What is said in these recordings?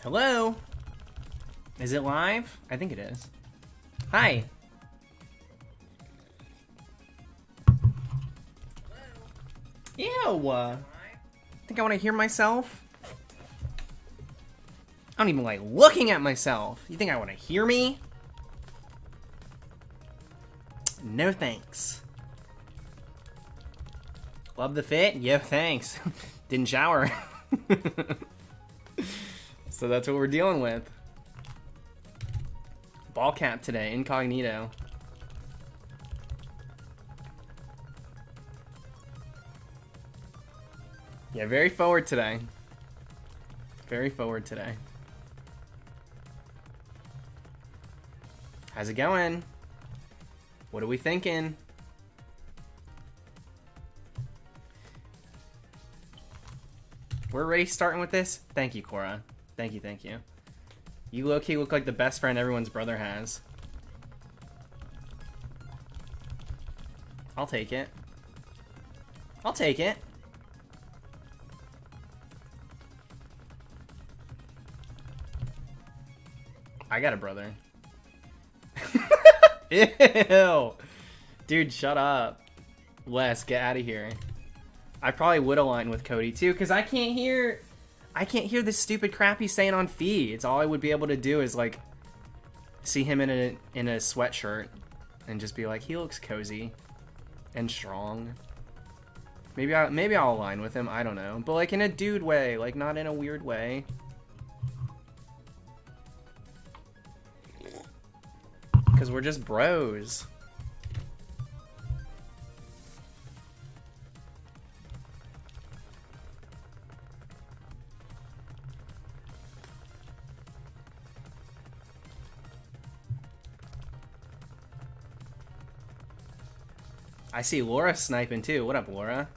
Hello? Is it live? I think it is. Hi. Ew. Think I want to hear myself? I don't even like looking at myself. You think I want to hear me? No thanks. Love the fit? Yeah, thanks. Didn't shower. So that's what we're dealing with. Ball cap today, incognito. Yeah, very forward today. Very forward today. How's it going? What are we thinking? We're already starting with this? Thank you, Cora. Thank you, thank you. You low-key look like the best friend everyone's brother has. I'll take it. I'll take it. I got a brother. Ew. Dude, shut up. Wes, get out of here. I probably would align with Cody too, because I can't hear this stupid crap he's saying on feeds. All I would be able to do is like see him in a sweatshirt and just be like, he looks cozy and strong. Maybe I'll align with him, I don't know. But like in a dude way, like not in a weird way. Because we're just bros. I see Laura sniping too. What up, Laura?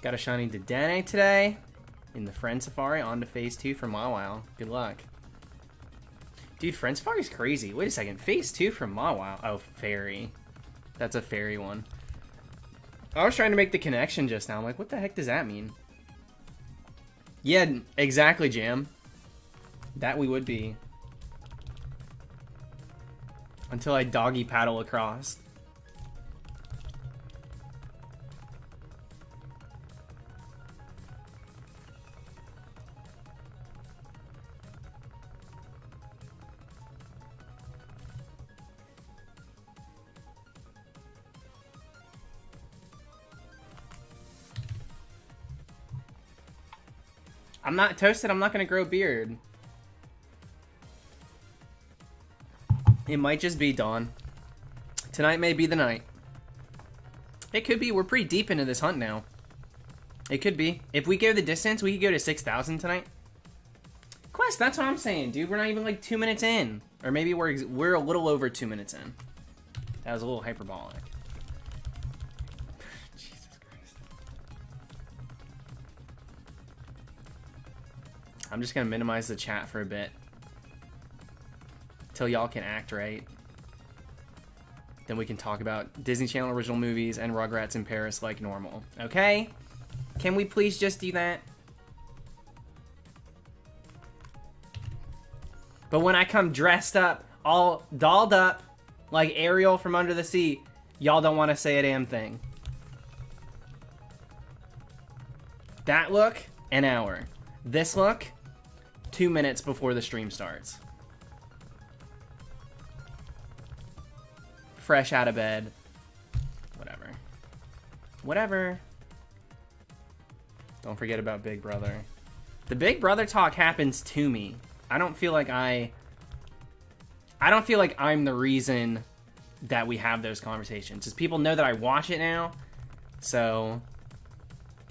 Got a shiny Dedenne today in the Friend Safari on to Phase 2 for Mawile. Good luck. Dude, Friend Safari's crazy. Wait a second. Phase 2 for Mawile. Oh, Fairy. That's a Fairy one. I was trying to make the connection just now. I'm like, what the heck does that mean? Yeah, exactly, Jam. That we would be. Until I doggy paddle across. I'm not toasted, I'm not gonna grow a beard. It might just be dawn. Tonight may be the night. It could be, we're pretty deep into this hunt now. It could be. If we go the distance, we could go to 6,000 tonight. Quest, that's what I'm saying, dude. We're not even like 2 minutes in. Or maybe we're a little over 2 minutes in. That was a little hyperbolic. I'm just gonna minimize the chat for a bit. Till y'all can act right. Then we can talk about Disney Channel original movies and Rugrats in Paris like normal. Okay? Can we please just do that? But when I come dressed up, all dolled up, like Ariel from Under the Sea, y'all don't want to say a damn thing. That look, an hour. This look, 2 minutes before the stream starts. Fresh out of bed. Whatever. Whatever. Don't forget about Big Brother. The Big Brother talk happens to me. I don't feel like I'm the reason that we have those conversations. Just people know that I watch it now. So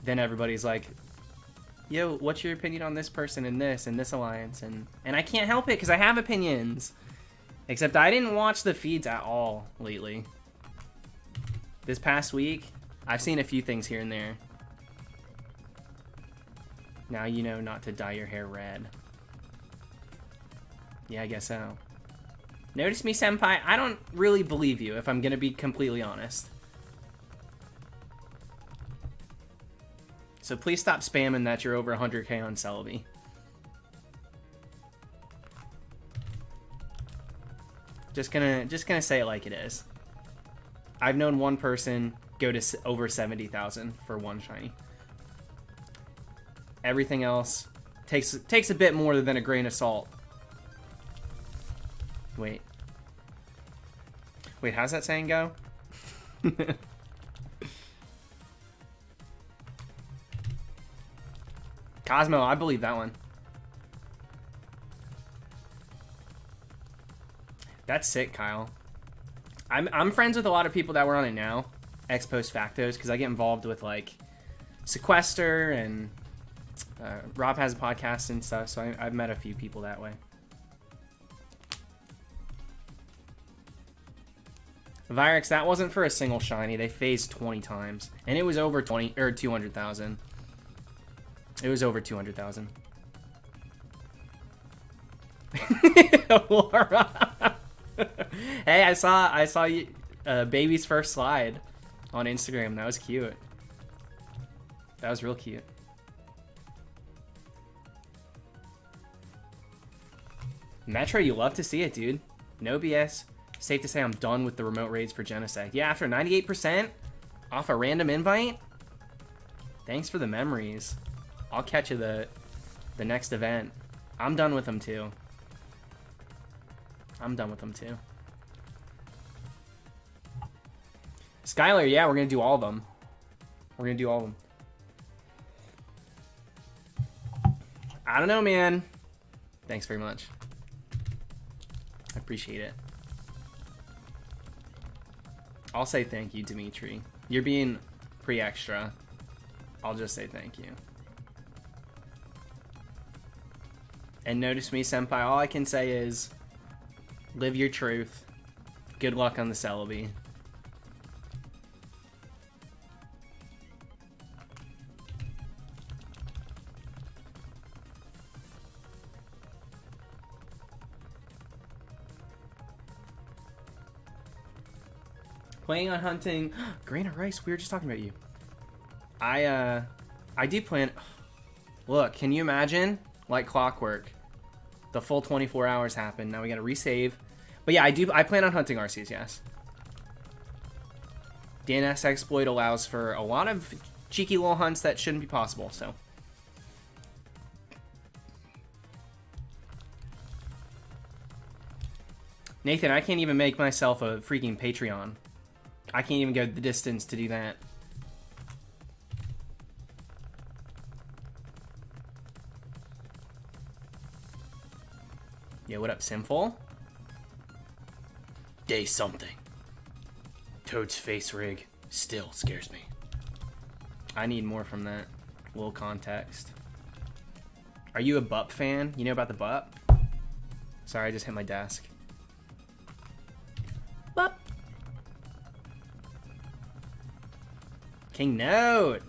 then everybody's like, yo, what's your opinion on this person and this alliance? And I can't help it because I have opinions. Except I didn't watch the feeds at all lately. This past week, I've seen a few things here and there. Now you know not to dye your hair red. Yeah, I guess so. Notice me, senpai, I don't really believe you, if I'm gonna be completely honest. So please stop spamming that you're over 100k on Celebi. Just gonna say it like it is. I've known one person go to over 70,000 for one shiny. Everything else takes a bit more than a grain of salt. Wait, how's that saying go? Cosmo, I believe that one. That's sick, Kyle. I'm friends with a lot of people that were on it now, ex post factos, because I get involved with like Sequester and Rob has a podcast and stuff, so I've met a few people that way. Virix, that wasn't for a single shiny. They phased 20 times, and it was over 200,000. It was over 200,000. Laura. Hey, I saw you, baby's first slide on Instagram. That was cute. That was real cute. Metro, you love to see it, dude. No BS. Safe to say I'm done with the remote raids for Genesect. Yeah, after 98% off a random invite. Thanks for the memories. I'll catch you the next event. I'm done with them too. I'm done with them too. Skylar, yeah, we're gonna do all of them. We're gonna do all of them. I don't know, man. Thanks very much. I appreciate it. I'll say thank you, Dimitri. You're being pretty extra. I'll just say thank you. And notice me, senpai, all I can say is live your truth. Good luck on the Celebi. Playing on hunting. Grain of rice, we were just talking about you. I do plan. Look, can you imagine? Like clockwork. The full 24 hours happen. Now we gotta resave. But yeah, I plan on hunting Arceus, yes. DNS exploit allows for a lot of cheeky little hunts that shouldn't be possible, so. Nathan, I can't even make myself a freaking Patreon. I can't even go the distance to do that. Yo, what up, Simful? Day something. Toad's face rig still scares me. I need more from that. A little context. Are you a Bup fan? You know about the Bup? Sorry, I just hit my desk. Bup! King Note!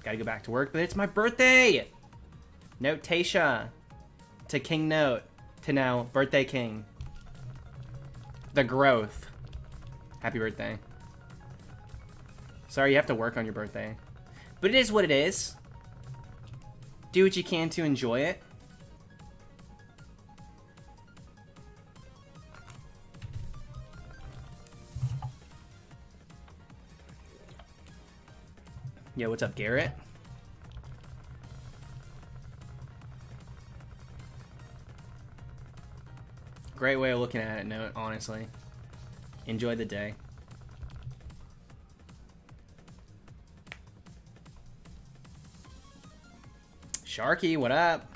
Gotta go back to work, but it's my birthday! Note Tasha. To King Note. To now, Birthday King. The growth. Happy birthday. Sorry you have to work on your birthday. But it is what it is. Do what you can to enjoy it. Yo, what's up, Garrett? Great way of looking at it, Note, honestly. Enjoy the day. Sharky, what up?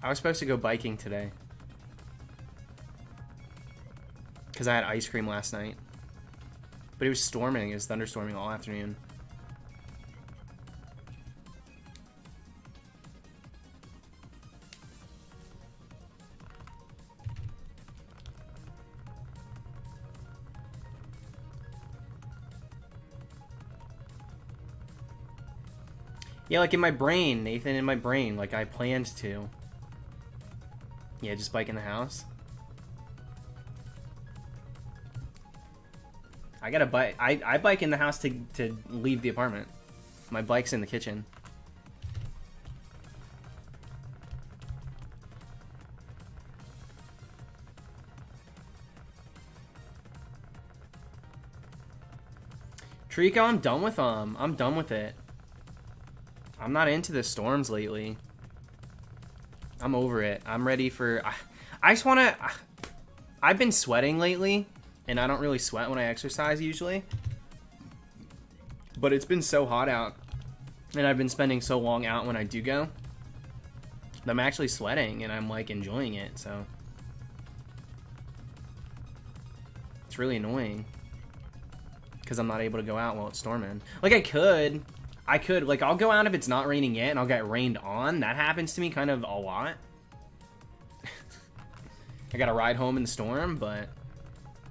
I was supposed to go biking today. Because I had ice cream last night. But it was storming. It was thunderstorming all afternoon. Yeah, like in my brain, Nathan, in my brain, like I planned to. Yeah, just bike in the house. I got a bike. I bike in the house to leave the apartment. My bike's in the kitchen. Trico, I'm done with them. I'm done with it. I'm not into the storms lately. I'm over it. I'm ready for... I just want to... I've been sweating lately, and I don't really sweat when I exercise usually. But it's been so hot out, and I've been spending so long out when I do go, that I'm actually sweating, and I'm, like, enjoying it, so... It's really annoying. Because I'm not able to go out while it's storming. Like, I could. Like, I'll go out if it's not raining yet, and I'll get rained on. That happens to me kind of a lot. I gotta ride home in the storm, but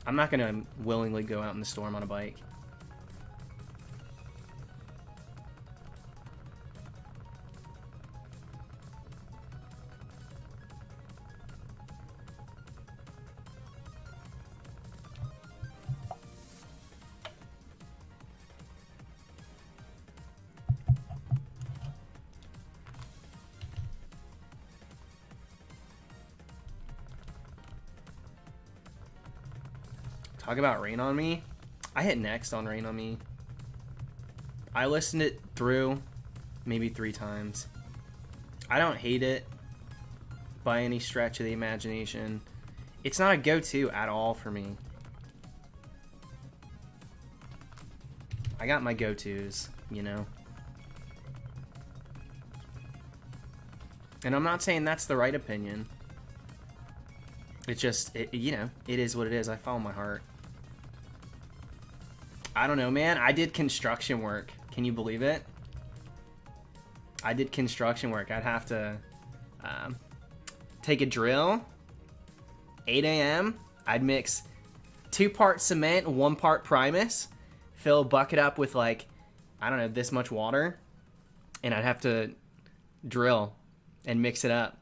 I'm not gonna willingly go out in the storm on a bike. Talk about Rain on Me. I hit next on Rain on Me. I listened it through maybe 3 times. I don't hate it by any stretch of the imagination. It's not a go-to at all for me. I got my go-tos, you know. And I'm not saying that's the right opinion. It's just, you know, it is what it is. I follow my heart. I don't know, man. I did construction work. Can you believe it? I did construction work. I'd have to take a drill, 8 a.m. I'd mix 2 parts cement, 1 part Primus, fill a bucket up with, like, I don't know, this much water, and I'd have to drill and mix it up.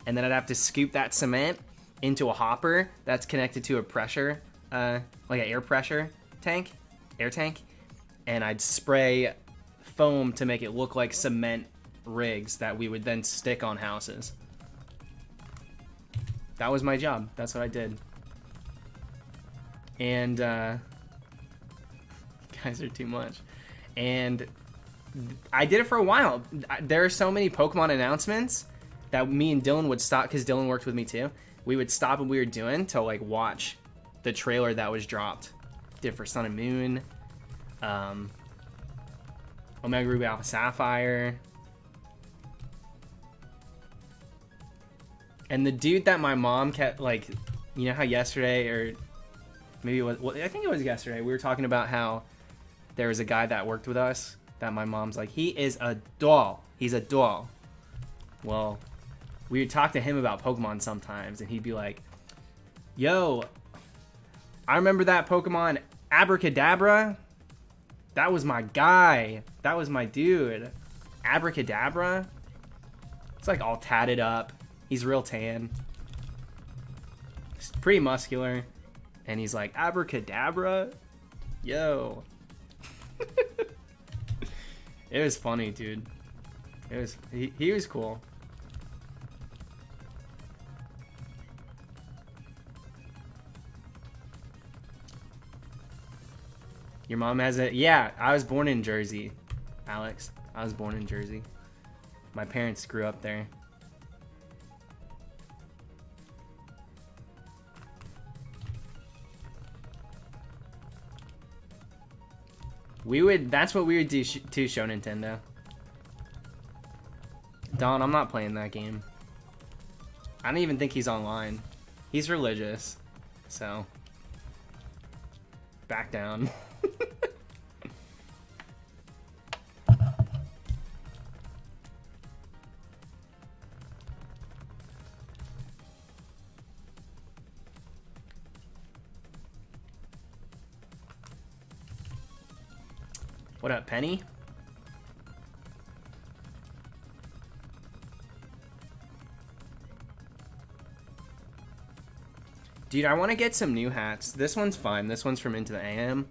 And then I'd have to scoop that cement into a hopper that's connected to a pressure, like an air pressure tank, air tank, and I'd spray foam to make it look like cement rigs that we would then stick on houses. That was my job. That's what I did. And you guys are too much. And I did it for a while. There are so many Pokemon announcements that me and Dylan would stop, because Dylan worked with me too. We would stop what we were doing to, like, watch the trailer that was dropped. Did for Sun and Moon, Omega Ruby Alpha Sapphire, and the dude that my mom kept, like, you know how yesterday, or maybe it was, well, I think it was yesterday, we were talking about how there was a guy that worked with us that my mom's like, he is a doll. He's a doll. Well, we would talk to him about Pokemon sometimes, and he'd be like, yo, I remember that Pokemon Abracadabra. That was my guy. That was my dude. Abracadabra. It's like all tatted up. He's real tan. He's pretty muscular. And he's like, Abracadabra? Yo. It was funny, dude. It was, he was cool. Your mom has it? Yeah, I was born in Jersey, Alex. I was born in Jersey. My parents grew up there. That's what we would do to Show Nintendo. Don, I'm not playing that game. I don't even think he's online. He's religious, so back down. What up, Penny? Dude, I want to get some new hats. This one's fine. This one's from Into the AM.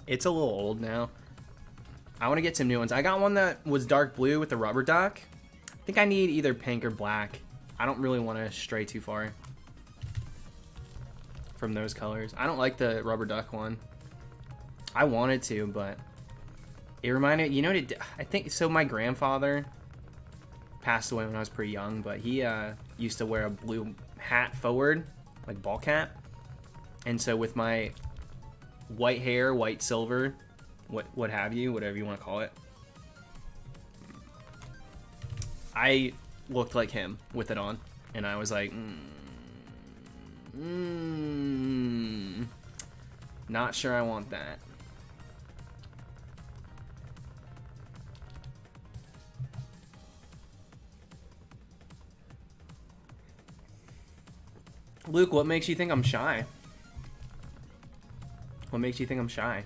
It's a little old now. I want to get some new ones. I got one that was dark blue with the rubber duck. I think I need either pink or black. I don't really want to stray too far from those colors. I don't like the rubber duck one. I wanted to, but it reminded, you know what it, I think, so my grandfather passed away when I was pretty young, but he used to wear a blue hat forward, like ball cap. And so with my white hair, white silver, what have you, whatever you want to call it, I looked like him with it on, and I was like, not sure I want that. Luke, what makes you think I'm shy? What makes you think I'm shy?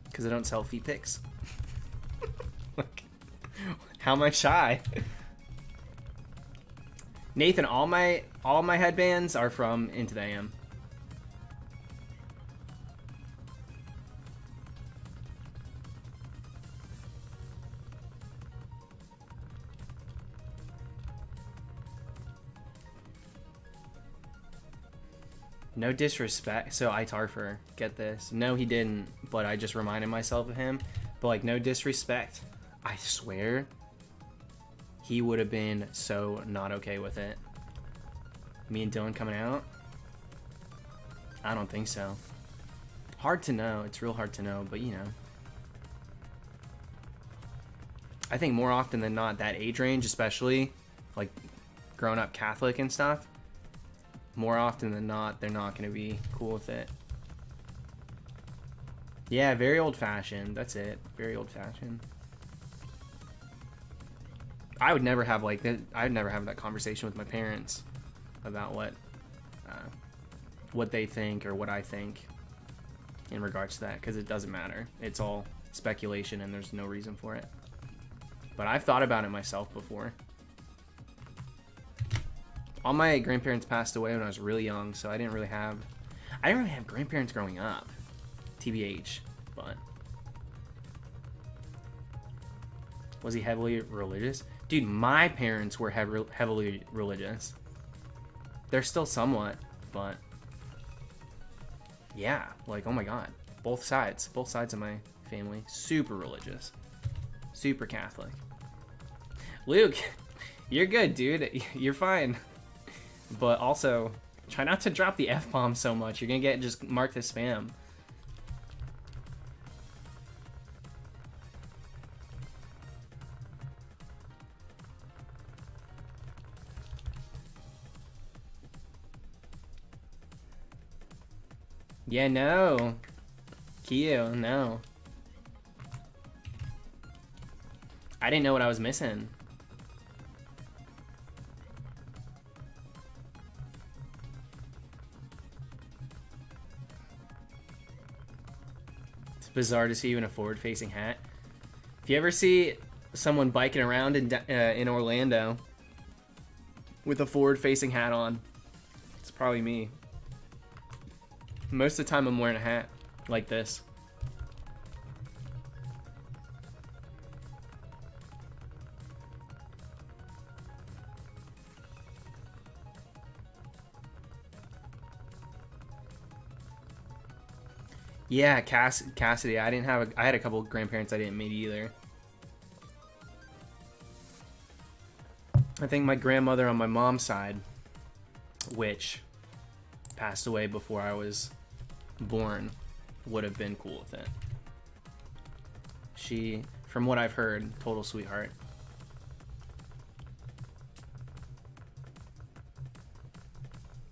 Because I don't sell feet pics. Like, how am I shy? Nathan, all my headbands are from Into the AM. No disrespect. So Itarfer, get this. No, he didn't, but I just reminded myself of him. But like, no disrespect. I swear, he would have been so not okay with it. Me and Dylan coming out? I don't think so. Hard to know. It's real hard to know, but you know. I think more often than not, that age range, especially like grown up Catholic and stuff, more often than not, they're not going to be cool with it. Yeah, very old-fashioned. That's it. Very old-fashioned. I would never have like that. I would never have that conversation with my parents about what they think or what I think in regards to that, because it doesn't matter. It's all speculation, and there's no reason for it. But I've thought about it myself before. All my grandparents passed away when I was really young, so I didn't really have grandparents growing up, TBH, but was he heavily religious? Dude, my parents were heavily religious. They're still somewhat, but yeah, like, oh my god, both sides of my family, super religious, super Catholic. Luke, you're good, dude. You're fine. But also, try not to drop the F-bomb so much. You're gonna get just marked as spam. Yeah, no. Kyo, no. I didn't know what I was missing. Bizarre to see you in a forward-facing hat. If you ever see someone biking around in Orlando with a forward-facing hat on, it's probably me. Most of the time I'm wearing a hat like this. Yeah, Cassidy. I had a couple of grandparents I didn't meet either. I think my grandmother on my mom's side, which passed away before I was born, would have been cool with it. She, from what I've heard, total sweetheart.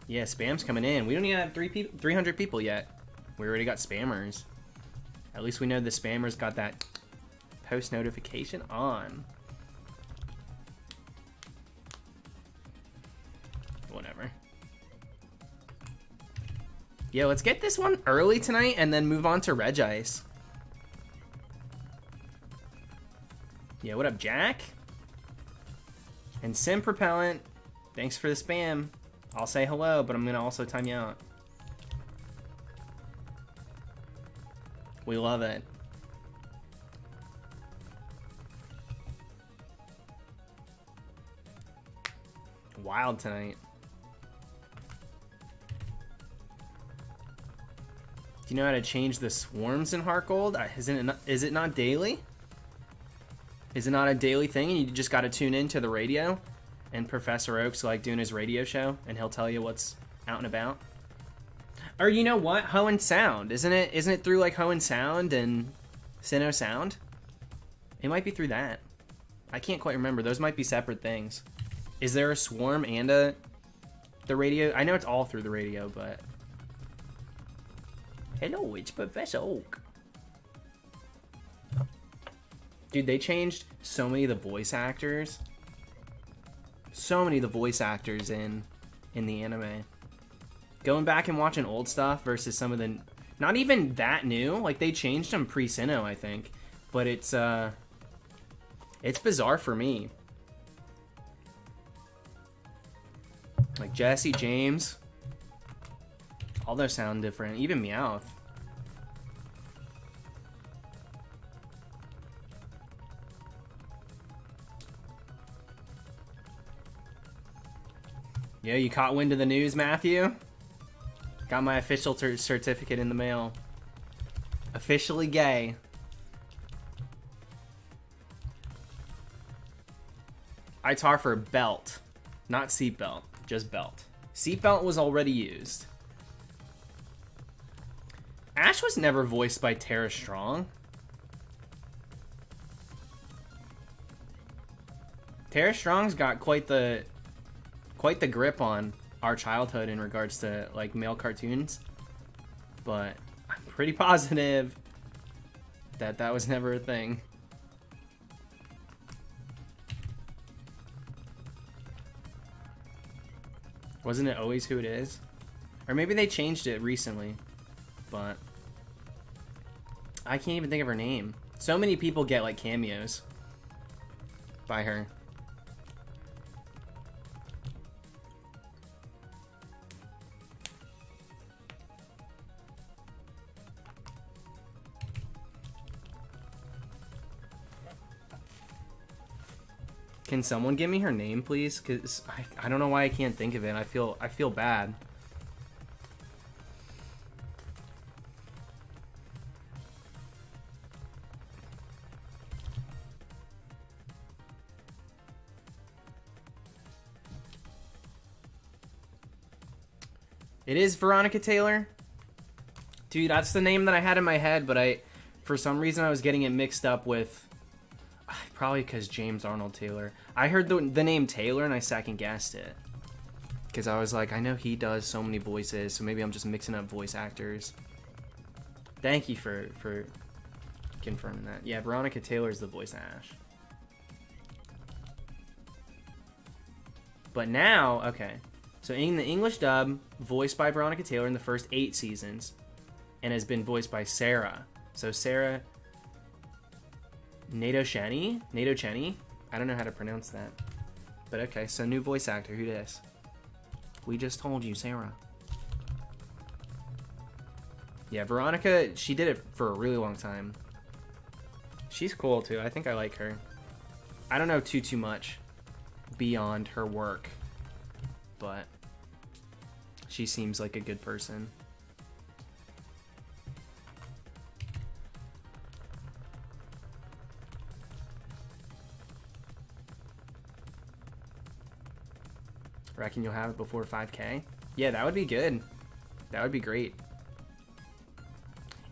Yeah, spam's coming in. We don't even have 300 people yet. We already got spammers. At least we know the spammers got that post notification on. Whatever. Yeah, let's get this one early tonight and then move on to Regice. Yeah, what up, Jack? And Sim Propellant, thanks for the spam. I'll say hello, but I'm going to also time you out. We love it. Wild tonight. Do you know how to change the swarms in Heart Gold? Is it not daily? Is it not a daily thing and you just got to tune into the radio? And Professor Oak's like doing his radio show and he'll tell you what's out and about? Or you know what? Hoenn Sound. Isn't it through like Hoenn Sound and Sinnoh Sound? It might be through that. I can't quite remember. Those might be separate things. Is there a swarm and the radio? I know it's all through the radio, but... Hello, it's Professor Oak. Dude, they changed so many of the voice actors. So many of the voice actors in the anime. Going back and watching old stuff versus some of the... Not even that new. Like, they changed them pre-Sinnoh, I think. But it's bizarre for me. Like Jesse, James. All those sound different. Even Meowth. Yeah, you caught wind of the news, Matthew? Got my official certificate in the mail. Officially gay. I tar for belt. Not seatbelt. Just belt. Seatbelt was already used. Ash was never voiced by Tara Strong. Tara Strong's got quite the grip on our childhood in regards to like male cartoons, but I'm pretty positive that was never a thing. Wasn't it always who it is? Or maybe they changed it recently, but I can't even think of her name. So many people get like cameos by her. Can someone give me her name, please? Because I don't know why I can't think of it. I feel bad. It is Veronica Taylor. Dude, that's the name that I had in my head, but for some reason I was getting it mixed up with... Probably because James Arnold Taylor. I heard the name Taylor and I second guessed it. Because I was like, I know he does so many voices, so maybe I'm just mixing up voice actors. Thank you for confirming that. Yeah, Veronica Taylor is the voice of Ash. But now, okay. So in the English dub, voiced by Veronica Taylor in the first 8 seasons, and has been voiced by Sarah. So Sarah... Nato-Cheni? I don't know how to pronounce that. But okay, so new voice actor. Who dis? We just told you, Sarah. Yeah, Veronica, she did it for a really long time. She's cool, too. I think I like her. I don't know too much beyond her work. But she seems like a good person. Reckon you'll have it before 5K? Yeah, that would be good. That would be great.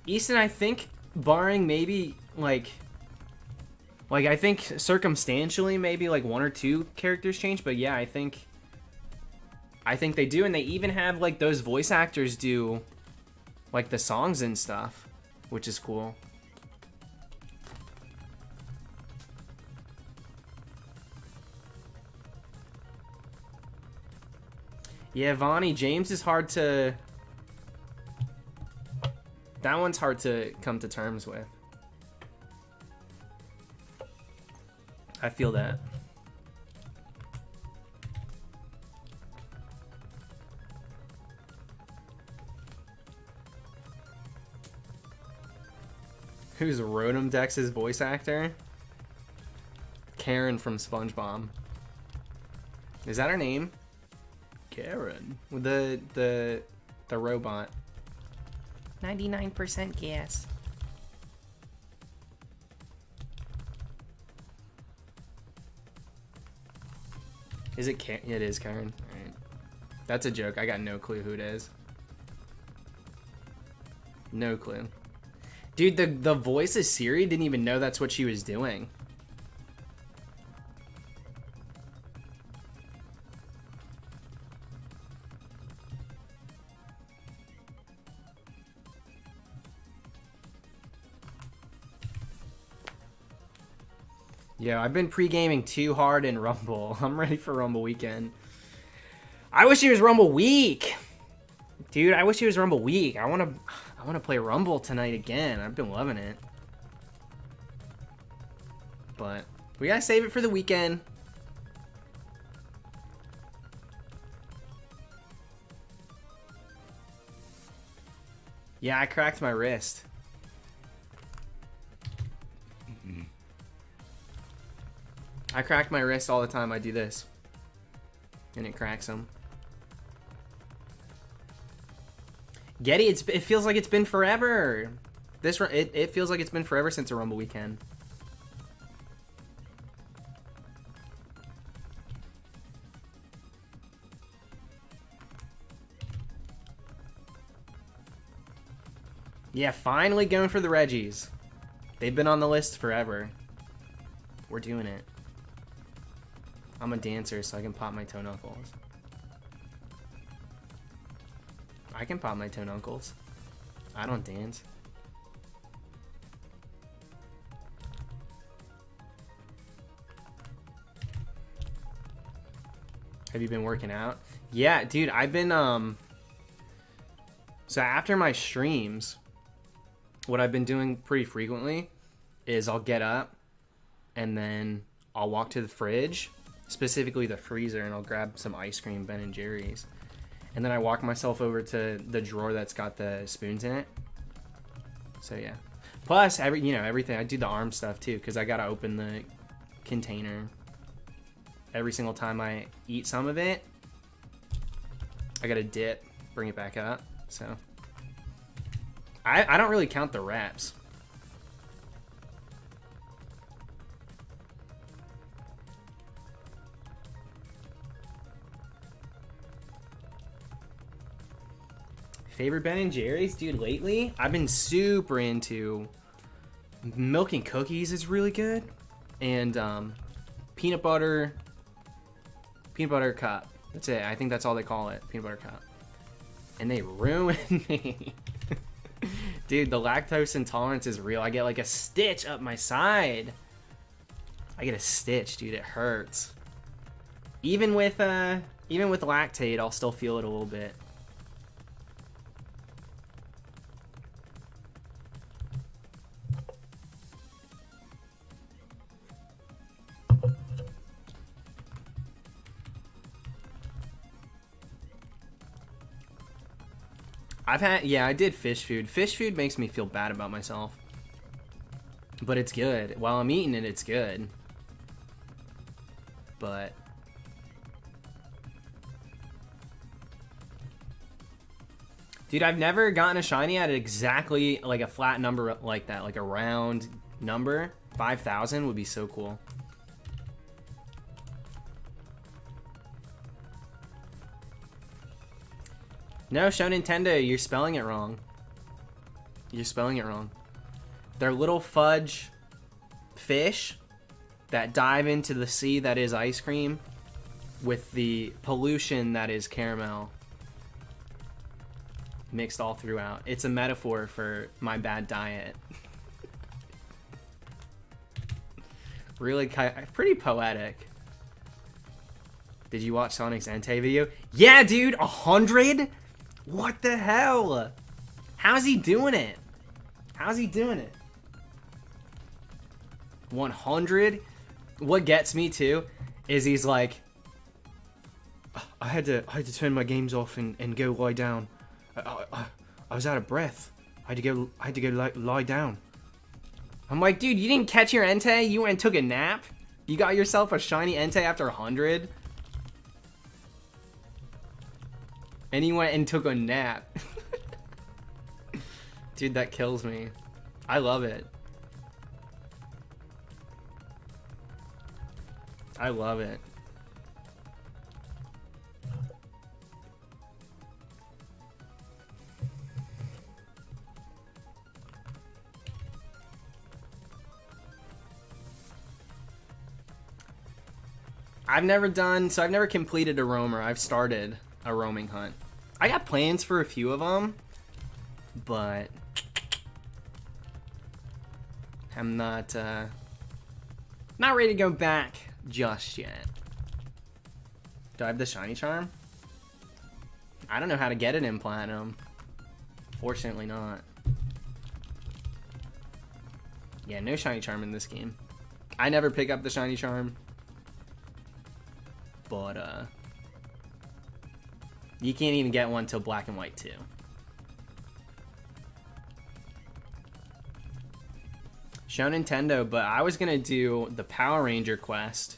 Easton, I think, barring maybe, like I think circumstantially maybe like 1 or 2 characters change, but yeah, I think they do, and they even have like those voice actors do like the songs and stuff, which is cool. Yeah, Vonnie, James is hard to... That one's hard to come to terms with. I feel that. Who's Rotom Dex's voice actor? Karen from SpongeBob. Is that her name? Karen. With the robot. 99% gas. Is it Karen? Yeah, it is Karen. Alright. That's a joke. I got no clue who it is. No clue. Dude, the voice of Siri didn't even know that's what she was doing. Yo, I've been pre-gaming too hard in Rumble. I'm ready for Rumble weekend. I wish it was Rumble week. Dude, I wish it was Rumble week. I want to play Rumble tonight again. I've been loving it. But we got to save it for the weekend. Yeah, I cracked my wrist. I crack my wrist all the time. I do this. And it cracks them. Getty, it feels like it's been forever. It feels like it's been forever since a Rumble weekend. Yeah, finally going for the Regis. They've been on the list forever. We're doing it. I'm a dancer, so I can pop my toe knuckles. I can pop my toe knuckles. I don't dance. Have you been working out? Yeah, dude, I've been, so after my streams, what I've been doing pretty frequently is I'll get up and then I'll walk to the fridge, specifically the freezer, and I'll grab some ice cream, Ben and Jerry's. And then I walk myself over to the drawer that's got the spoons in it. So yeah. Plus, everything. I do the arm stuff too, because I gotta open the container every single time I eat some of it. I gotta dip, bring it back up. So I don't really count the reps. Favorite Ben and Jerry's? Dude, lately, I've been super into milk and cookies is really good. And peanut butter cup. That's it. I think that's all they call it. Peanut butter cup. And they ruined me. Dude, the lactose intolerance is real. I get like a stitch up my side. I get a stitch, dude. It hurts. Even with Lactate, I'll still feel it a little bit. I did fish food. Fish food makes me feel bad about myself. But it's good. While I'm eating it, it's good. But dude, I've never gotten a shiny at exactly like a flat number like that, like a round number. 5,000 would be so cool. No, Show Nintendo, you're spelling it wrong. You're spelling it wrong. They're little fudge fish that dive into the sea that is ice cream with the pollution that is caramel mixed all throughout. It's a metaphor for my bad diet. Really pretty poetic. Did you watch Sonic's Entei video? Yeah, dude, 100? What the hell? How's he doing it? How's he doing it? 100? What gets me too is he's like, I had to turn my games off and go lie down. I was out of breath. I had to go lie down. I'm like, dude, you didn't catch your Entei? You went and took a nap? You got yourself a shiny Entei after 100? And you went and took a nap. Dude, that kills me. I love it. I love it. I've never completed a roamer. I've started a roaming hunt. I got plans for a few of them, but I'm not ready to go back just yet. Do I have the shiny charm? I don't know how to get it in platinum. Fortunately not. Yeah, no shiny charm in this game. I never pick up the shiny charm. But you can't even get one till Black and White 2. Show Nintendo, but I was gonna do the Power Ranger quest.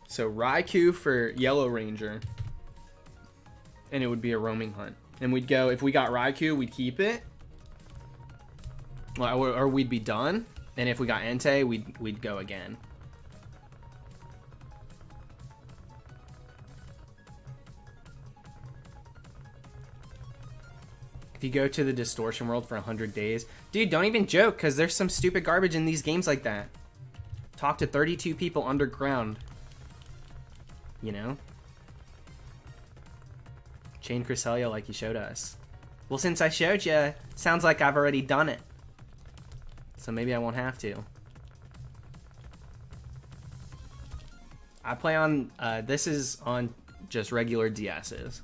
So Raikou for Yellow Ranger, and it would be a roaming hunt. And we'd go, if we got Raikou, we'd keep it, or we'd be done. And if we got Entei, we'd go again. If you go to the Distortion World for 100 days. Dude, don't even joke, because there's some stupid garbage in these games like that. Talk to 32 people underground. You know? Chain Cresselia like you showed us. Well, since I showed you, sounds like I've already done it. So maybe I won't have to. I play on, this is on just regular DS's.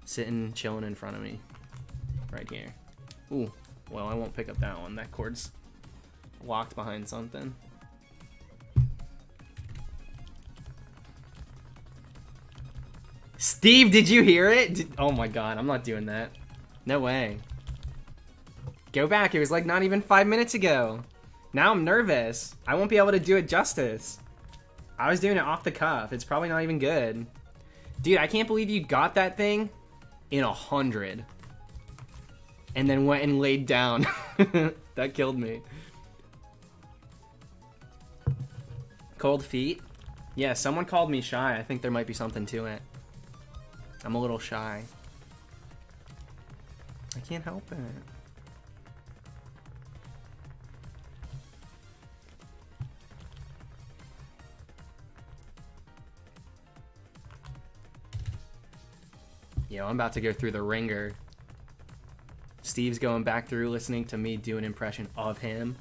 Sitting, chilling in front of me. Right here. Ooh, well, I won't pick up that one. That cord's locked behind something. Steve, did you hear it? Oh my god, I'm not doing that. No way. Go back, it was like not even 5 minutes ago. Now I'm nervous. I won't be able to do it justice. I was doing it off the cuff. It's probably not even good. Dude, I can't believe you got that thing in 100. And then went and laid down. That killed me. Cold feet? Yeah, someone called me shy. I think there might be something to it. I'm a little shy. I can't help it. Yo, I'm about to go through the ringer. Steve's going back through listening to me do an impression of him.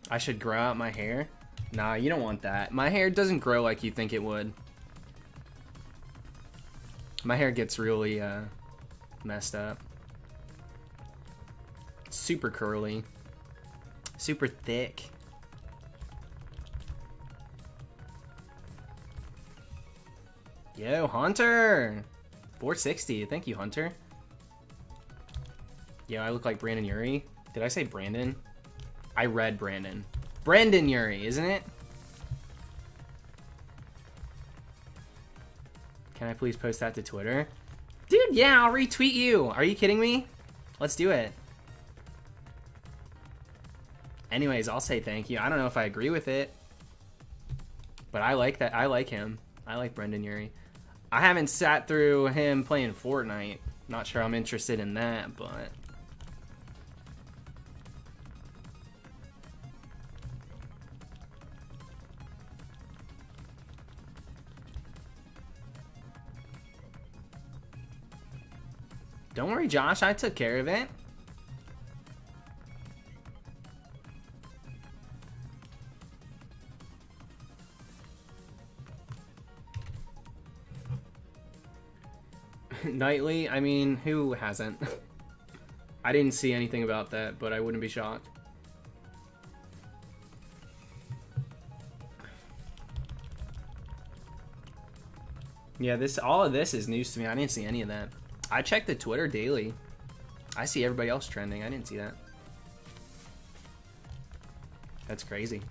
I should grow out my hair? Nah, you don't want that. My hair doesn't grow like you think it would. My hair gets really, messed up. Super curly. Super thick. Yo, Hunter! 460. Thank you, Hunter. Yo, I look like Brandon Urie. Did I say Brandon? I read Brandon. Brandon Urie, isn't it? Can I please post that to Twitter? Dude, yeah, I'll retweet you. Are you kidding me? Let's do it. Anyways, I'll say thank you. I don't know if I agree with it, but I like that. I like him. I like Brendan Urie. I haven't sat through him playing Fortnite. Not sure I'm interested in that, but... Don't worry, Josh. I took care of it. Nightly? I mean, who hasn't? I didn't see anything about that, but I wouldn't be shocked. Yeah, all of this is news to me. I didn't see any of that. I check the Twitter daily. I see everybody else trending. I didn't see that. That's crazy.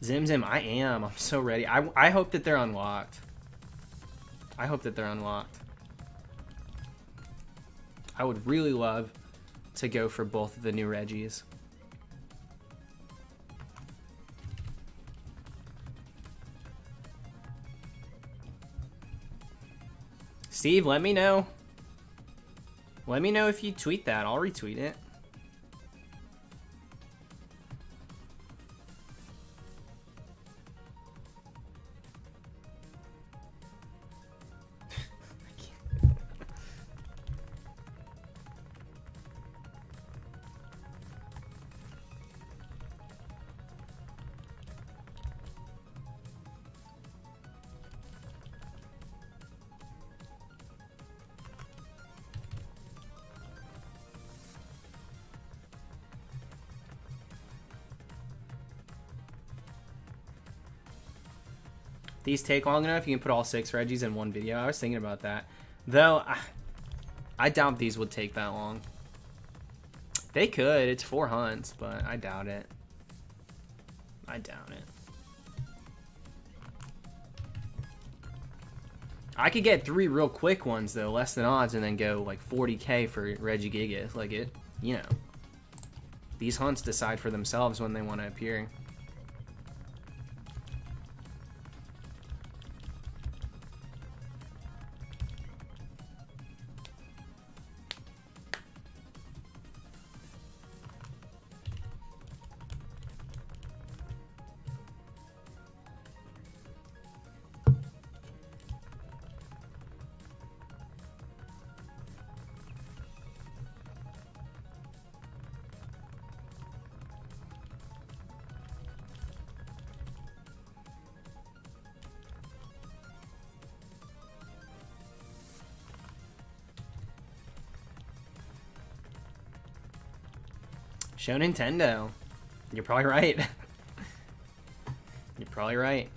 Zim Zim, I am. I'm so ready. I hope that they're unlocked. I hope that they're unlocked. I would really love to go for both of the new Regis. Steve, let me know. Let me know if you tweet that. I'll retweet it. These take long enough, you can put all 6 Regis in one video. I was thinking about that. Though, I doubt these would take that long. They could. It's 4 hunts, but I doubt it. I doubt it. I could get 3 real quick ones, though, less than odds, and then go, like, 40k for Regigigas. Like, it, you know. These hunts decide for themselves when they want to appear. Show Nintendo. You're probably right. You're probably right.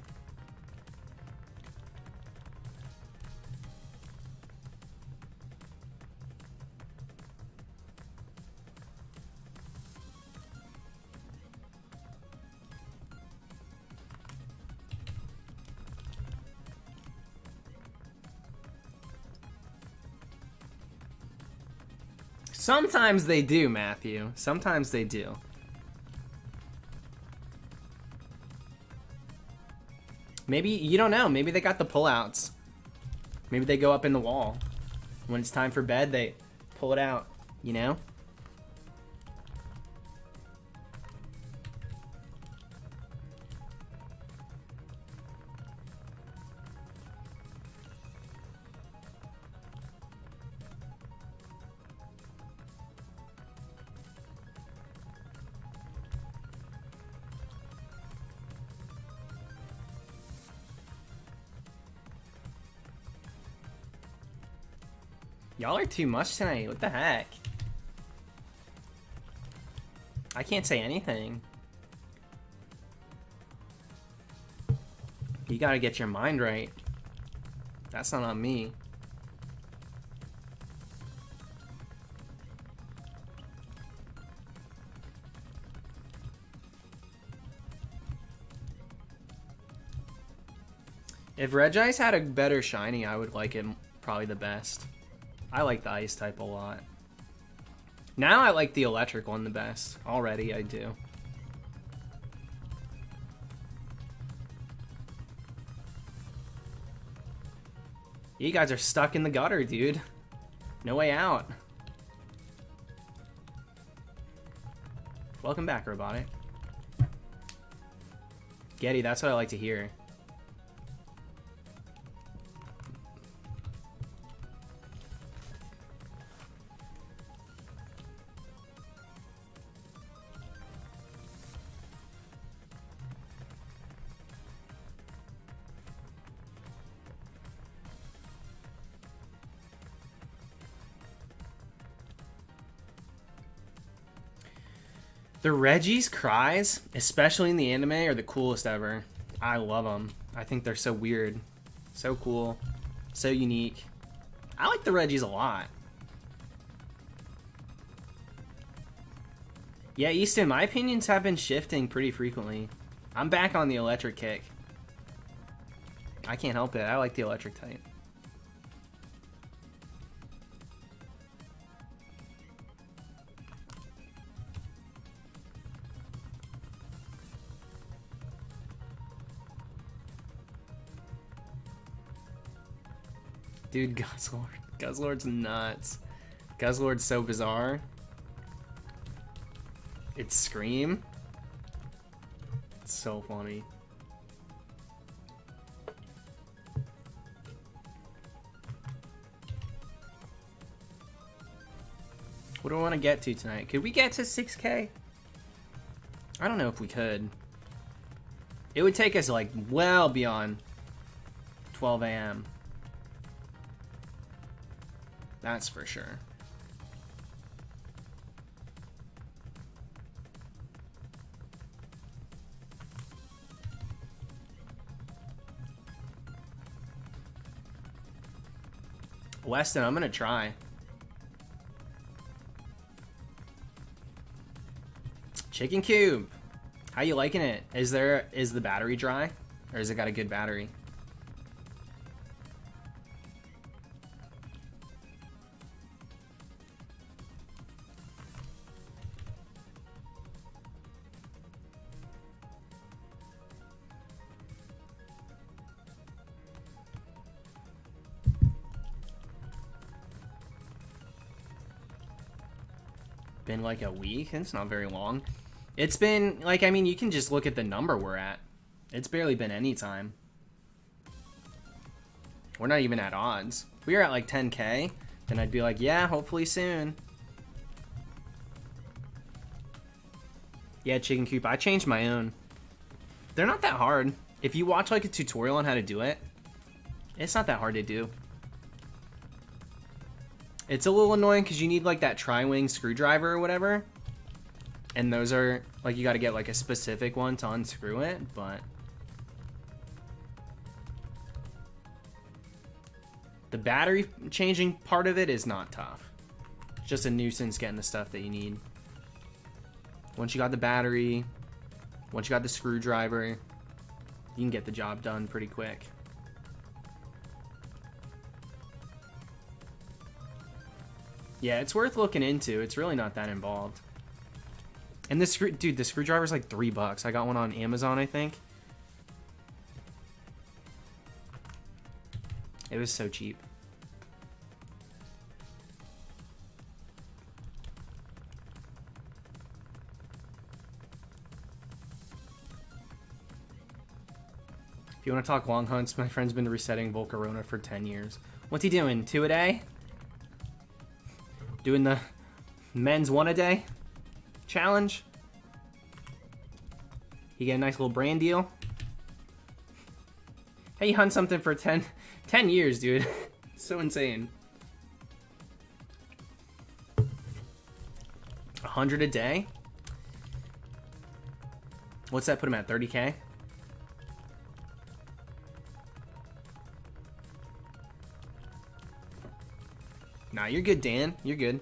Sometimes they do, Matthew. Sometimes they do. Maybe, you don't know. Maybe they got the pullouts. Maybe they go up in the wall. When it's time for bed, they pull it out, you know? Y'all are too much tonight. What the heck? I can't say anything. You gotta get your mind right. That's not on me. If Regice had a better shiny, I would like it probably the best. I like the ice type a lot. Now I like the electric one the best. Already I do. You guys are stuck in the gutter, dude. No way out. Welcome back, Robotic. Getty, that's what I like to hear. The Regi's cries, especially in the anime, are the coolest ever. I love them. I think they're so weird. So cool. So unique. I like the Regis a lot. Yeah, Easton, my opinions have been shifting pretty frequently. I'm back on the electric kick. I can't help it. I like the electric type. Dude, Guzzlord. Guzzlord's nuts. Guzzlord's so bizarre. It's Scream. It's so funny. What do I want to get to tonight? Could we get to 6K? I don't know if we could. It would take us like well beyond 12 a.m. That's for sure. Weston, I'm gonna try. Chicken Cube. How you liking it? Is the battery dry? Or has it got a good battery? Been like a week? It's not very long. It's been, like, I mean, you can just look at the number we're at. It's barely been any time. We're not even at odds. If we were at like 10K, then I'd be like, yeah, hopefully soon. Yeah, Chicken Coop, I changed my own. They're not that hard. If you watch like a tutorial on how to do it, it's not that hard to do. It's a little annoying because you need like that tri-wing screwdriver or whatever. And those are, like, you got to get like a specific one to unscrew it, but the battery changing part of it is not tough. It's just a nuisance getting the stuff that you need. Once you got the battery, once you got the screwdriver, you can get the job done pretty quick. Yeah, it's worth looking into. It's really not that involved. And this dude, the screwdriver's like $3. I got one on Amazon, I think. It was so cheap. If you want to talk long hunts, my friend's been resetting Volcarona for 10 years. What's he doing? 2 a day? Doing the men's 1 a day challenge? You get a nice little brand deal. Hey, you hunt something for 10 years, dude. It's so insane. 100 a day? What's that put him at, 30K? Nah, you're good, Dan. You're good.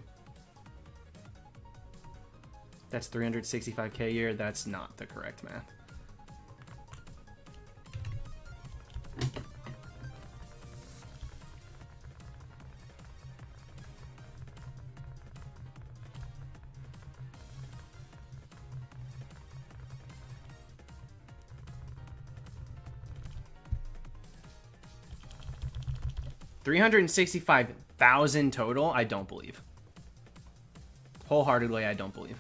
That's 365K a year. That's not the correct math. $365,000 total? I don't believe. Wholeheartedly, I don't believe.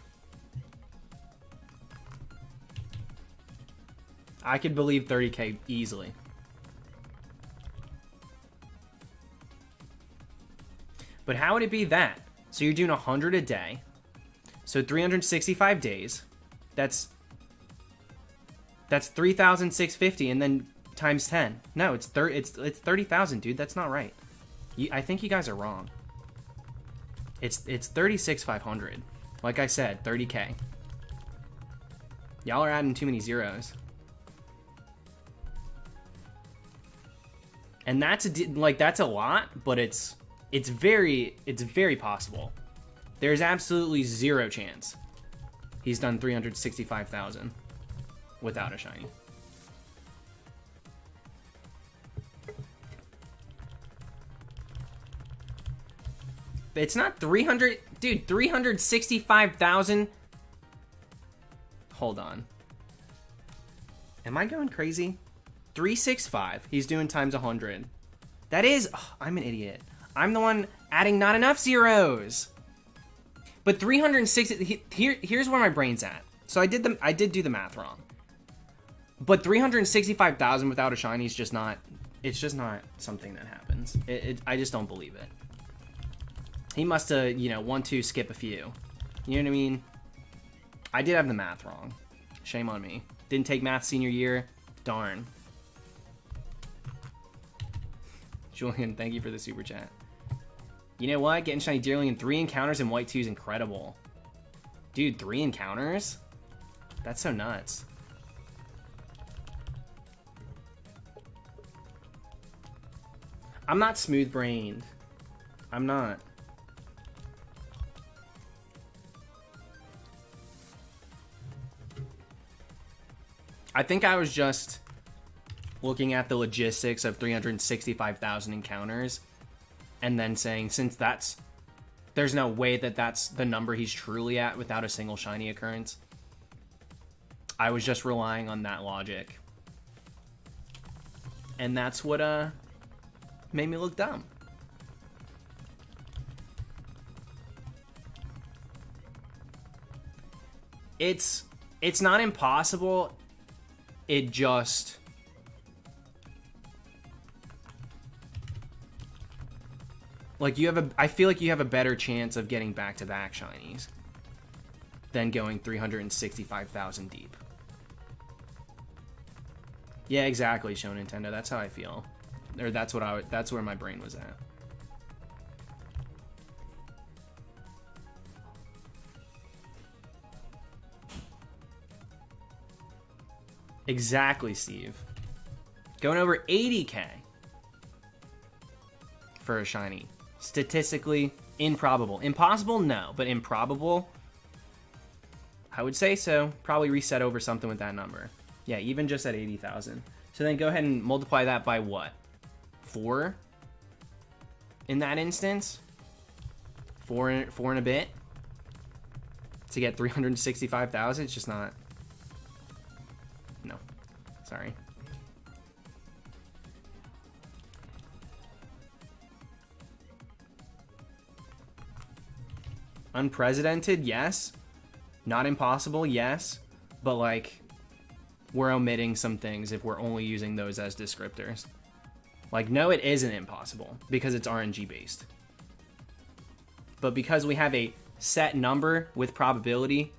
I could believe 30K easily. But how would it be that? So you're doing 100 a day. So 365 days. That's 3,650 and then times 10. No, it's 30,000, dude. That's not right. I think you guys are wrong. It's 36,500. Like I said, 30K. Y'all are adding too many zeros. And that's that's a lot, but it's very possible. There's absolutely zero chance he's done 365,000 without a shiny. It's not 300, dude, 365,000. Hold on. Am I going crazy? 365. He's doing times 100. That is, oh, I'm an idiot. I'm the one adding not enough zeros. But 360, here's where my brain's at. So I did do the math wrong. But 365,000 without a shiny is just not, it's just not something that happens. I just don't believe it. He must have, you know, 1-2 skip a few. You know what I mean? I did have the math wrong. Shame on me. Didn't take math senior year. Darn. Julian, thank you for the super chat. You know what? Getting shiny Deerling in 3 encounters and white 2 is incredible. Dude, 3 encounters? That's so nuts. I'm not smooth-brained. I'm not. I think I was just looking at the logistics of 365,000 encounters and then saying, since there's no way that that's the number he's truly at without a single shiny occurrence, I was just relying on that logic. And that's what made me look dumb. It's not impossible. It just, like, I feel like you have a better chance of getting back-to-back shinies than going 365,000 deep. Yeah, exactly, Show Nintendo. That's how I feel. Or that's where my brain was at. Exactly, Steve. Going over 80k for a shiny. Statistically improbable. Impossible? No. But improbable? I would say so. Probably reset over something with that number. Yeah, even just at 80,000. So then go ahead and multiply that by what? 4? In that instance? 4 and a bit? To get 365,000? It's just not... No. Sorry. Unprecedented? Yes. Not impossible? Yes. But, like, we're omitting some things if we're only using those as descriptors. Like, no, it isn't impossible because it's RNG based. But because we have a set number with probability,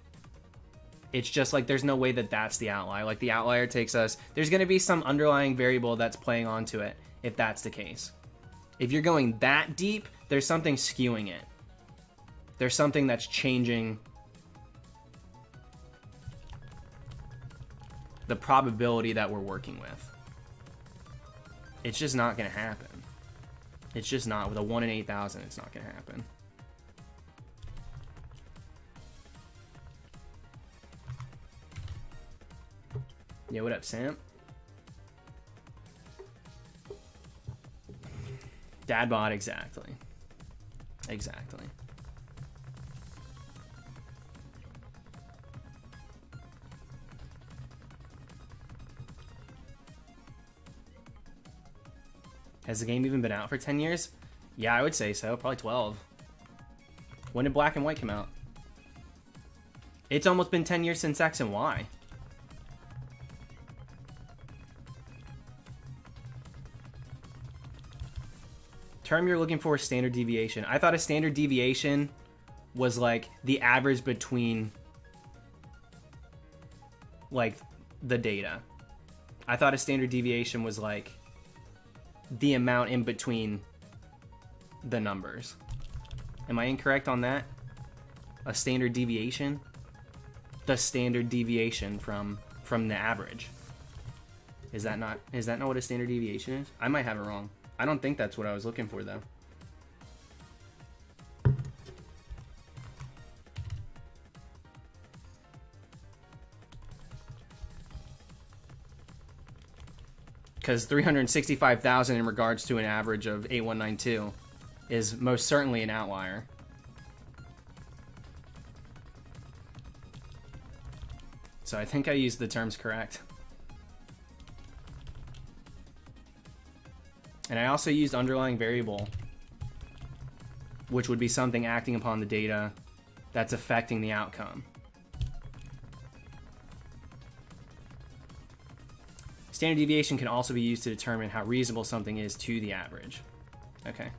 it's just like there's no way that that's the outlier. Like, the outlier takes us... There's going to be some underlying variable that's playing onto it if that's the case. If you're going that deep, there's something skewing it. There's something that's changing the probability that we're working with. It's just not going to happen. It's just not. With a 1 in 8,000, it's not going to happen. Yeah, what up, Sam? Dadbot, exactly. Exactly. Has the game even been out for 10 years? Yeah, I would say so. Probably 12. When did Black and White come out? It's almost been 10 years since X and Y. Term you're looking for is standard deviation. I thought a standard deviation was like the average between like the data. I thought a standard deviation was like the amount in between the numbers. Am I incorrect on that? A standard deviation? the standard deviation from the average. Is that not what a standard deviation is? I might have it wrong. I don't think that's what I was looking for though. Because 365,000 in regards to an average of 8192 is most certainly an outlier. So I think I used the terms correct. And I also used underlying variable, which would be something acting upon the data that's affecting the outcome. Standard deviation can also be used to determine how reasonable something is to the average. Okay.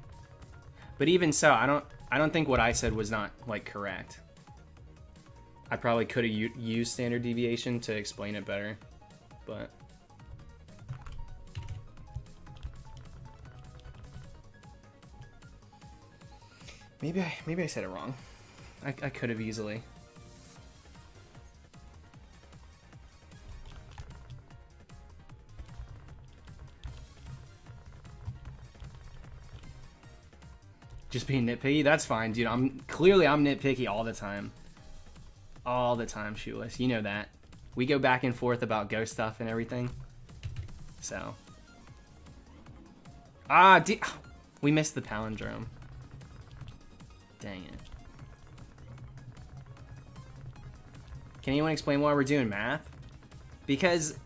But even so, I don't think what I said was not like correct. I probably could have used standard deviation to explain it better, but maybe I said it wrong. I could have easily. Just being nitpicky? That's fine, dude. I'm nitpicky all the time. All the time, Shoeless. You know that. We go back and forth about ghost stuff and everything. So. We missed the palindrome. Dang it. Can anyone explain why we're doing math? Because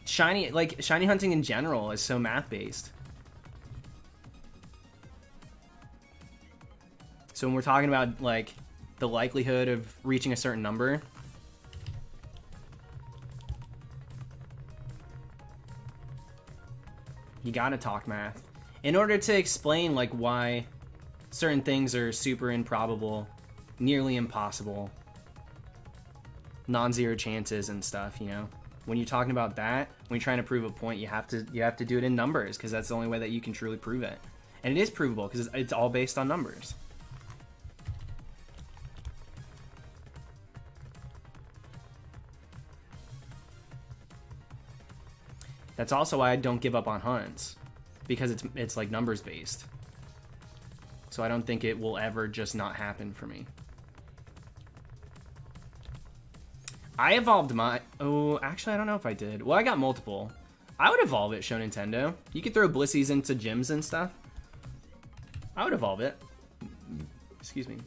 shiny hunting in general is so math based. So when we're talking about like the likelihood of reaching a certain number, you gotta talk math in order to explain like why certain things are super improbable, nearly impossible, non-zero chances and stuff, you know. When you're talking about that, when you're trying to prove a point, you have to do it in numbers, because that's the only way that you can truly prove it. And it is provable because it's all based on numbers. That's also why I don't give up on hunts, because it's like numbers based. So I don't think it will ever just not happen for me. I evolved my... Oh, actually, I don't know if I did. Well, I got multiple. I would evolve it, Show Nintendo. You could throw Blissies into gyms and stuff. I would evolve it. Excuse me.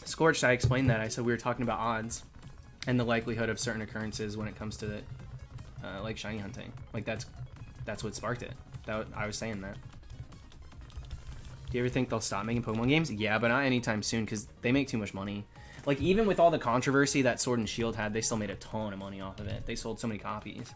Scorched, I explained that. I said we were talking about odds and the likelihood of certain occurrences when it comes to the, like shiny hunting. Like that's what sparked it. I was saying that. Do you ever think they'll stop making Pokemon games? Yeah, but not anytime soon, because they make too much money. Like, even with all the controversy that Sword and Shield had, they still made a ton of money off of it. They sold so many copies.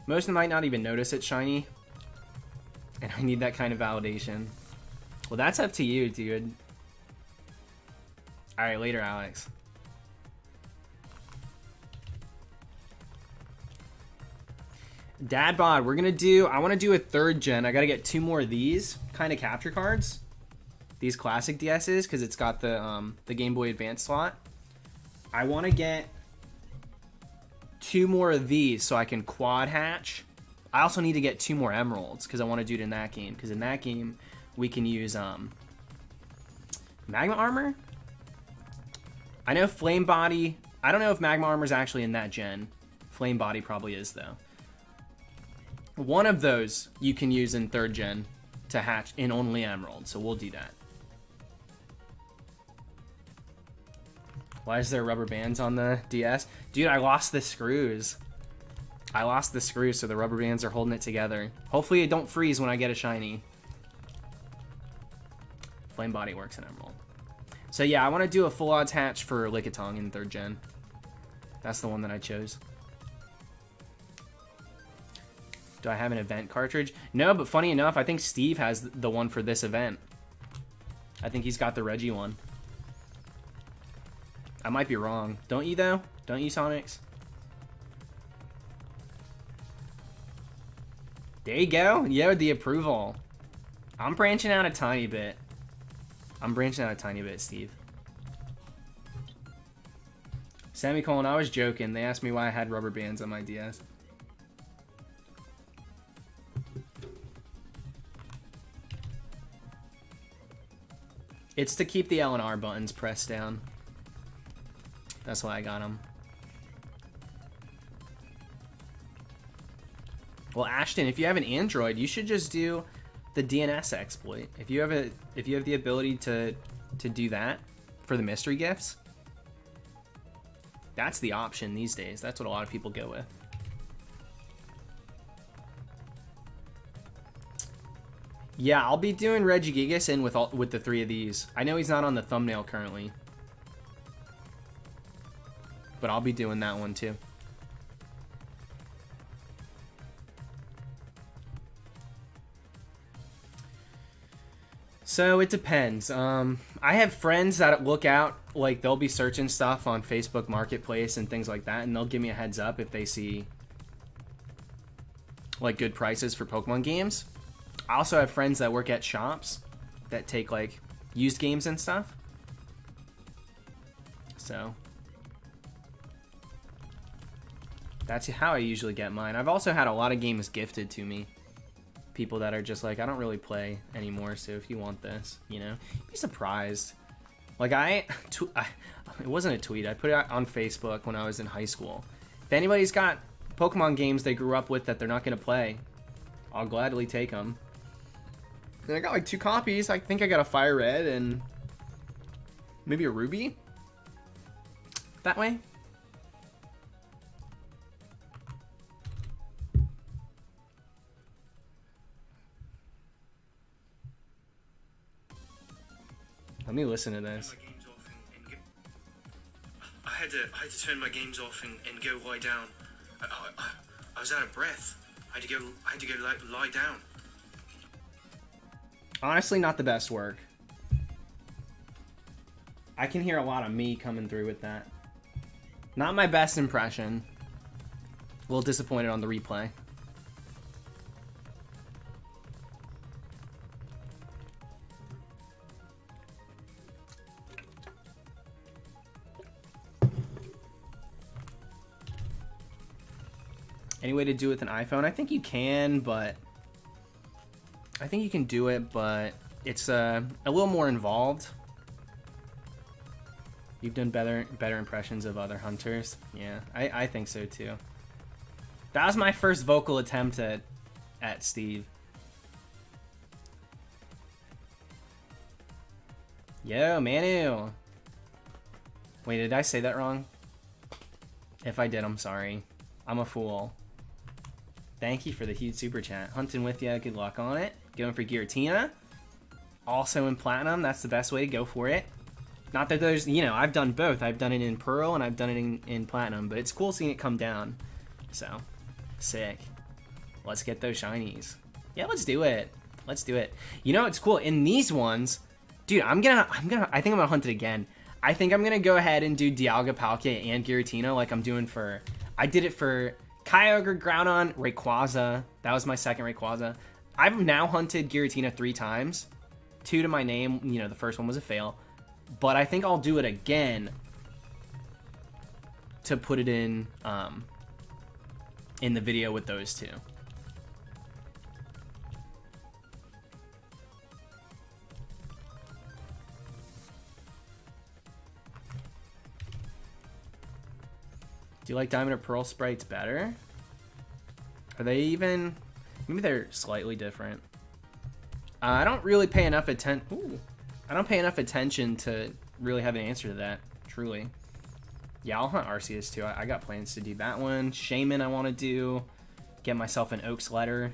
Most of them might not even notice it's shiny. And I need that kind of validation. Well, that's up to you, dude. Alright, later, Alex. Dad bod, we're gonna do... I want to do a 3rd gen. I gotta get 2 more of these kind of capture cards. These classic DSs, because it's got the Game Boy Advance slot. I want to get 2 more of these so I can quad hatch. I also need to get 2 more emeralds because I want to do it in that game. Because in that game, we can use magma armor. I know flame body. I don't know if magma armor is actually in that gen. Flame body probably is though. One of those you can use in 3rd gen to hatch in only emerald. So we'll do that. Why is there rubber bands on the DS? Dude, I lost the screws. I lost the screws, so the rubber bands are holding it together. Hopefully it don't freeze when I get a shiny. Flame body works in emerald. So yeah, I want to do a full odds hatch for Lickitung in 3rd gen. That's the one that I chose. Do I have an event cartridge? No, but funny enough, I think Steve has the one for this event. I think he's got the Regi one. I might be wrong. Don't you, though? Don't you, Sonics? There you go. Yo, the approval. I'm branching out a tiny bit. Steve. Semicolon, I was joking. They asked me why I had rubber bands on my DS. It's to keep the L and R buttons pressed down. That's why I got them. Well, Ashton, if you have an Android, you should just do the DNS exploit. If you have the ability to do that for the mystery gifts, that's the option these days. That's what a lot of people go with. Yeah, I'll be doing Regigigas in with the 3 of these. I know he's not on the thumbnail currently, but I'll be doing that one too. So it depends. I have friends that look out, like they'll be searching stuff on Facebook Marketplace and things like that, and they'll give me a heads up if they see like good prices for Pokemon games. I also have friends that work at shops that take like used games and stuff. So that's how I usually get mine. I've also had a lot of games gifted to me. People that are just like, I don't really play anymore, so if you want this, you know, be surprised. Like it wasn't a tweet. I put it out on Facebook when I was in high school. If anybody's got Pokemon games they grew up with that they're not going to play, I'll gladly take them. And I got like 2 copies. I think I got a Fire Red and maybe a Ruby. That way. Let me listen to this. I had to turn my games off and go lie down. I was out of breath. I had to go lie down. Honestly, not the best work. I can hear a lot of me coming through with that. Not my best impression. A little disappointed on the replay. Any way to do it with an iPhone? I think you can, but I think you can do it, but it's a little more involved. You've done better impressions of other hunters. Yeah, I think so too. That was my first vocal attempt at Steve. Yo, Manu. Wait, did I say that wrong? If I did, I'm sorry. I'm a fool. Thank you for the huge super chat. Hunting with ya, good luck on it. Going for Giratina. Also in Platinum, that's the best way to go for it. Not that there's, you know, I've done both. I've done it in Pearl and I've done it in Platinum, but it's cool seeing it come down. So, sick. Let's get those shinies. Yeah, let's do it. Let's do it. You know, it's cool. In these ones, dude, I think I'm gonna hunt it again. I think I'm gonna go ahead and do Dialga, Palkia, and Giratina like I'm doing for, I did it for Kyogre, Groudon, Rayquaza. That was my second Rayquaza. I've now hunted Giratina 3 times. 2 to my name. You know, the first one was a fail. But I think I'll do it again to put it in the video with those 2. Do you like Diamond or Pearl sprites better? Are they even... Maybe they're slightly different. I don't really pay enough attention... I don't pay enough attention to really have an answer to that, truly. Yeah, I'll hunt Arceus too. I got plans to do that one. Shaman I want to do. Get myself an Oak's letter.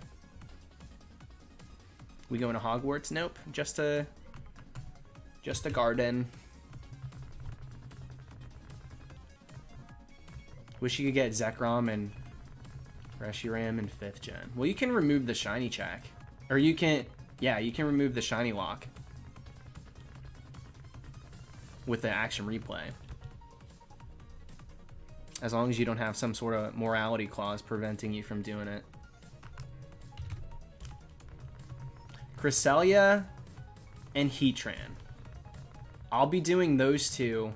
We going to Hogwarts? Nope. Just a garden. Wish you could get Zekrom and Reshiram in 5th gen. Well, you can remove the shiny check. Or you can... Yeah, you can remove the shiny lock. With the action replay. As long as you don't have some sort of morality clause preventing you from doing it. Cresselia and Heatran. I'll be doing those two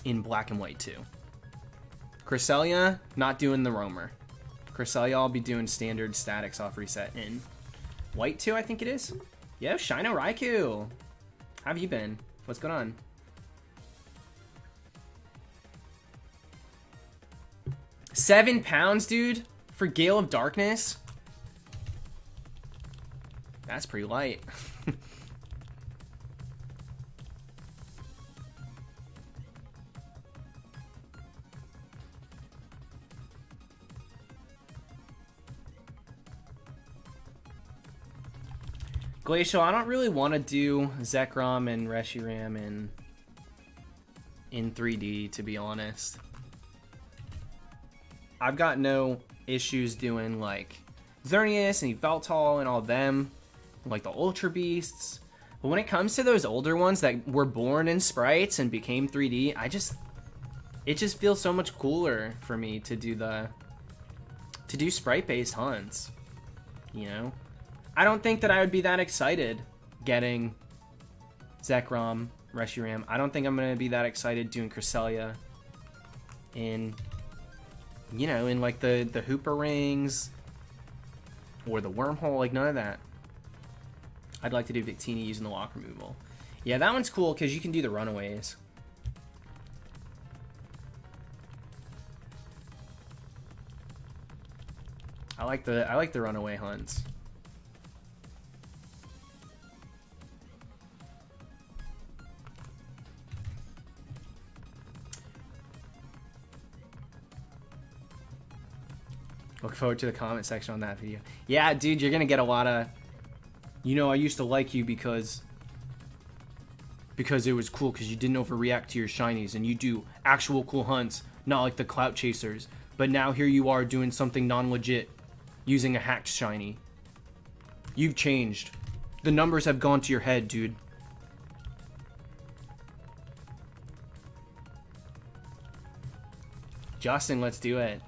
in black and white too. Cresselia, not doing the roamer. Cresselia, I'll be doing standard statics off reset in white too, I think it is. Yo, Shino Raikou. How have you been? What's going on? £7, dude, for Gale of Darkness? That's pretty light. Glacial, I don't really want to do Zekrom and Reshiram in 3D, to be honest. I've got no issues doing like Xerneas and Yveltal and all them, like the Ultra Beasts. But when it comes to those older ones that were born in sprites and became 3D, it just feels so much cooler for me to do sprite-based hunts, you know? I don't think that I would be that excited getting Zekrom, Reshiram. I don't think I'm going to be that excited doing Cresselia in, you know, in like the Hooper Rings or the Wormhole, like none of that. I'd like to do Victini using the lock removal. Yeah, that one's cool because you can do the runaways. I like the runaway hunts. Look forward to the comment section on that video. Yeah, dude, you're gonna get a lot of, you know, I used to like you because it was cool because you didn't overreact to your shinies and you do actual cool hunts, not like the clout chasers. But now here you are doing something non-legit, using a hacked shiny. You've changed. The numbers have gone to your head, dude. Justin, let's do it.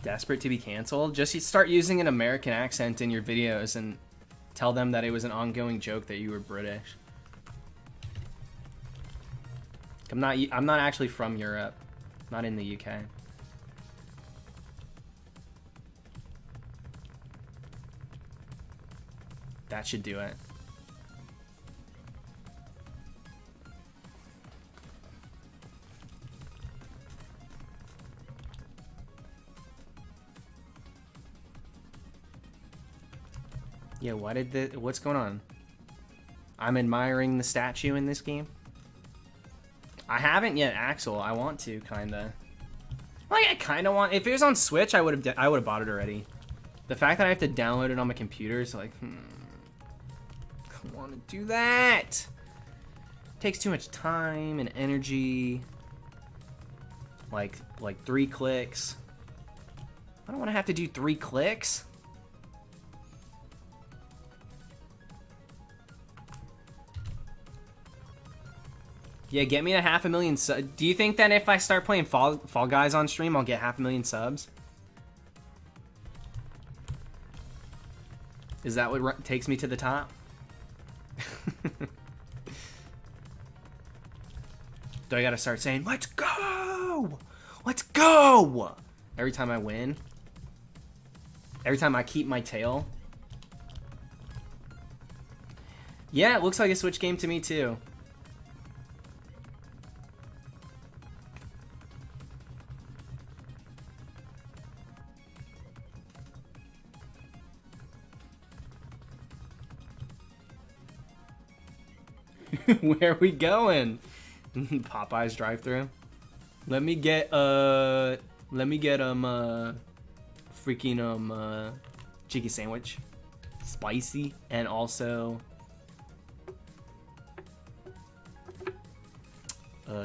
Desperate to be canceled? Just start using an American accent in your videos and tell them that it was an ongoing joke that you were British. I'm not actually from Europe. Not in the UK. That should do it. Yeah, what's going on? I'm admiring the statue in this game. I haven't yet, Axel. I want to, kinda. Like, I kinda want. If it was on Switch, I would have bought it already. The fact that I have to download it on my computer is like, I want to do that. Takes too much time and energy. Like 3 clicks. I don't want to have to do 3 clicks. Yeah, get me to 500,000 subs. Do you think that if I start playing Fall Guys on stream, I'll get 500,000 subs? Is that what takes me to the top? Do I gotta start saying, let's go! Let's go! Every time I win? Every time I keep my tail? Yeah, it looks like a Switch game to me too. Where are we going? Popeye's drive-thru. Let me get freaking chicken sandwich, spicy, and also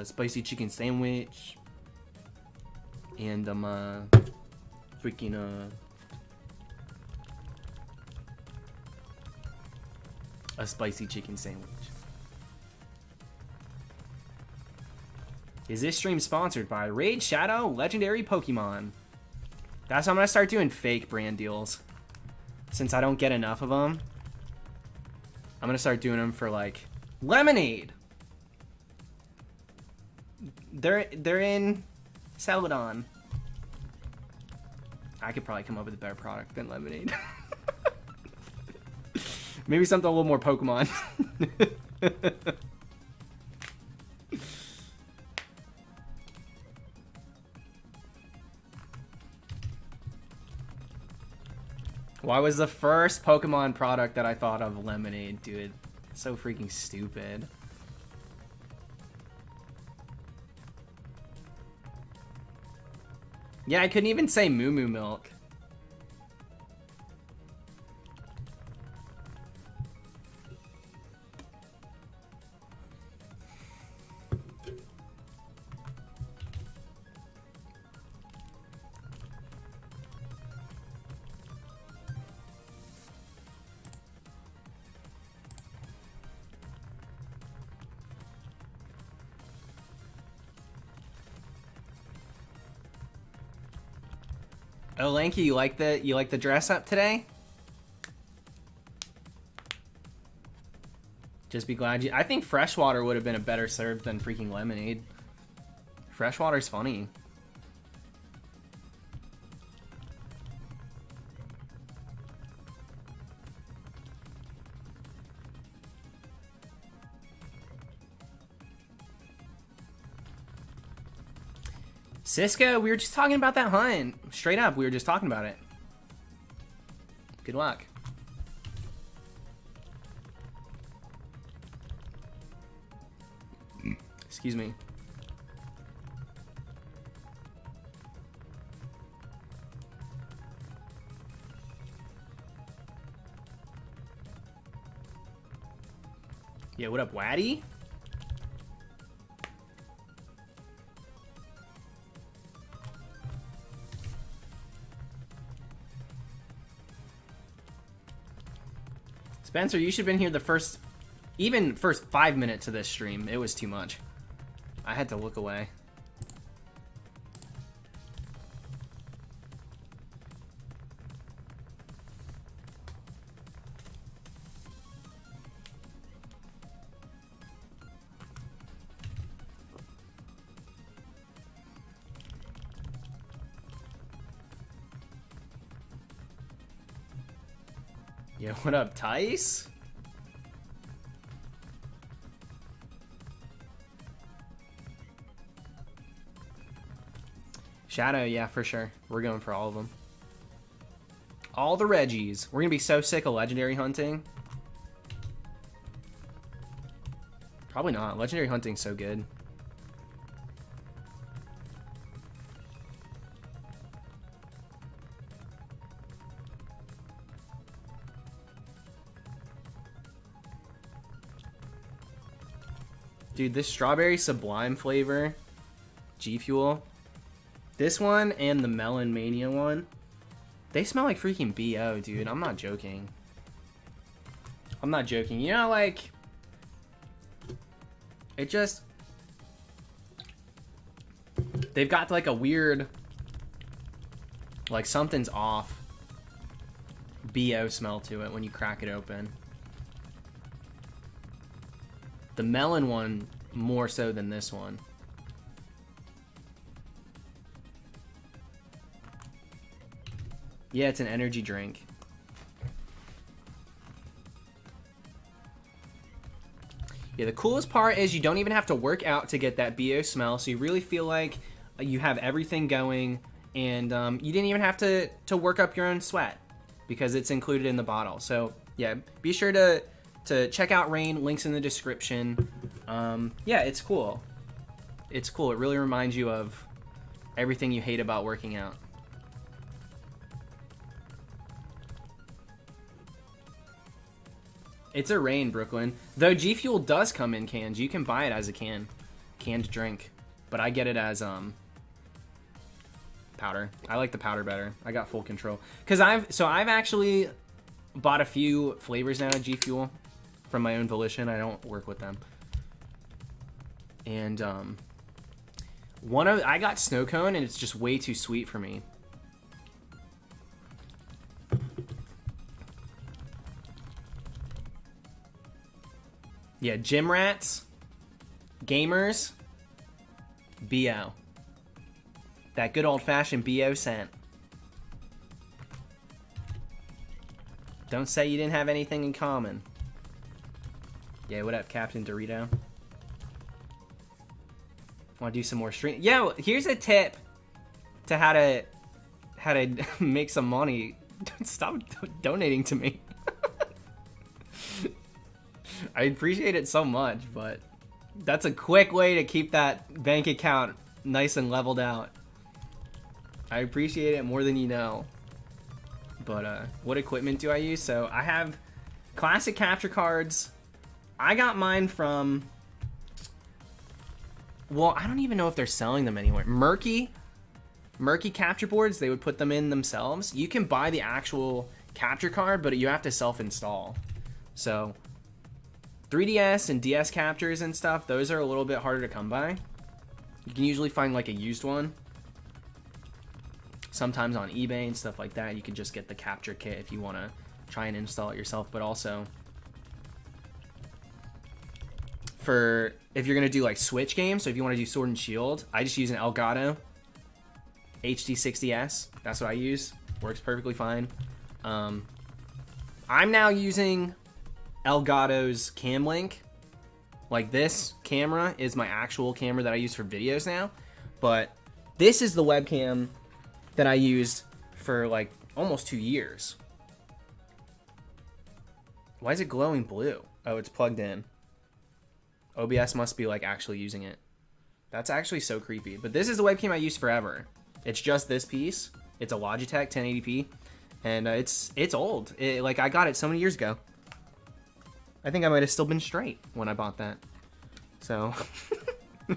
spicy chicken sandwich, and freaking a spicy chicken sandwich. Is this stream sponsored by Raid Shadow Legendary Pokemon? That's how I'm gonna start doing fake brand deals. Since I don't get enough of them, I'm gonna start doing them for like lemonade. They're in Celadon. I could probably come up with a better product than lemonade. Maybe something a little more Pokemon. Why was the first Pokemon product that I thought of lemonade, dude? So freaking stupid. Yeah, I couldn't even say Moo Moo Milk. Oh, Lanky, you like the dress up today? Just be glad you. I think freshwater would have been a better serve than freaking lemonade. Freshwater's funny. Cisco, we were just talking about that hunt. Straight up, we were just talking about it. Good luck. Excuse me. Yeah, what up, Waddy? Spencer, you should have been here the first 5 minutes of this stream. It was too much. I had to look away. Yeah, what up, Tice? Shadow, yeah, for sure. We're going for all of them. All the Regis. We're gonna be so sick of legendary hunting. Probably not. Legendary hunting's so good. Dude, this strawberry sublime flavor, G Fuel, this one and the Melon Mania one, they smell like freaking BO, dude. I'm not joking. I'm not joking. You know, like, it just, they've got like a weird, like something's off BO smell to it when you crack it open. The melon one more so than this one. Yeah, it's an energy drink. Yeah, the coolest part is you don't even have to work out to get that BO smell, so you really feel like you have everything going, and you didn't even have to work up your own sweat because it's included in the bottle. So yeah, be sure to check out Rain, links in the description. Yeah, it's cool. It's cool. It really reminds you of everything you hate about working out. It's a Rain, Brooklyn. Though G Fuel does come in cans. You can buy it as a canned drink. But I get it as powder. I like the powder better. I got full control. Cause I've actually bought a few flavors now of G Fuel from my own volition. I don't work with them. And I got snow cone and it's just way too sweet for me. Yeah, gym rats, gamers, BO. That good old-fashioned BO scent. Don't say you didn't have anything in common. Yeah, what up, Captain Dorito? Want to do some more stream? Yo, here's a tip to how to make some money. Stop donating to me. I appreciate it so much, but that's a quick way to keep that bank account nice and leveled out. I appreciate it more than you know. But what equipment do I use? So I have classic capture cards. I got mine from, well, I don't even know if they're selling them anywhere. Murky capture boards, they would put them in themselves. You can buy the actual capture card, but you have to self-install. So 3DS and DS captures and stuff, those are a little bit harder to come by. You can usually find like a used one. Sometimes on eBay and stuff like that, you can just get the capture kit if you want to try and install it yourself. But also, for if you're going to do like Switch games, so if you want to do Sword and Shield, I just use an Elgato HD60S. That's what I use. Works perfectly fine. I'm now using Elgato's Cam Link. Like, this camera is my actual camera that I use for videos now. But this is the webcam that I used for like almost 2 years. Why is it glowing blue? Oh, it's plugged in. OBS must be like actually using it. That's actually so creepy. But this is the webcam I used forever. It's just this piece. It's a Logitech 1080p, and it's old. Like, I got it so many years ago. I think I might have still been straight when I bought that. So, so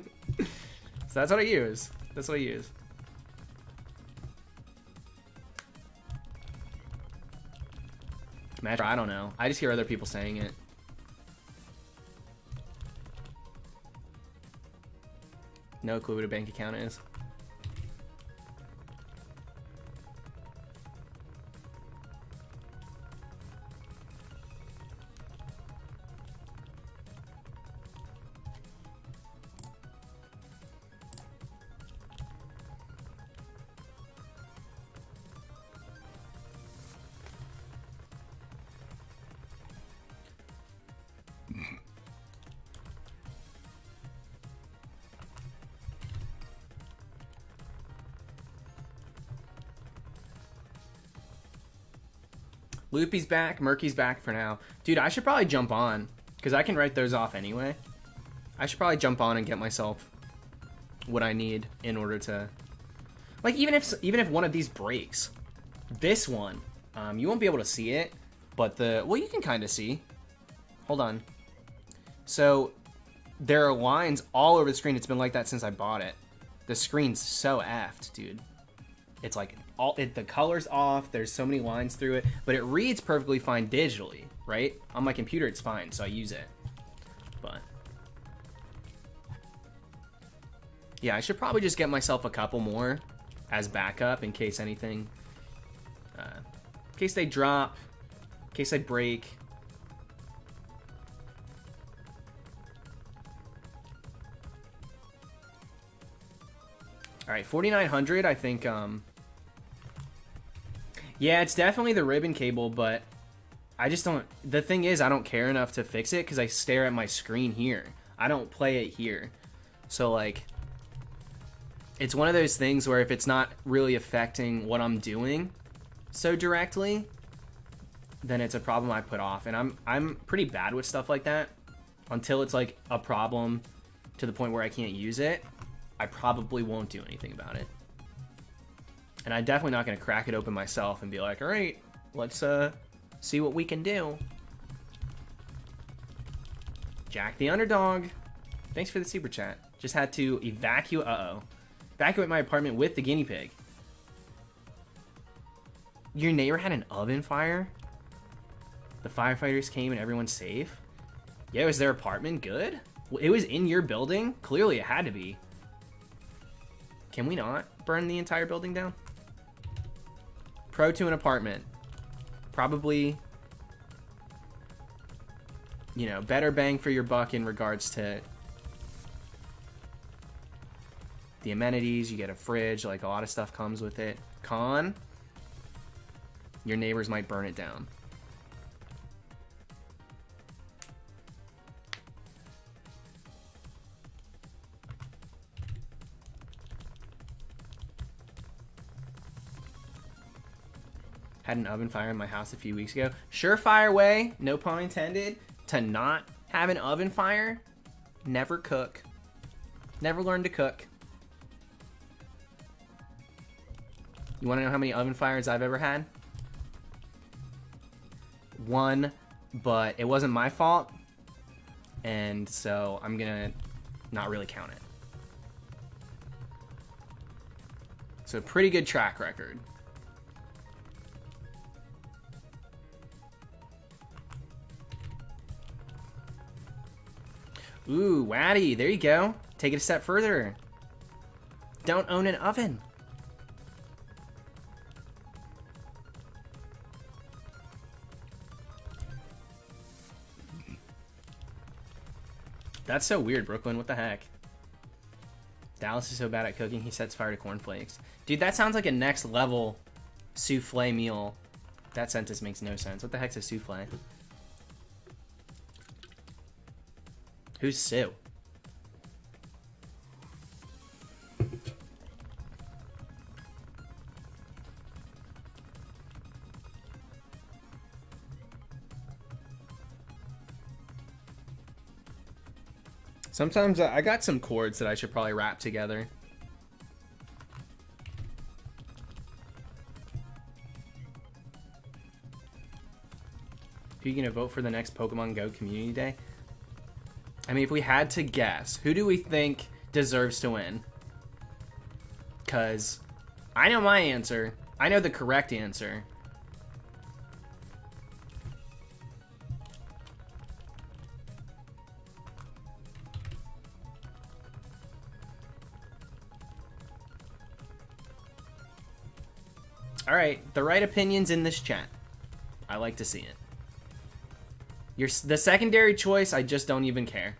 that's what I use. That's what I use. Match, I don't know. I just hear other people saying it. No clue what a bank account is. Loopy's back, Murky's back for now. Dude, I should probably jump on, because I can write those off anyway. I should probably jump on and get myself what I need in order to... Like, even if one of these breaks, this one, you won't be able to see it, but well, you can kind of see. Hold on. So, there are lines all over the screen. It's been like that since I bought it. The screen's so effed, dude. It's like... the color's off, there's so many lines through it, but it reads perfectly fine digitally, right? On my computer it's fine, so I use it. But yeah, I should probably just get myself a couple more as backup in case anything, in case they drop, in case I break. All right, 4900, I think, yeah, it's definitely the ribbon cable, but I just don't... The thing is, I don't care enough to fix it because I stare at my screen here. I don't play it here. So, like, it's one of those things where if it's not really affecting what I'm doing so directly, then it's a problem I put off. And I'm pretty bad with stuff like that. Until it's, like, a problem to the point where I can't use it, I probably won't do anything about it. And I'm definitely not going to crack it open myself and be like, all right, let's see what we can do. Jack the Underdog. Thanks for the super chat. Just had to evacuate my apartment with the guinea pig. Your neighbor had an oven fire? The firefighters came and everyone's safe? Yeah, was their apartment good? It was in your building? Clearly it had to be. Can we not burn the entire building down? Pro to an apartment. Probably, you know, better bang for your buck in regards to the amenities. You get a fridge, like a lot of stuff comes with it. Con, your neighbors might burn it down. Had an oven fire in my house a few weeks ago. Surefire way, no pun intended, to not have an oven fire. Never cook. Never learn to cook. You want to know how many oven fires I've ever had? One, but it wasn't my fault. And so I'm going to not really count it. So pretty good track record. Ooh, Waddy, there you go. Take it a step further. Don't own an oven. That's so weird, Brooklyn. What the heck? Dallas is so bad at cooking, he sets fire to cornflakes. Dude, that sounds like a next level souffle meal. That sentence makes no sense. What the heck's a souffle? Who's Sue? Sometimes I got some chords that I should probably wrap together. Who are you gonna vote for the next Pokemon Go Community Day? I mean, if we had to guess, who do we think deserves to win? Because I know my answer. I know the correct answer. All right, the right opinion's in this chat. I like to see it. The secondary choice, I just don't even care.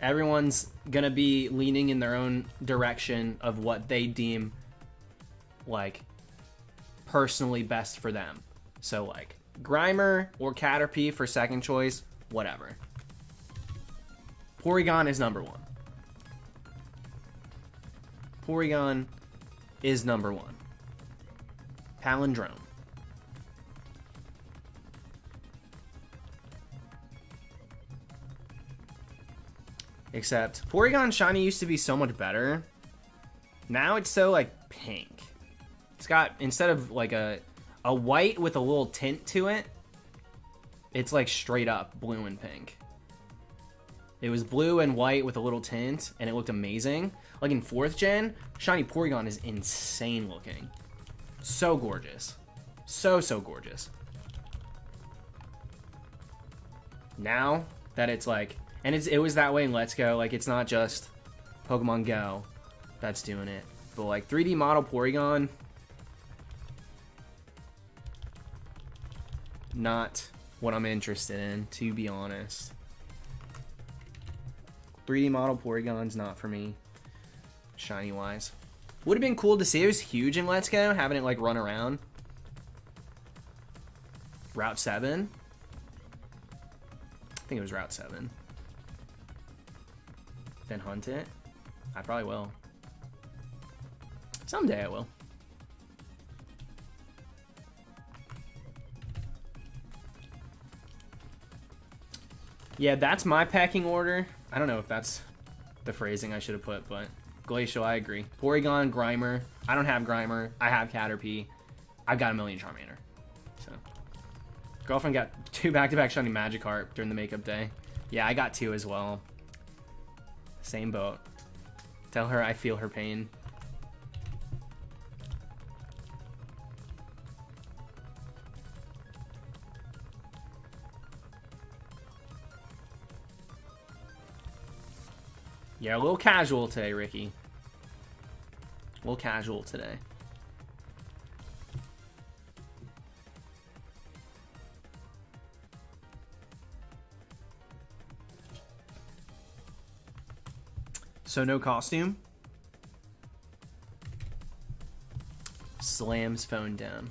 Everyone's gonna be leaning in their own direction of what they deem, like, personally best for them. So, like, Grimer or Caterpie for second choice, whatever. Porygon is number one. Porygon is number one. Palindrome. Except Porygon Shiny used to be so much better. Now it's so like pink. It's got, instead of like a white with a little tint to it, it's like straight up blue and pink. It was blue and white with a little tint and it looked amazing. Like in 4th gen, Shiny Porygon is insane looking. So gorgeous. So gorgeous. Now that it's like, and it was that way in Let's Go. Like, it's not just Pokemon Go that's doing it. But, like, 3D model Porygon, not what I'm interested in, to be honest. 3D model Porygon's not for me, shiny-wise. Would have been cool to see. It was huge in Let's Go, having it, like, run around. Route 7? I think it was Route 7. Then hunt it. I probably will. Someday I will. Yeah, that's my pecking order. I don't know if that's the phrasing I should have put, but Glacial, I agree. Porygon, Grimer. I don't have Grimer. I have Caterpie. I've got a million Charmander. So, girlfriend got 2 back-to-back shiny Magikarp during the makeup day. Yeah, I got 2 as well. Same boat. Tell her I feel her pain. Yeah, a little casual today, Ricky. A little casual today. So no costume. Slams phone down.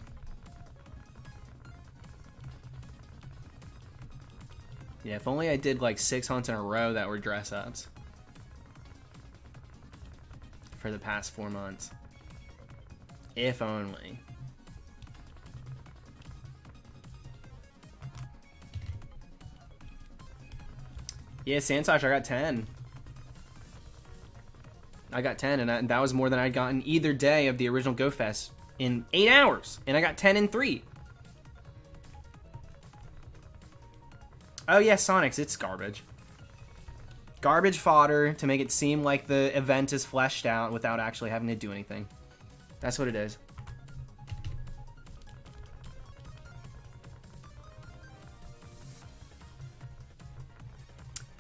Yeah, if only I did like 6 hunts in a row that were dress ups for the past 4 months. If only. Yeah, Santosh, I got 10. I got 10, and that was more than I'd gotten either day of the original Go Fest in 8 hours. And I got 10 in 3. Oh yeah, Sonics, it's garbage. Garbage fodder to make it seem like the event is fleshed out without actually having to do anything. That's what it is.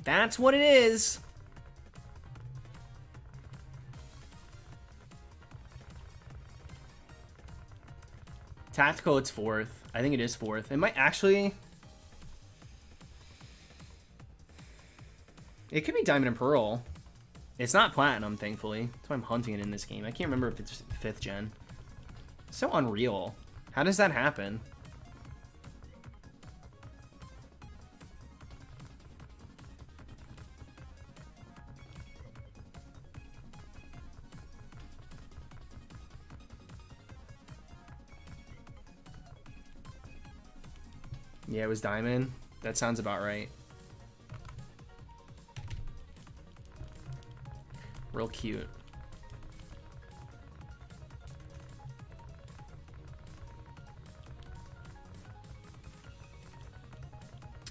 That's what it is. Tactical, it's 4th. I think it is 4th. It might actually... It could be Diamond and Pearl. It's not Platinum, thankfully. That's why I'm hunting it in this game. I can't remember if it's 5th gen. So unreal. How does that happen? Yeah, it was Diamond. That sounds about right. Real cute.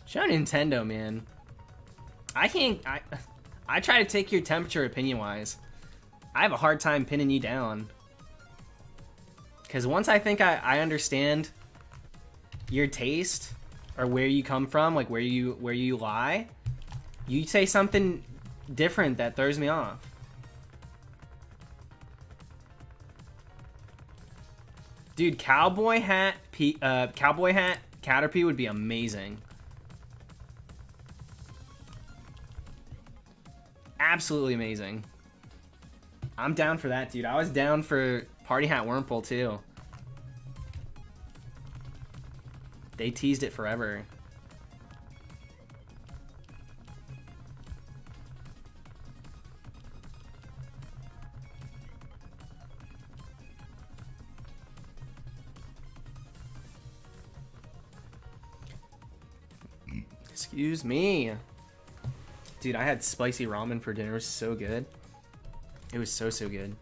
Shout out Nintendo, man. I try to take your temperature opinion-wise. I have a hard time pinning you down. Because once I think I understand your taste or where you come from, like where you lie, you say something different that throws me off. Dude, cowboy hat Caterpie would be amazing. Absolutely amazing. I'm down for that, dude. I was down for Party Hat Wurmple too. They teased it forever. Excuse me. Dude, I had spicy ramen for dinner. It was so good. It was so good.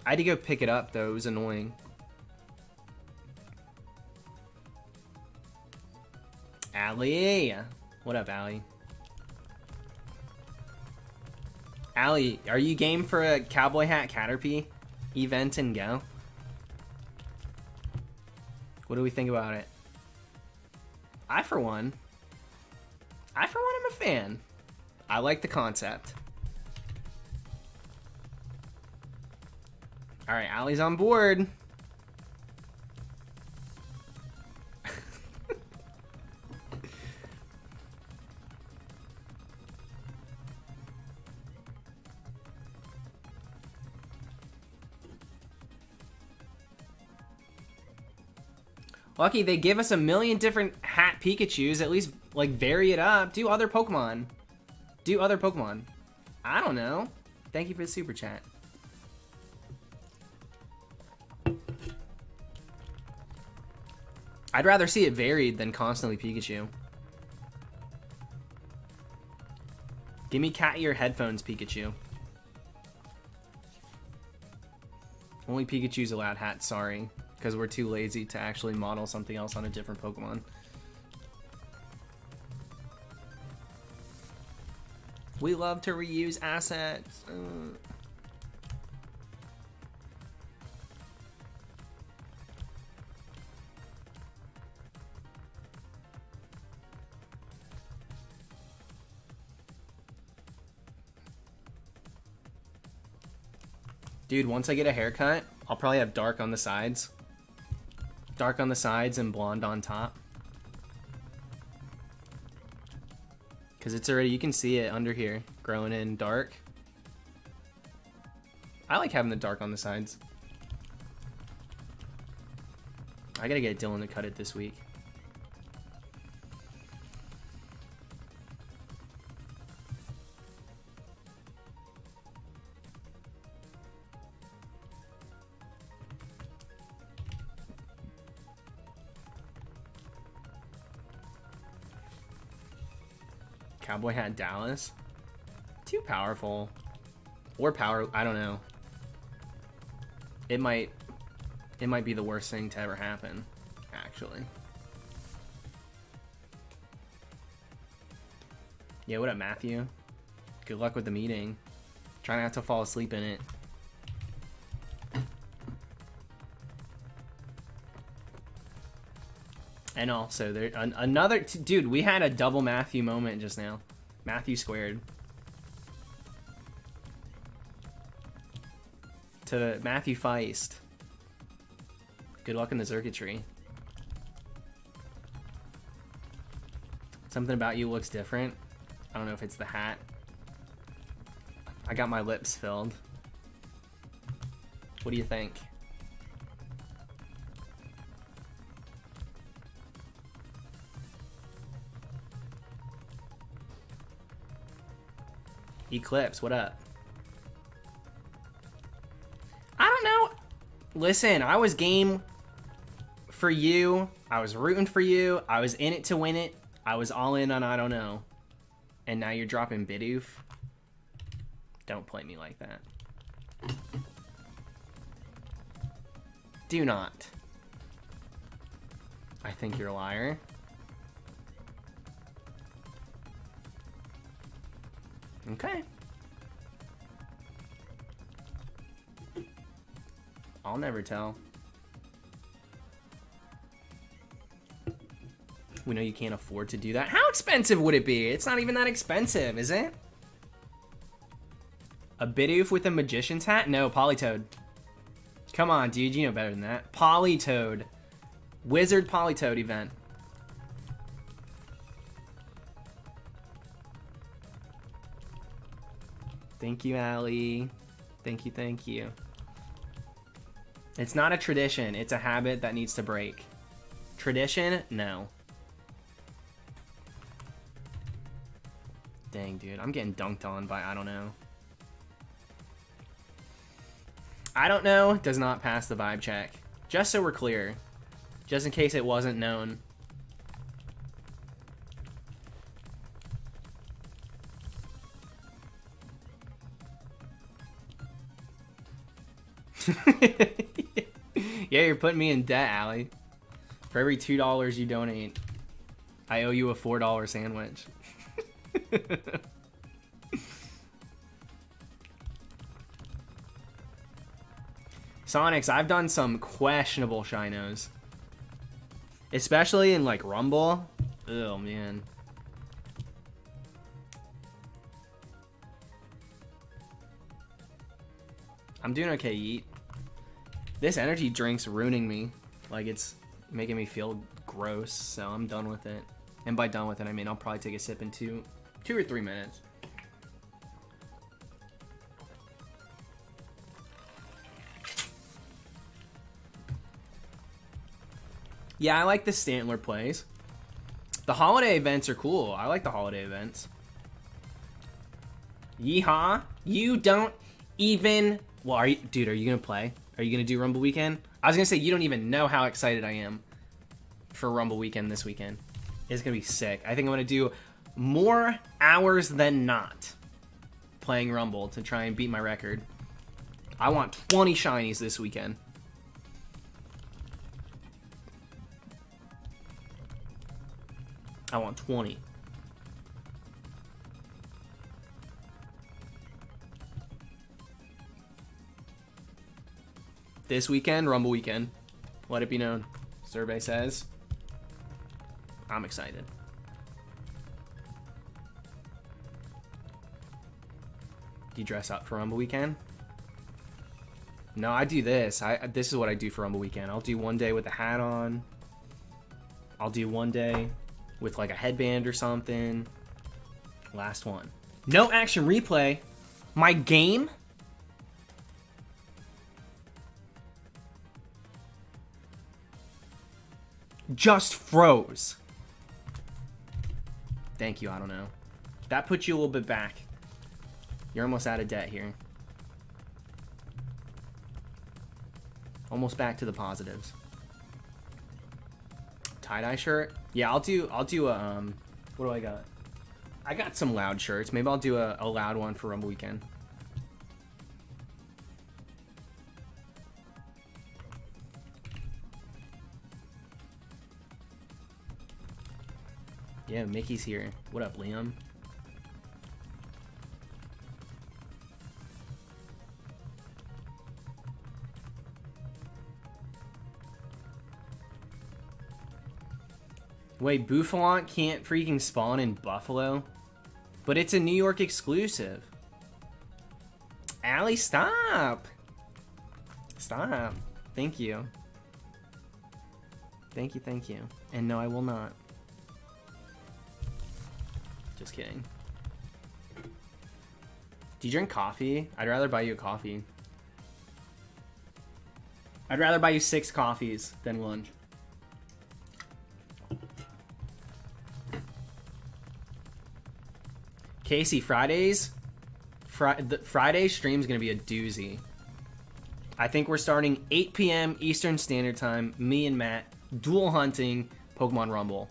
I had to go pick it up though. It was annoying. Allie. What up, Allie? Allie, are you game for a Cowboy Hat Caterpie event and go? What do we think about it? I for one am a fan. I like the concept. Alright, Allie's on board. Lucky, they give us a million different hat Pikachus. At least, like, vary it up. Do other Pokemon. Do other Pokemon. I don't know. Thank you for the super chat. I'd rather see it varied than constantly Pikachu. Give me cat ear headphones, Pikachu. Only Pikachu's allowed hats, sorry. Because we're too lazy to actually model something else on a different Pokemon. We love to reuse assets. Dude, once I get a haircut, I'll probably have dark on the sides. Dark on the sides and blonde on top. Because it's already, you can see it under here, growing in dark. I like having the dark on the sides. I gotta get Dylan to cut it this week. Cowboy hat Dallas. Too powerful. Or power, I don't know. It might be the worst thing to ever happen, actually. Yeah, what up, Matthew? Good luck with the meeting. Try not to fall asleep in it. And also, there another dude. We had a double Matthew moment just now. Matthew squared. To Matthew Feist. Good luck in the circuitry. Something about you looks different. I don't know if it's the hat. I got my lips filled. What do you think? Eclipse, what up? I don't know. Listen, I was game for you. I was rooting for you. I was in it to win it. I was all in on I don't know. And now you're dropping Bidoof. Don't play me like that. Do not. I think you're a liar. Okay. I'll never tell. We know you can't afford to do that. How expensive would it be? It's not even that expensive, is it? A Bidoof with a magician's hat? No, Politoed. Come on, dude, you know better than that. Politoed. Wizard Politoed event. Thank you, Allie. Thank you, thank you. It's not a tradition. It's a habit that needs to break. Tradition? No. Dang, dude. I'm getting dunked on by I don't know. I don't know does not pass the vibe check. Just so we're clear. Just in case it wasn't known. Yeah, you're putting me in debt, Allie. For every $2 you donate, I owe you a $4 sandwich. Sonics, I've done some questionable Shinos. Especially in like Rumble. Oh man. I'm doing okay, Yeet. This energy drink's ruining me. Like, it's making me feel gross, so I'm done with it. And by done with it, I mean I'll probably take a sip in two or 3 minutes. Yeah, I like the Stantler plays. The holiday events are cool. I like the holiday events. Yeehaw. You don't even... Well, are you... Dude, are you going to play? Are you going to do Rumble Weekend? I was going to say, you don't even know how excited I am for Rumble Weekend this weekend. It's going to be sick. I think I'm going to do more hours than not playing Rumble to try and beat my record. I want 20 shinies this weekend. I want 20. This weekend, Rumble Weekend. Let it be known. Survey says. I'm excited. Do you dress up for Rumble Weekend? No, I do this. This is what I do for Rumble Weekend. I'll do one day with a hat on. I'll do one day with like a headband or something. Last one. No action replay. My game? Just froze. Thank you, I don't know. That puts you a little bit back. You're almost out of debt here. Almost back to the positives. Tie-dye shirt? Yeah, I'll do a, what do I got? I got some loud shirts. Maybe I'll do a loud one for Rumble Weekend. Yeah, Mickey's here. What up, Liam? Wait, Bouffalont can't freaking spawn in Buffalo? But it's a New York exclusive. Allie, stop! Stop. Thank you. Thank you, thank you. And no, I will not. Just kidding. Do you drink coffee? I'd rather buy you a coffee. I'd rather buy you 6 coffees than lunch. Casey, Friday stream's gonna be a doozy. I think we're starting 8 p.m. Eastern Standard Time. Me and Matt dual hunting Pokemon Rumble.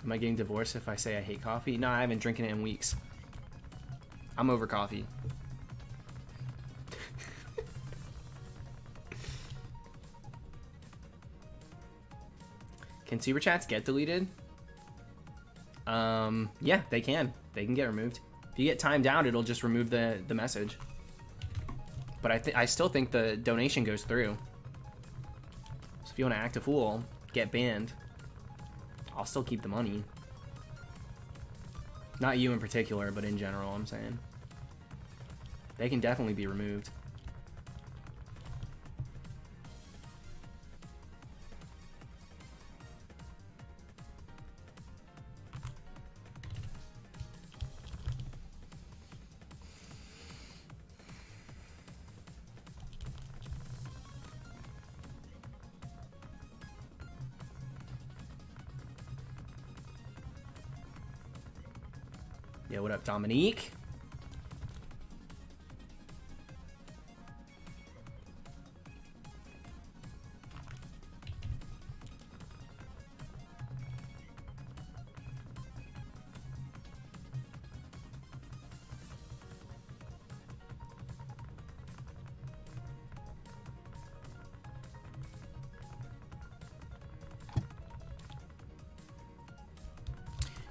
Am I getting divorced if I say I hate coffee? No, I haven't drinking it in weeks. I'm over coffee. Can super chats get deleted? Yeah, they can. They can get removed. If you get timed out, it'll just remove the message. But I still think the donation goes through. So if you want to act a fool, get banned. I'll still keep the money. Not you in particular, but in general, I'm saying. They can definitely be removed. Yeah, what up, Dominique?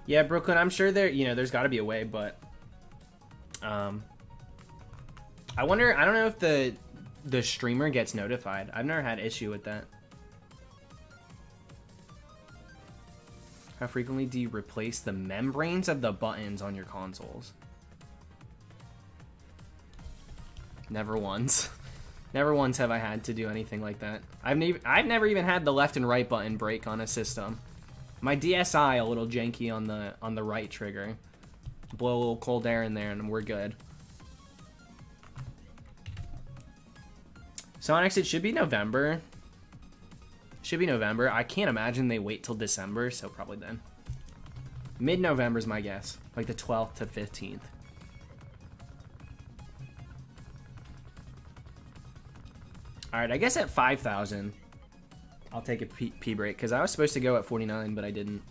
Yeah, Brooklyn, I'm sure there's got to be a way, but I wonder, I don't know if the streamer gets notified. I've never had issue with that. How frequently do you replace the membranes of the buttons on your consoles? Never once. Never once have I had to do anything like that. I've never even had the left and right button break on a system. My DSi a little janky on the right trigger. Blow a little cold air in there and we're good. Sonics, it should be November. Should be November. I can't imagine they wait till December, so probably then. Mid-November is my guess. Like the 12th to 15th. Alright, I guess at 5,000, I'll take a pee break, because I was supposed to go at 49, but I didn't.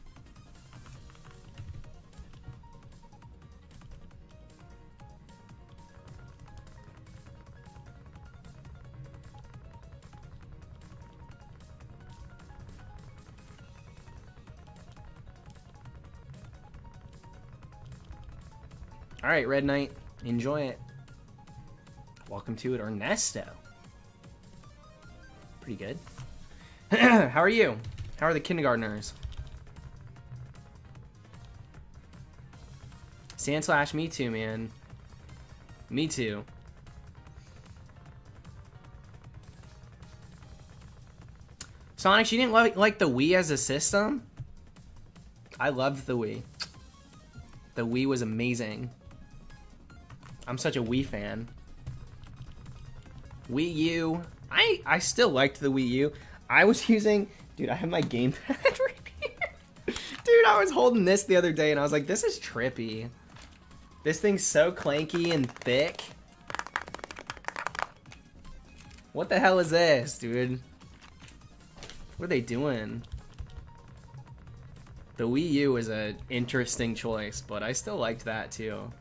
Alright, Red Knight, enjoy it. Welcome to it, Ernesto. Pretty good. How are you? How are the kindergartners? Sandslash, me too, man. Me too. Sonic, you didn't like the Wii as a system? I loved the Wii. The Wii was amazing. I'm such a Wii fan. Wii U. I still liked the Wii U. I was using... Dude, I have my gamepad right here. Dude, I was holding this the other day and I was like, this is trippy. This thing's so clanky and thick. What the hell is this, dude? What are they doing? The Wii U is an interesting choice, but I still liked that too.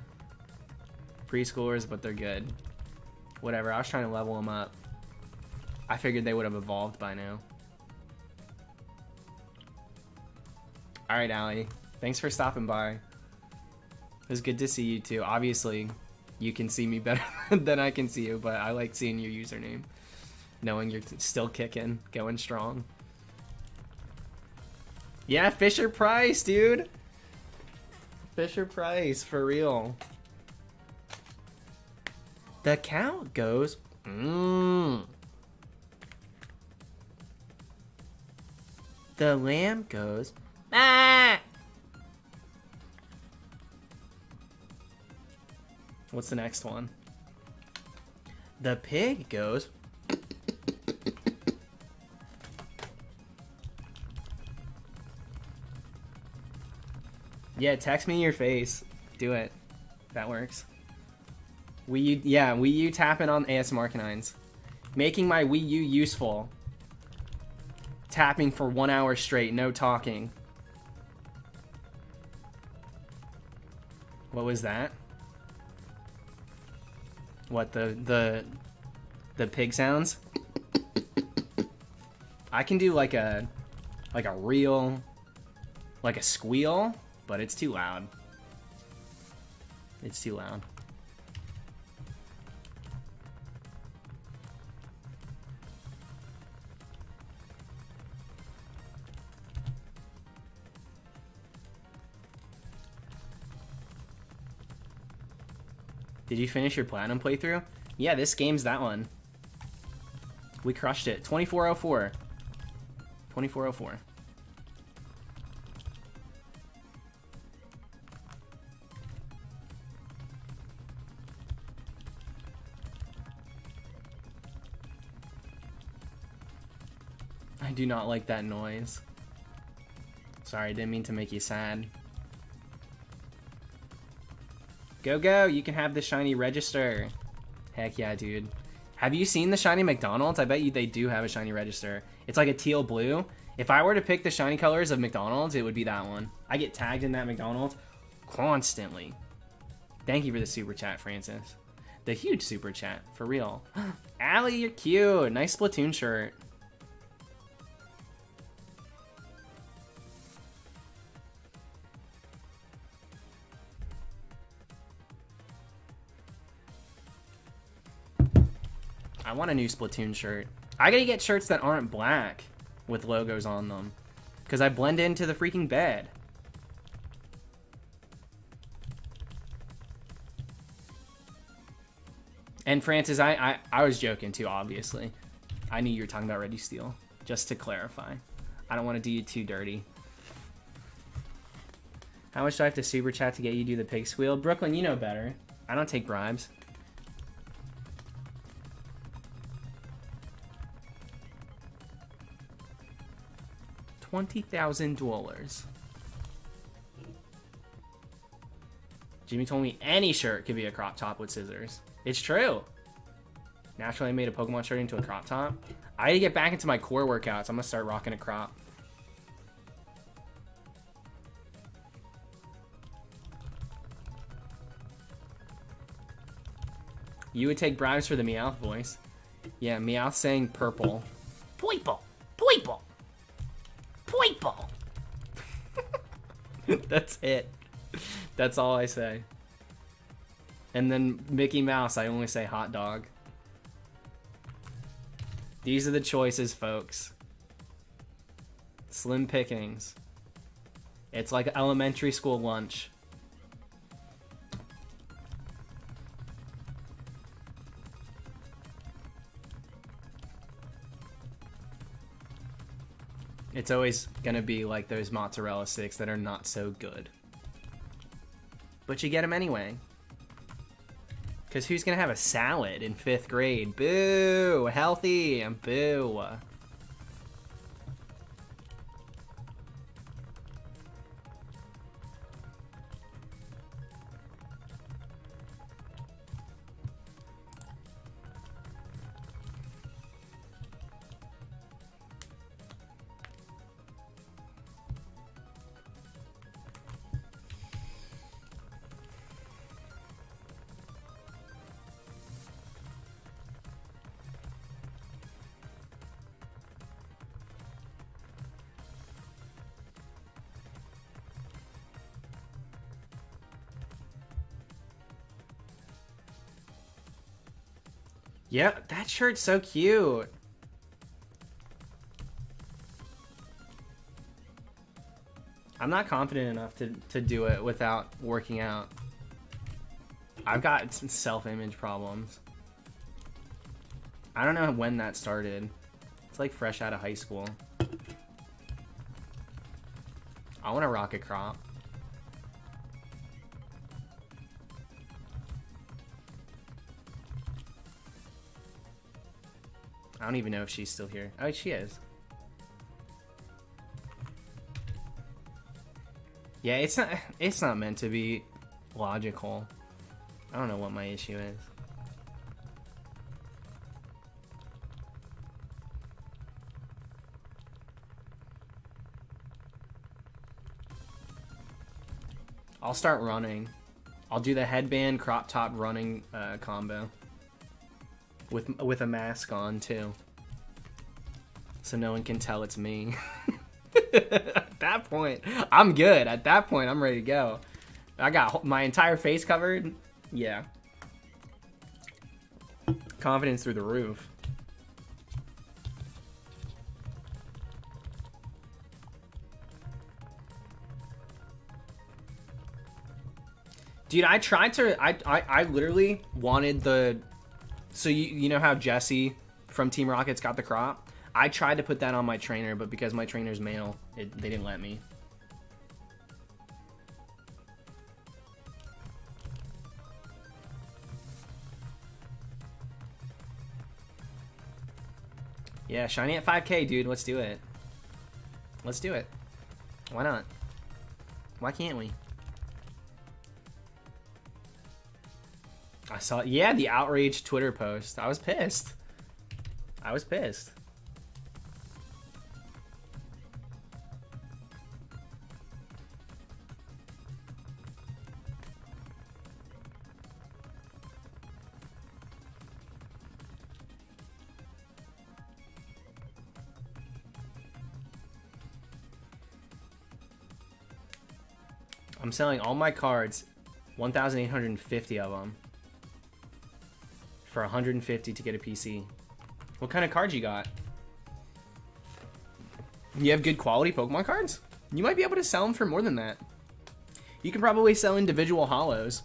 Preschoolers, but they're good. Whatever, I was trying to level them up. I figured they would have evolved by now. Alright, Allie. Thanks for stopping by. It was good to see you too. Obviously, you can see me better than I can see you, but I like seeing your username. Knowing you're still kicking, going strong. Yeah, Fisher Price, dude. Fisher Price, for real. The cow goes, mmm. The lamb goes, ah. What's the next one? The pig goes, yeah, text me your face. Do it. That works. Wii U, yeah, Wii U tapping on ASMR canines. Making my Wii U useful. Tapping for 1 hour straight, no talking. What was that? What, the pig sounds? I can do like a real, like a squeal, but it's too loud. It's too loud. Did you finish your platinum playthrough? Yeah, this game's that one. We crushed it. 2404. 2404. I do not like that noise. Sorry, I didn't mean to make you sad. Go, go, you can have the shiny register. Heck yeah, dude. Have you seen the shiny McDonald's? I bet you they do have a shiny register. It's like a teal blue. If I were to pick the shiny colors of McDonald's, it would be that one. I get tagged in that McDonald's constantly. Thank you for the super chat, Francis. The huge super chat, for real. Allie, you're cute. Nice Splatoon shirt. I want a new Splatoon shirt. I gotta get shirts that aren't black with logos on them, because I blend into the freaking bed. And Francis, I was joking too, obviously. I knew you were talking about Registeel, just to clarify. I don't want to do you too dirty. How much do I have to super chat to get you to do the pig squeal? Brooklyn, you know better. I don't take bribes. $20,000. Jimmy told me any shirt could be a crop top with scissors. It's true. Naturally, I made a Pokemon shirt into a crop top. I need to get back into my core workouts. I'm gonna start rocking a crop. You would take bribes for the Meowth voice. Yeah, Meowth saying purple. Purple, purple. Purple. That's it. That's all I say. And then Mickey Mouse, I only say hot dog. These are the choices, folks. Slim pickings. It's like elementary school lunch. It's always gonna be like those mozzarella sticks that are not so good. But you get them anyway. Because who's gonna have a salad in 5th grade? Boo! Healthy! Boo! Yeah, that shirt's so cute. I'm not confident enough to do it without working out. I've got some self-image problems. I don't know when that started. It's like fresh out of high school. I want to rock a crop. I don't even know if she's still here. Oh, she is. Yeah, it's not meant to be logical. I don't know what my issue is. I'll start running. I'll do the headband crop top running combo. With a mask on too, so no one can tell it's me. At that point, I'm good. At that point, I'm ready to go. I got my entire face covered. Yeah, confidence through the roof. Dude, I tried to. I literally wanted the. So you know how Jesse from Team Rocket's got the crop? I tried to put that on my trainer, but because my trainer's male, they didn't let me. Yeah, shiny at 5K, dude. Let's do it. Let's do it. Why not? Why can't we? I saw, yeah, the outraged Twitter post. I was pissed. I was pissed. I'm selling all my cards, 1,850 of them. For 150 to get a PC. What kind of cards you got? You have good quality Pokemon cards? You might be able to sell them for more than that. You can probably sell individual holos.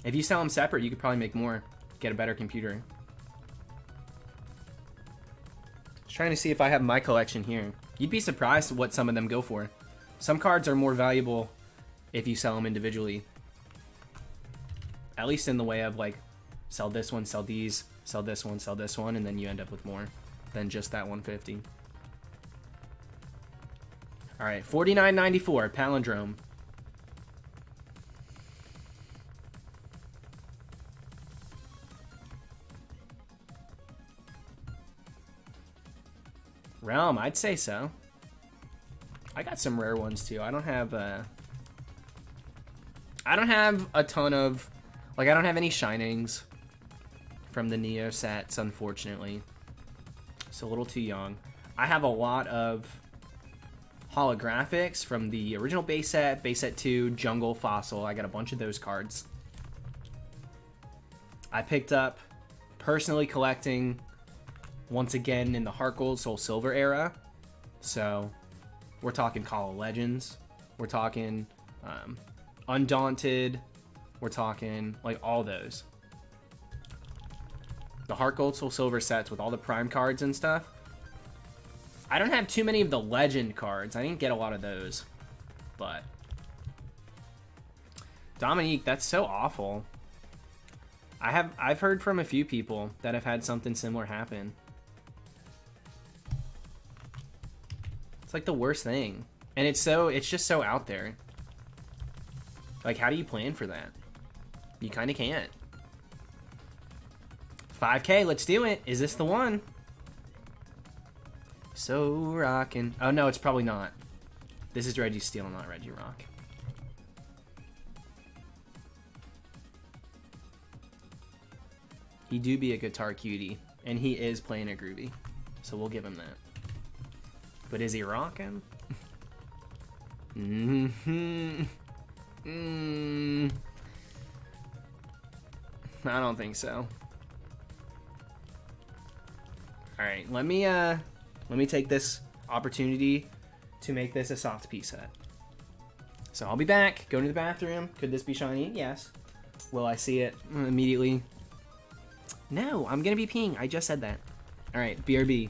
If you sell them separate, you could probably make more. Get a better computer. Just trying to see if I have my collection here. You'd be surprised what some of them go for. Some cards are more valuable if you sell them individually. At least in the way of like, sell this one, sell these, sell this one, and then you end up with more than just that 150. All right, $49.94 Palindrome. Realm, I'd say so. I got some rare ones too. I don't have a ton of. Like, I don't have any Shinings from the Neo sets, unfortunately. It's a little too young. I have a lot of holographics from the original base set 2, Jungle, Fossil. I got a bunch of those cards. I picked up personally collecting once again in the Heart Gold, Soul Silver era. So, we're talking Call of Legends. We're talking Undaunted. We're talking, like, all those. The Heart Gold, Soul Silver sets with all the Prime cards and stuff. I don't have too many of the legend cards. I didn't get a lot of those. But Dominique, that's so awful. I've heard from a few people that have had something similar happen. It's like the worst thing. And it's just so out there. Like, how do you plan for that? You kind of can't. 5K, let's do it. Is this the one? So rockin'. Oh no, it's probably not. This is Registeel, not Regirock. He do be a guitar cutie, and he is playing a groovy, so we'll give him that. But is he rocking? I don't think so. All right, let me take this opportunity to make this a soft P set. So I'll be back. Go to the bathroom. Could this be shiny? Yes. Will I see it immediately? No, I'm gonna be peeing. I just said that. All right, BRB.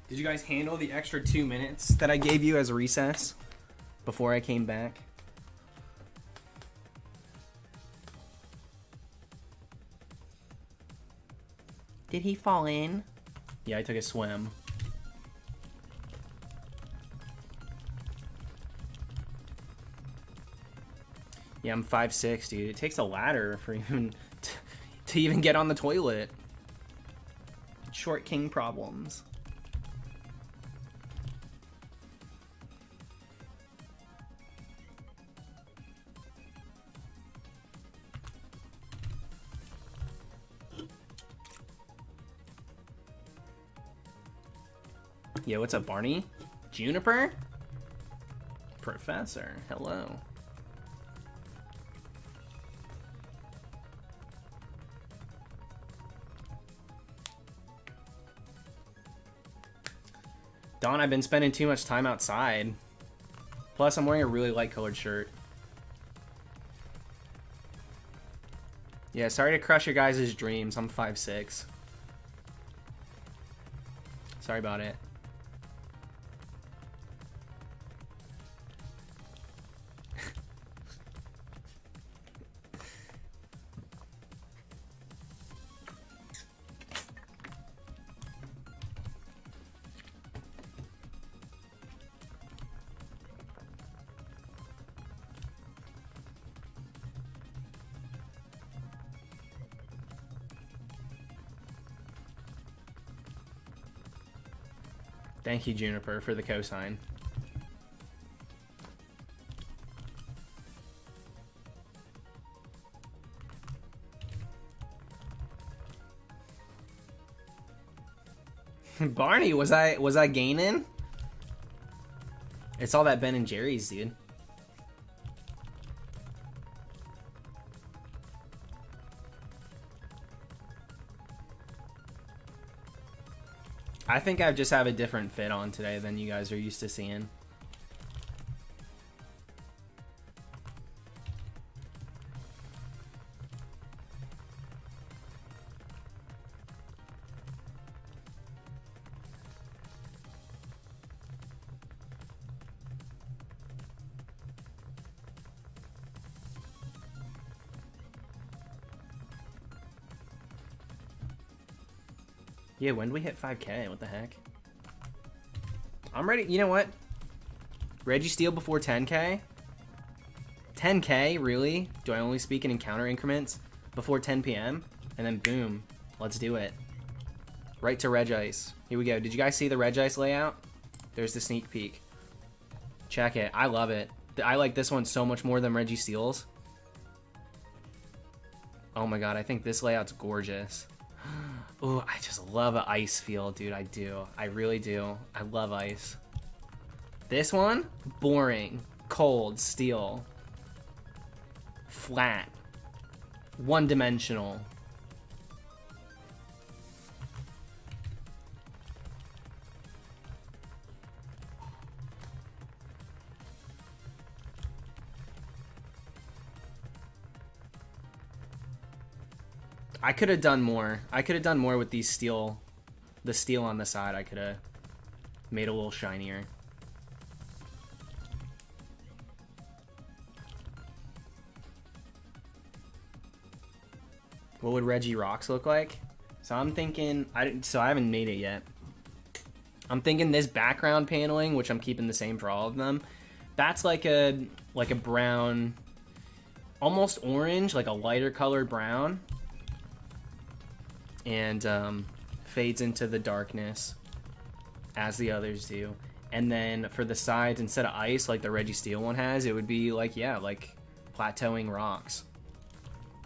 Did you guys handle the extra 2 minutes that I gave you as recess before I came back? Did he fall in? Yeah, I took a swim. Yeah, I'm 5'6", dude. It takes a ladder for even to even get on the toilet. Short king problems. Yo, what's up, Barney? Juniper? Professor, hello. Don, I've been spending too much time outside. Plus, I'm wearing a really light colored shirt. Yeah, sorry to crush your guys' dreams. I'm 5'6". Sorry about it. Thank you, Juniper, for the cosign. Barney, was I gaining? It's all that Ben and Jerry's, dude. I think I just have a different fit on today than you guys are used to seeing. Yeah, when do we hit 5K? What the heck? I'm ready. You know what? Registeel before 10K? 10K? Really? Do I only speak in encounter increments? Before 10 p.m.? And then boom. Let's do it. Right to Regice. Here we go. Did you guys see the Regice layout? There's the sneak peek. Check it. I love it. I like this one so much more than Registeel's. Oh my god, I think this layout's gorgeous. Ooh, I just love an ice feel, dude. I do. I really do. I love ice. This one, boring, cold, steel, flat, one-dimensional. I could have done more. I could have done more with these steel, the steel on the side. I could have made a little shinier. What would Regirocks look like? So I'm thinking, I haven't made it yet. I'm thinking this background paneling, which I'm keeping the same for all of them. That's like a brown, almost orange, like a lighter colored brown. And fades into the darkness as the others do. And then for the sides, instead of ice like the Registeel one has, it would be like, yeah, like plateauing rocks.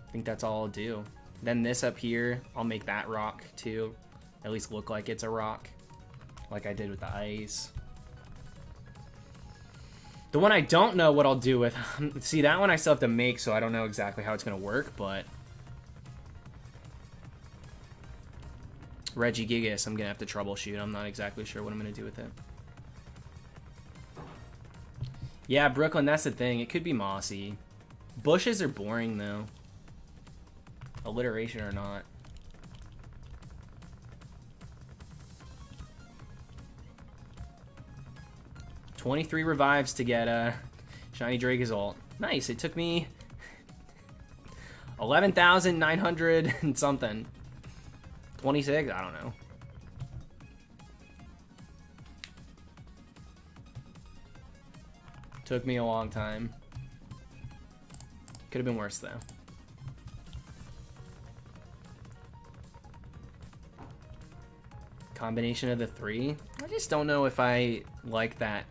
I think that's all I'll do. Then this up here, I'll make that rock too. At least look like it's a rock, like I did with the ice. The one I don't know what I'll do with, see, that one I still have to make, so I don't know exactly how it's gonna work, but Regigigas, I'm gonna have to troubleshoot. I'm not exactly sure what I'm gonna do with it. Yeah, Brooklyn, that's the thing. It could be mossy. Bushes are boring though. Alliteration or not. 23 revives to get a Shiny Regice. Nice. It took me 11,900 and something. 26? I don't know. Took me a long time. Could have been worse though. Combination of the three? I just don't know if I like that.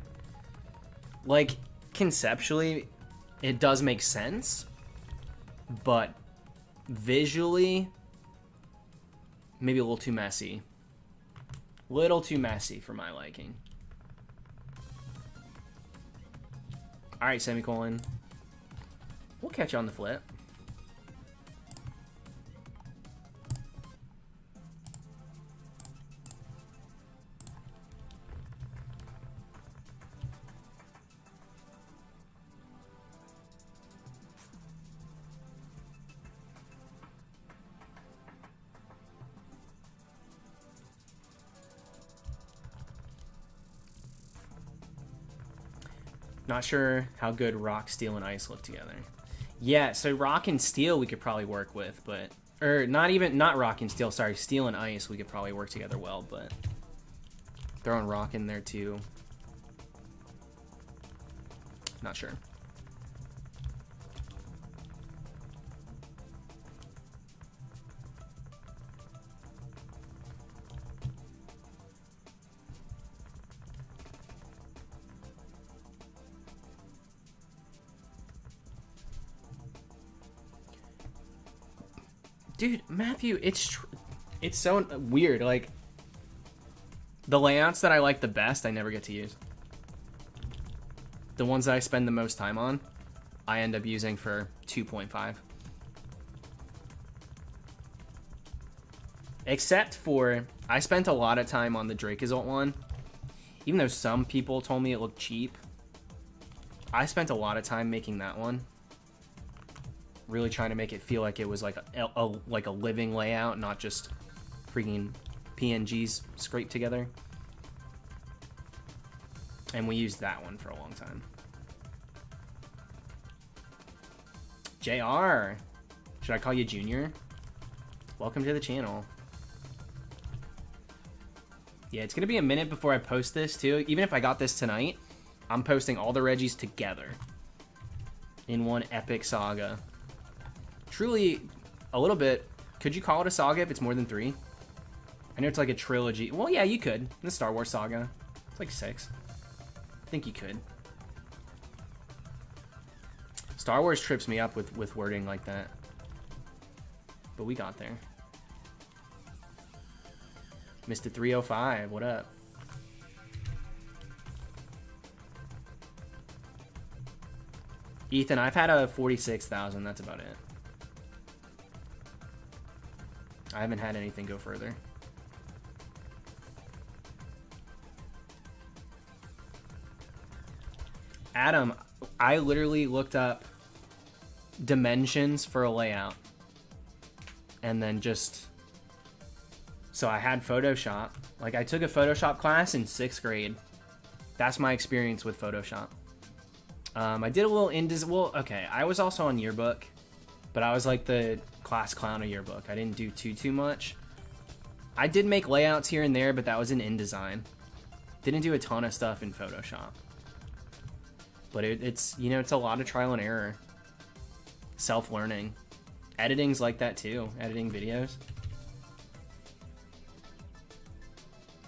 Like, conceptually, it does make sense, but visually, maybe a little too messy. Little too messy for my liking. Alright, semicolon. We'll catch you on the flip. Not sure how good rock, steel, and ice look together. Yeah, so rock and steel we could probably work with, but... Or not rock and steel, sorry. Steel and ice we could probably work together well, but... Throwing rock in there too. Not sure. Dude, Matthew, it's so weird. Like, the layouts that I like the best, I never get to use. The ones that I spend the most time on, I end up using for 2.5. Except for, I spent a lot of time on the Regirock one. Even though some people told me it looked cheap, I spent a lot of time making that one. Really trying to make it feel like it was like a living layout, not just freaking PNGs scraped together. And we used that one for a long time. JR, should I call you Junior? Welcome to the channel. Yeah, it's gonna be a minute before I post this too. Even if I got this tonight, I'm posting all the Regis together in one epic saga. Truly, a little bit. Could you call it a saga if it's more than 3? I know it's like a trilogy. Well, yeah, you could. The Star Wars saga. It's like 6. I think you could. Star Wars trips me up with wording like that. But we got there. Mr. 305, what up? Ethan, I've had a 46,000. That's about it. I haven't had anything go further. Adam, I literally looked up dimensions for a layout. And then just... So I had Photoshop. Like, I took a Photoshop class in 6th grade. That's my experience with Photoshop. I did a little well, okay, I was also on yearbook. But I was like the class clown of yearbook. I didn't do too much. I did make layouts here and there, but that was in InDesign. Didn't do a ton of stuff in Photoshop. But it's, you know, it's a lot of trial and error. Self-learning. Editing's like that too. Editing videos.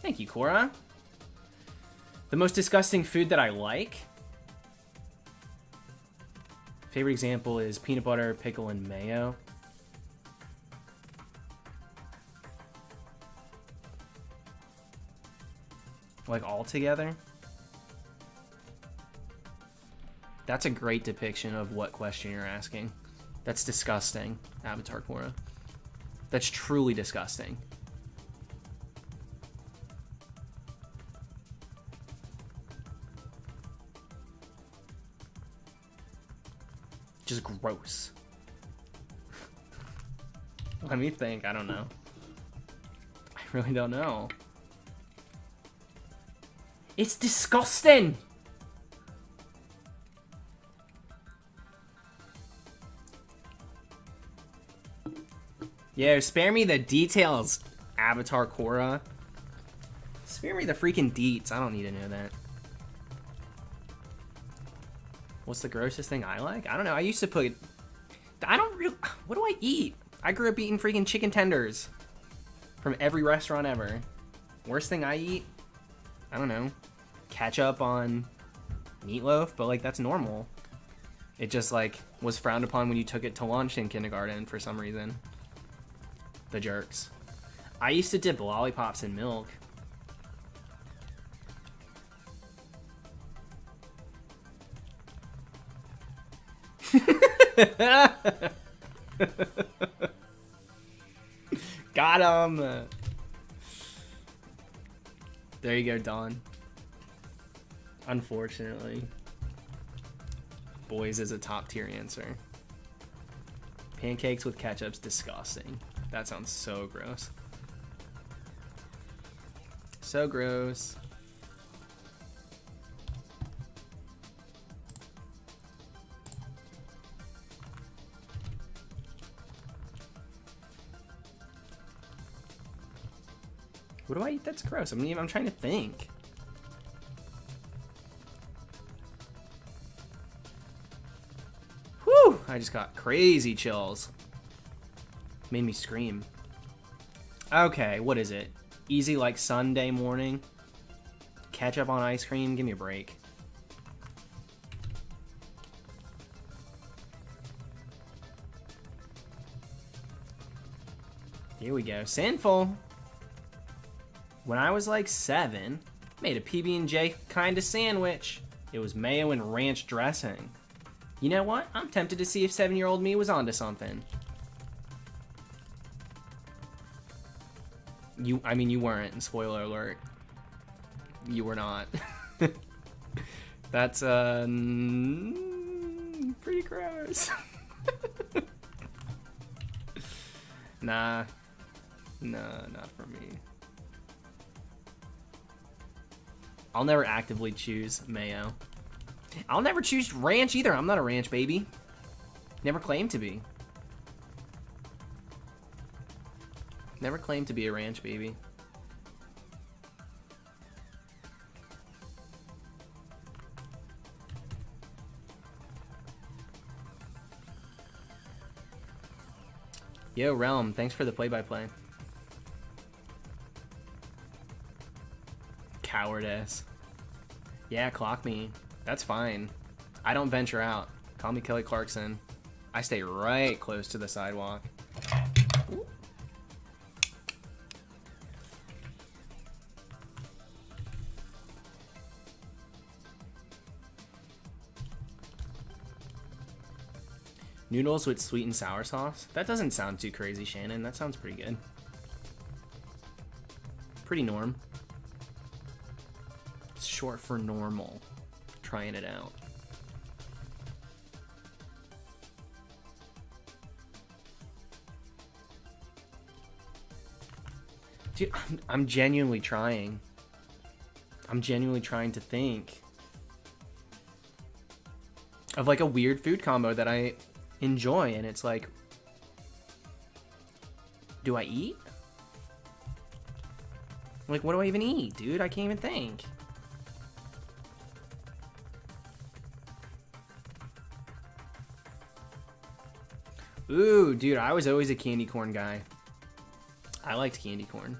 Thank you, Cora. The most disgusting food that I like? Favorite example is peanut butter, pickle, and mayo. Like all together? That's a great depiction of what question you're asking. That's disgusting, Avatar Cora. That's truly disgusting. Just gross. Let me think. I don't know. I really don't know. It's disgusting. Yo, spare me the details, Avatar Korra. Spare me the freaking deets. I don't need to know that. What's the grossest thing I like? I don't know. I used to put... I don't really... What do I eat? I grew up eating freaking chicken tenders from every restaurant ever. Worst thing I eat? I don't know. Ketchup on meatloaf, but like that's normal. It just like was frowned upon when you took it to lunch in kindergarten for some reason. The jerks. I used to dip lollipops in milk. Got him. There you go, Dawn. Unfortunately, boys is a top tier answer. Pancakes with ketchup's disgusting. That sounds so gross. So gross. What do I eat that's gross? I'm trying to think. Whew! I just got crazy chills. Made me scream. Okay, what is it? Easy like Sunday morning. Ketchup on ice cream? Give me a break. Here we go. Sinful. When I was like 7, made a PB&J kind of sandwich. It was mayo and ranch dressing. You know what? I'm tempted to see if 7-year-old me was onto something. I mean, you weren't. Spoiler alert. You were not. That's pretty gross. Nah, not for me. I'll never actively choose mayo. I'll never choose ranch either. I'm not a ranch baby. Never claimed to be. Never claimed to be a ranch baby. Yo, Realm, thanks for the play-by-play. Cowardice. Yeah, clock me. That's fine. I don't venture out. Call me Kelly Clarkson. I stay right close to the sidewalk. Ooh. Noodles with sweet and sour sauce? That doesn't sound too crazy, Shannon. That sounds pretty good. Pretty norm. It's short for normal. Trying it out. Dude, I'm genuinely trying. I'm genuinely trying to think of like a weird food combo that I enjoy, and it's like, do I eat? Like, what do I even eat, dude? I can't even think. Ooh, dude, I was always a candy corn guy. I liked candy corn.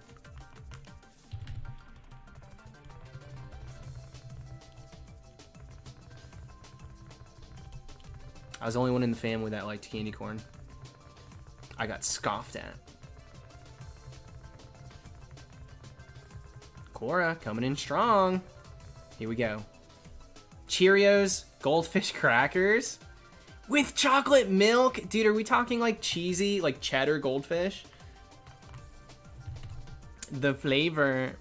I was the only one in the family that liked candy corn. I got scoffed at. Cora coming in strong. Here we go. Cheerios, goldfish crackers with chocolate milk. Dude, are we talking like cheesy, like cheddar goldfish? The flavor.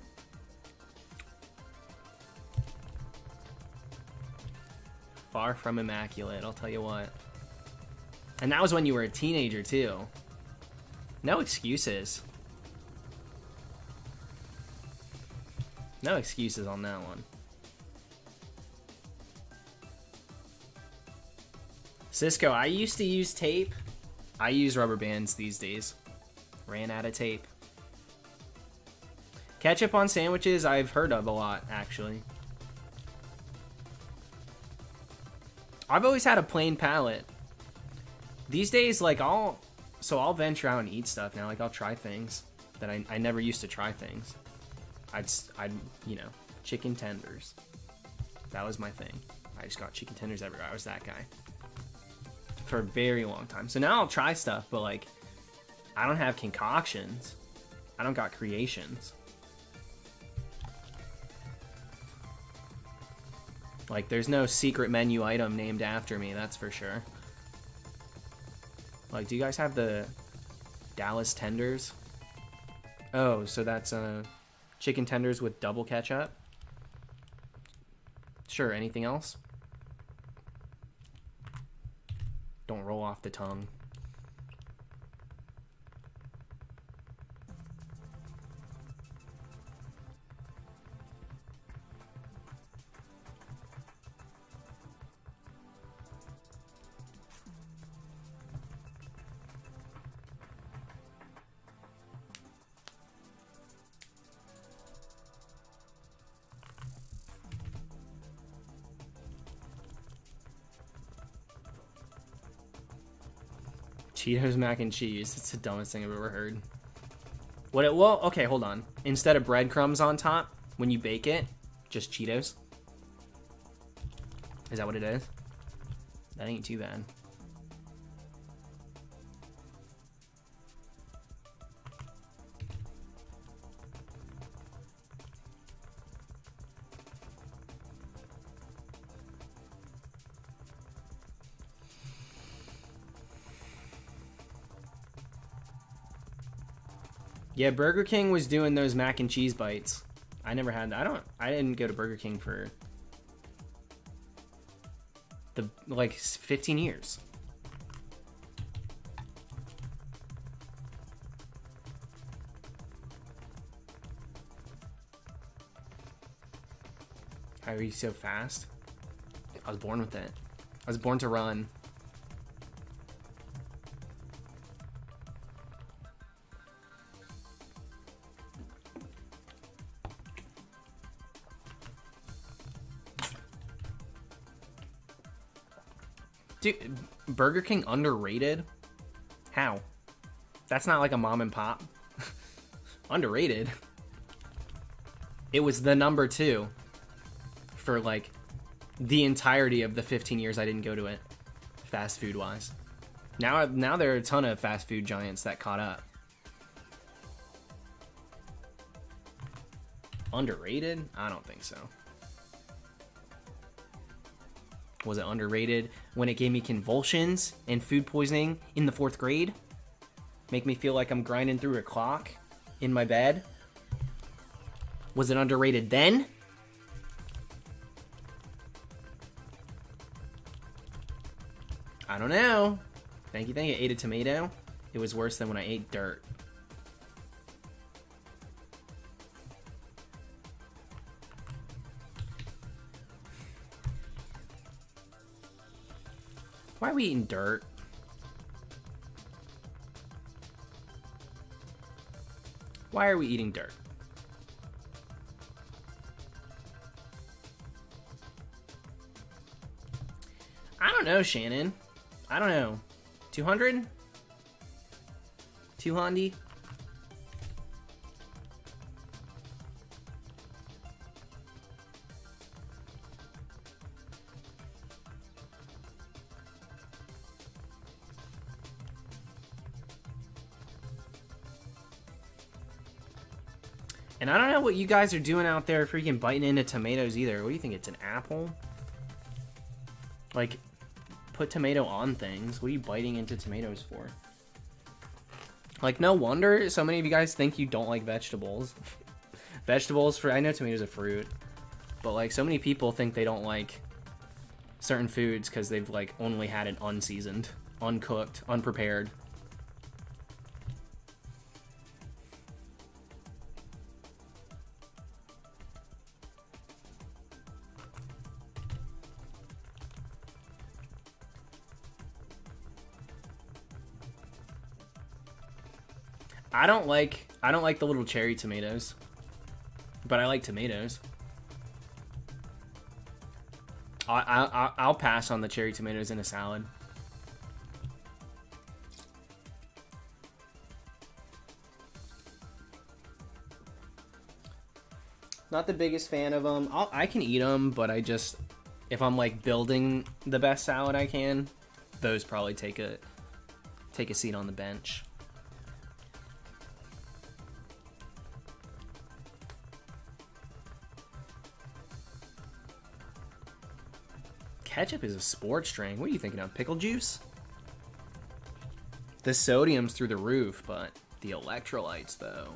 Far from immaculate, I'll tell you what. And that was when you were a teenager too. No excuses. No excuses on that one. Cisco, I used to use tape. I use rubber bands these days. Ran out of tape. Ketchup on sandwiches, I've heard of a lot, actually. I've always had a plain palate. These days, like, I'll venture out and eat stuff now. Like, I'll try things that I never used to try things. I'd, you know, chicken tenders. That was my thing. I just got chicken tenders everywhere. I was that guy for a very long time. So now I'll try stuff, but, like, I don't have concoctions. I don't got creations. Like, there's no secret menu item named after me, that's for sure. Like, do you guys have the Dallas tenders? Oh, so that's chicken tenders with double ketchup? Sure, anything else? Don't roll off the tongue. Cheetos mac and cheese. It's the dumbest thing I've ever heard. Well, okay, hold on. Instead of breadcrumbs on top, when you bake it, just Cheetos. Is that what it is? That ain't too bad. Yeah, Burger King was doing those mac and cheese bites. I never had that. I didn't go to Burger King for like 15 years. How are you so fast? I was born with it. I was born to run. Dude, Burger King underrated? How? That's not like a mom and pop. Underrated. It was the number 2 for like the entirety of the 15 years I didn't go to it, fast food wise. Now there are a ton of fast food giants that caught up. Underrated? I don't think so. Was it underrated when it gave me convulsions and food poisoning in the 4th grade? Make me feel like I'm grinding through a clock in my bed? Was it underrated then? I don't know. Thank you. I ate a tomato. It was worse than when I ate dirt. Why are we eating dirt? Why are we eating dirt? I don't know, Shannon. I don't know. 200? 200? And I don't know what you guys are doing out there freaking biting into tomatoes either. What do you think? It's an apple? Like, put tomato on things. What are you biting into tomatoes for? Like, no wonder so many of you guys think you don't like vegetables. Vegetables, I know tomatoes are fruit. But, like, so many people think they don't like certain foods because they've, like, only had it unseasoned, uncooked, unprepared. I don't like the little cherry tomatoes, but I like tomatoes. I'll pass on the cherry tomatoes in a salad. Not the biggest fan of them. I can eat them, but I just, if I'm like building the best salad I can, those probably take a seat on the bench. Ketchup is a sports drink. What are you thinking of? Pickle juice? The sodium's through the roof, but the electrolytes, though.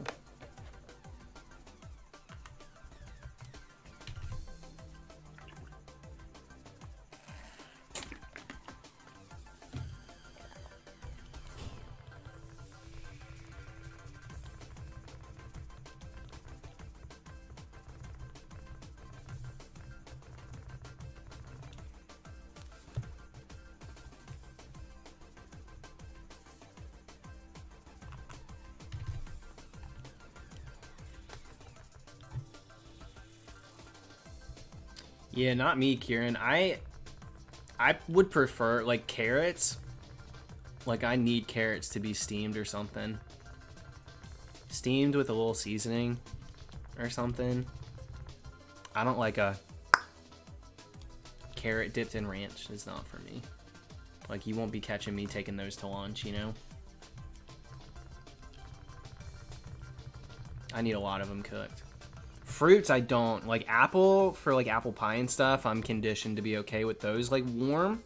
Yeah, not me, Kieran. I would prefer, like, carrots. Like, I need carrots to be steamed or something. Steamed with a little seasoning or something. I don't like a carrot dipped in ranch. It's not for me. Like, you won't be catching me taking those to lunch, you know? I need a lot of them cooked. Fruits, I don't. Like, apple, for, like, apple pie and stuff, I'm conditioned to be okay with those, like, warm.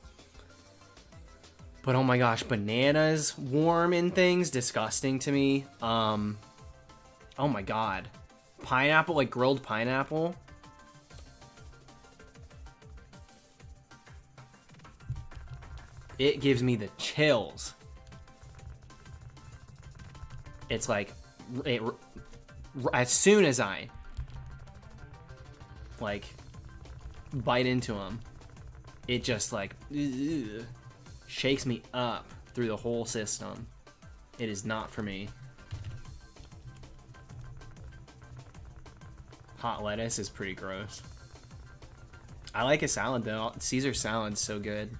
But, oh my gosh, bananas warm in things, disgusting to me. Oh my god. Pineapple, like, grilled pineapple. It gives me the chills. It's like, as soon as I like bite into them, it just like shakes me up through the whole system. It is not for me. Hot lettuce is pretty gross. I like a salad though. Caesar salad's so good.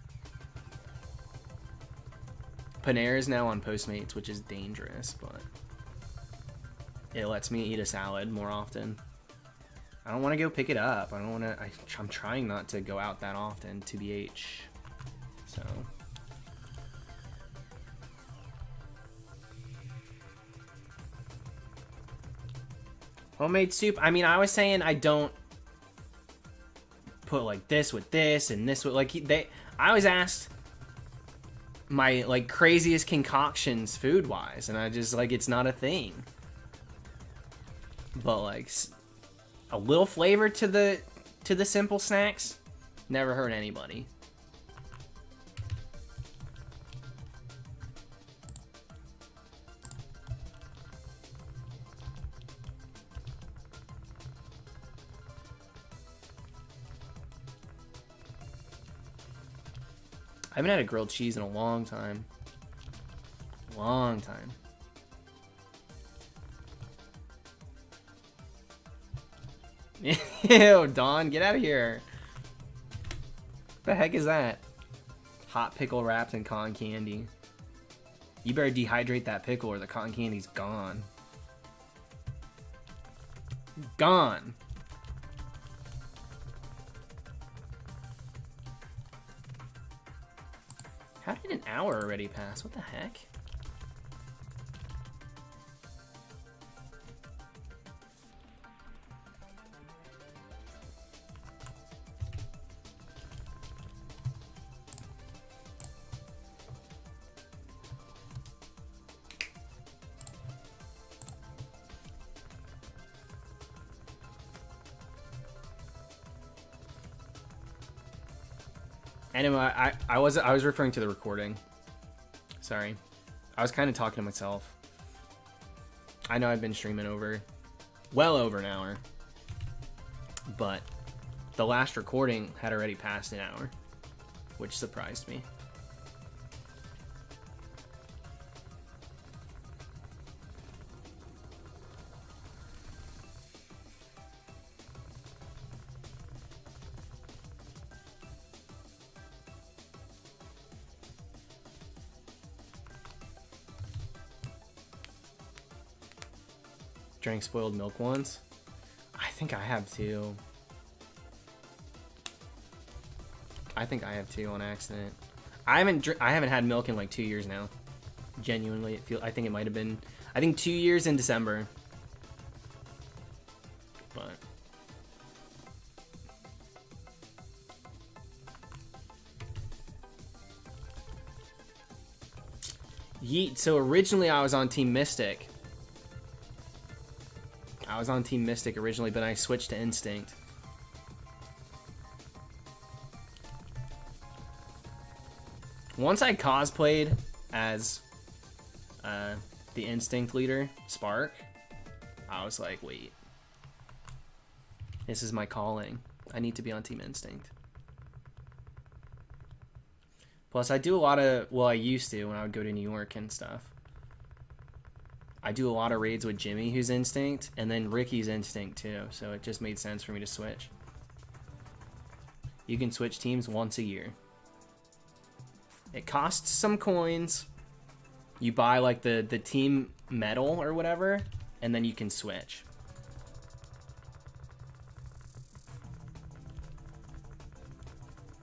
Panera is now on Postmates, which is dangerous, but it lets me eat a salad more often. I don't want to go pick it up. I don't want to. I'm trying not to go out that often, TBH. So. Homemade soup. I mean, I was saying I don't put like this with this and this with like I was asked my like craziest concoctions food wise, and I just like it's not a thing. But like a little flavor to the simple snacks never hurt anybody. I haven't had a grilled cheese in a long time. Long time. Ew, Dawn, get out of here. The heck is that? Hot pickle wrapped in cotton candy. You better dehydrate that pickle or the cotton candy's gone. Gone. How did an hour already pass? What the heck? Anyway, I was referring to the recording. Sorry. I was kind of talking to myself. I know I've been streaming well over an hour. But the last recording had already passed an hour, which surprised me. drank spoiled milk once. I think I have too. I think I have too on accident. I haven't had milk in like 2 years now. Genuinely, I think it might have been. I think 2 years in December. But yeet. So originally I was on Team Mystic. I was on Team Mystic originally, but I switched to Instinct. Once I cosplayed as the Instinct leader, Spark, I was like, wait. This is my calling. I need to be on Team Instinct. Plus, I do a lot of... Well, I used to when I would go to New York and stuff. I do a lot of raids with Jimmy, who's Instinct, and then Ricky's Instinct, too. So it just made sense for me to switch. You can switch teams once a year. It costs some coins. You buy, like, the team medal or whatever, and then you can switch.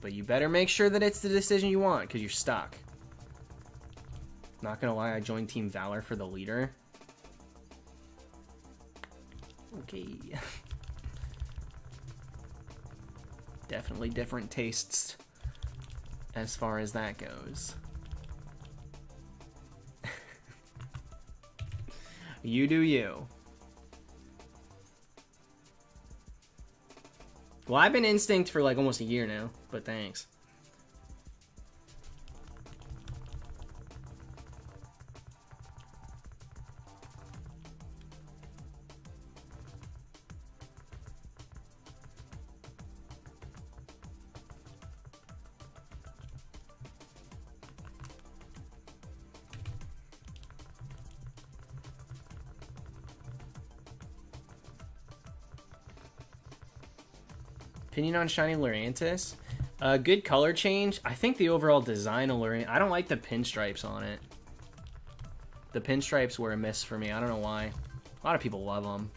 But you better make sure that it's the decision you want, because you're stuck. Not gonna lie, I joined Team Valor for the leader. Okay. Definitely different tastes as far as that goes. You do you. Well, I've been Instinct for like almost a year now, but thanks. Opinion on Shiny Lurantis? Good color change. I think the overall design of Lurantis... I don't like the pinstripes on it. The pinstripes were a miss for me. I don't know why. A lot of people love them.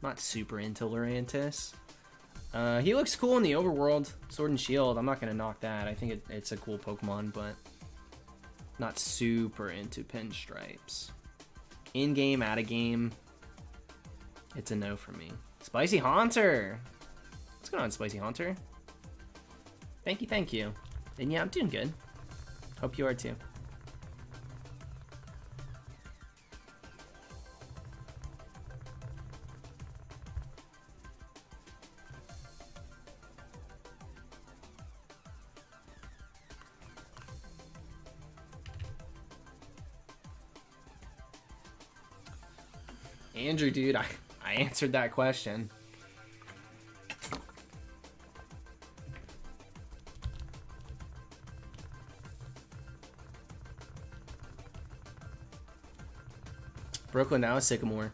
Not super into Lurantis. He looks cool in the overworld. Sword and Shield. I'm not going to knock that. I think it's a cool Pokemon, but... not super into pinstripes. In-game, out-of-game. It's a no for me. Spicy Haunter! What's going on, Spicy Haunter? Thank you, thank you. And yeah, I'm doing good. Hope you are too. Andrew, dude, I answered that question. Brooklyn now is Sycamore.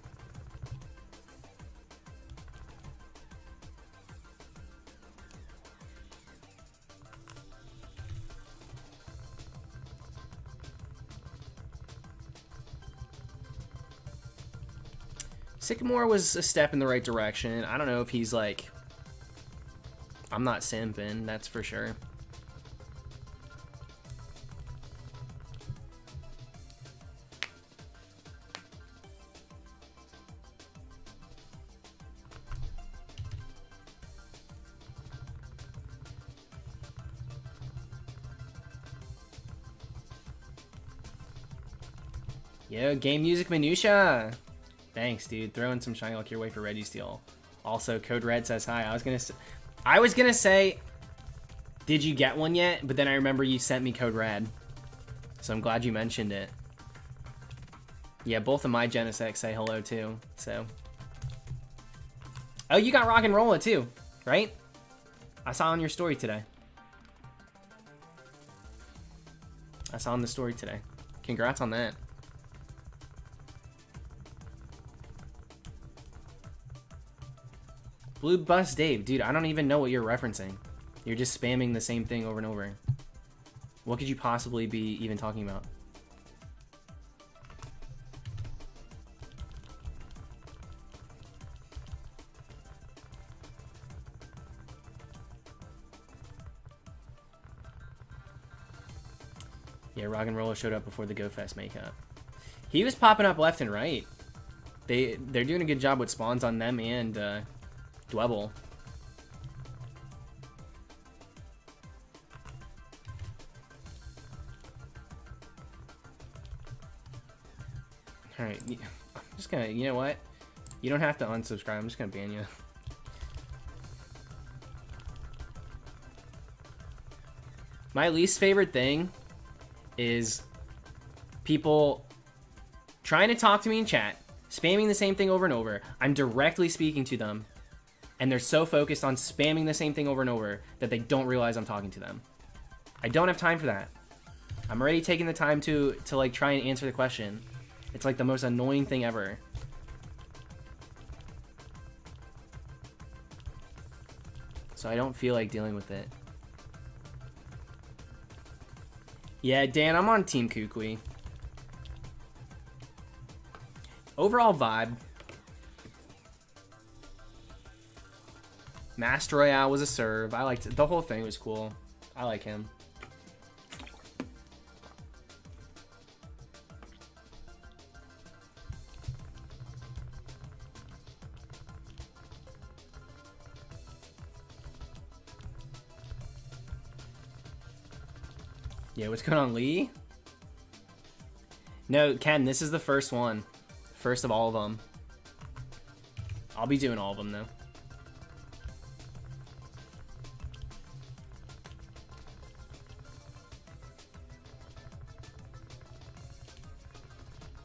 Sycamore was a step in the right direction. I don't know if he's like... I'm not simping, that's for sure. Yo, game music minutia. Thanks, dude. Throwing some shiny luck your way for Registeel. Also, Code Red says hi. I was gonna say, did you get one yet? But then I remember you sent me Code Red, so I'm glad you mentioned it. Yeah, both of my Genesects say hello too. So, oh, you got Rock and Rolla too, right? I saw on your story today. I saw on the story today. Congrats on that. Blue Bus Dave. Dude, I don't even know what you're referencing. You're just spamming the same thing over and over. What could you possibly be even talking about? Yeah, Rock and Roller showed up before the Go Fest makeup. He was popping up left and right. They're doing a good job with spawns on them and Dwebble. Alright, I'm just gonna, you know what? You don't have to unsubscribe, I'm just gonna ban you. My least favorite thing is people trying to talk to me in chat, spamming the same thing over and over. I'm directly speaking to them, and they're so focused on spamming the same thing over and over that they don't realize I'm talking to them. I don't have time for that. I'm already taking the time to like try and answer the question. It's like the most annoying thing ever. So I don't feel like dealing with it. Yeah, Dan, I'm on Team Kukui. Overall vibe. Master Royale was a serve. I liked it. The whole thing was cool. I like him. Yeah, what's going on, Lee? No, Ken, this is the first one. First of all of them. I'll be doing all of them, though.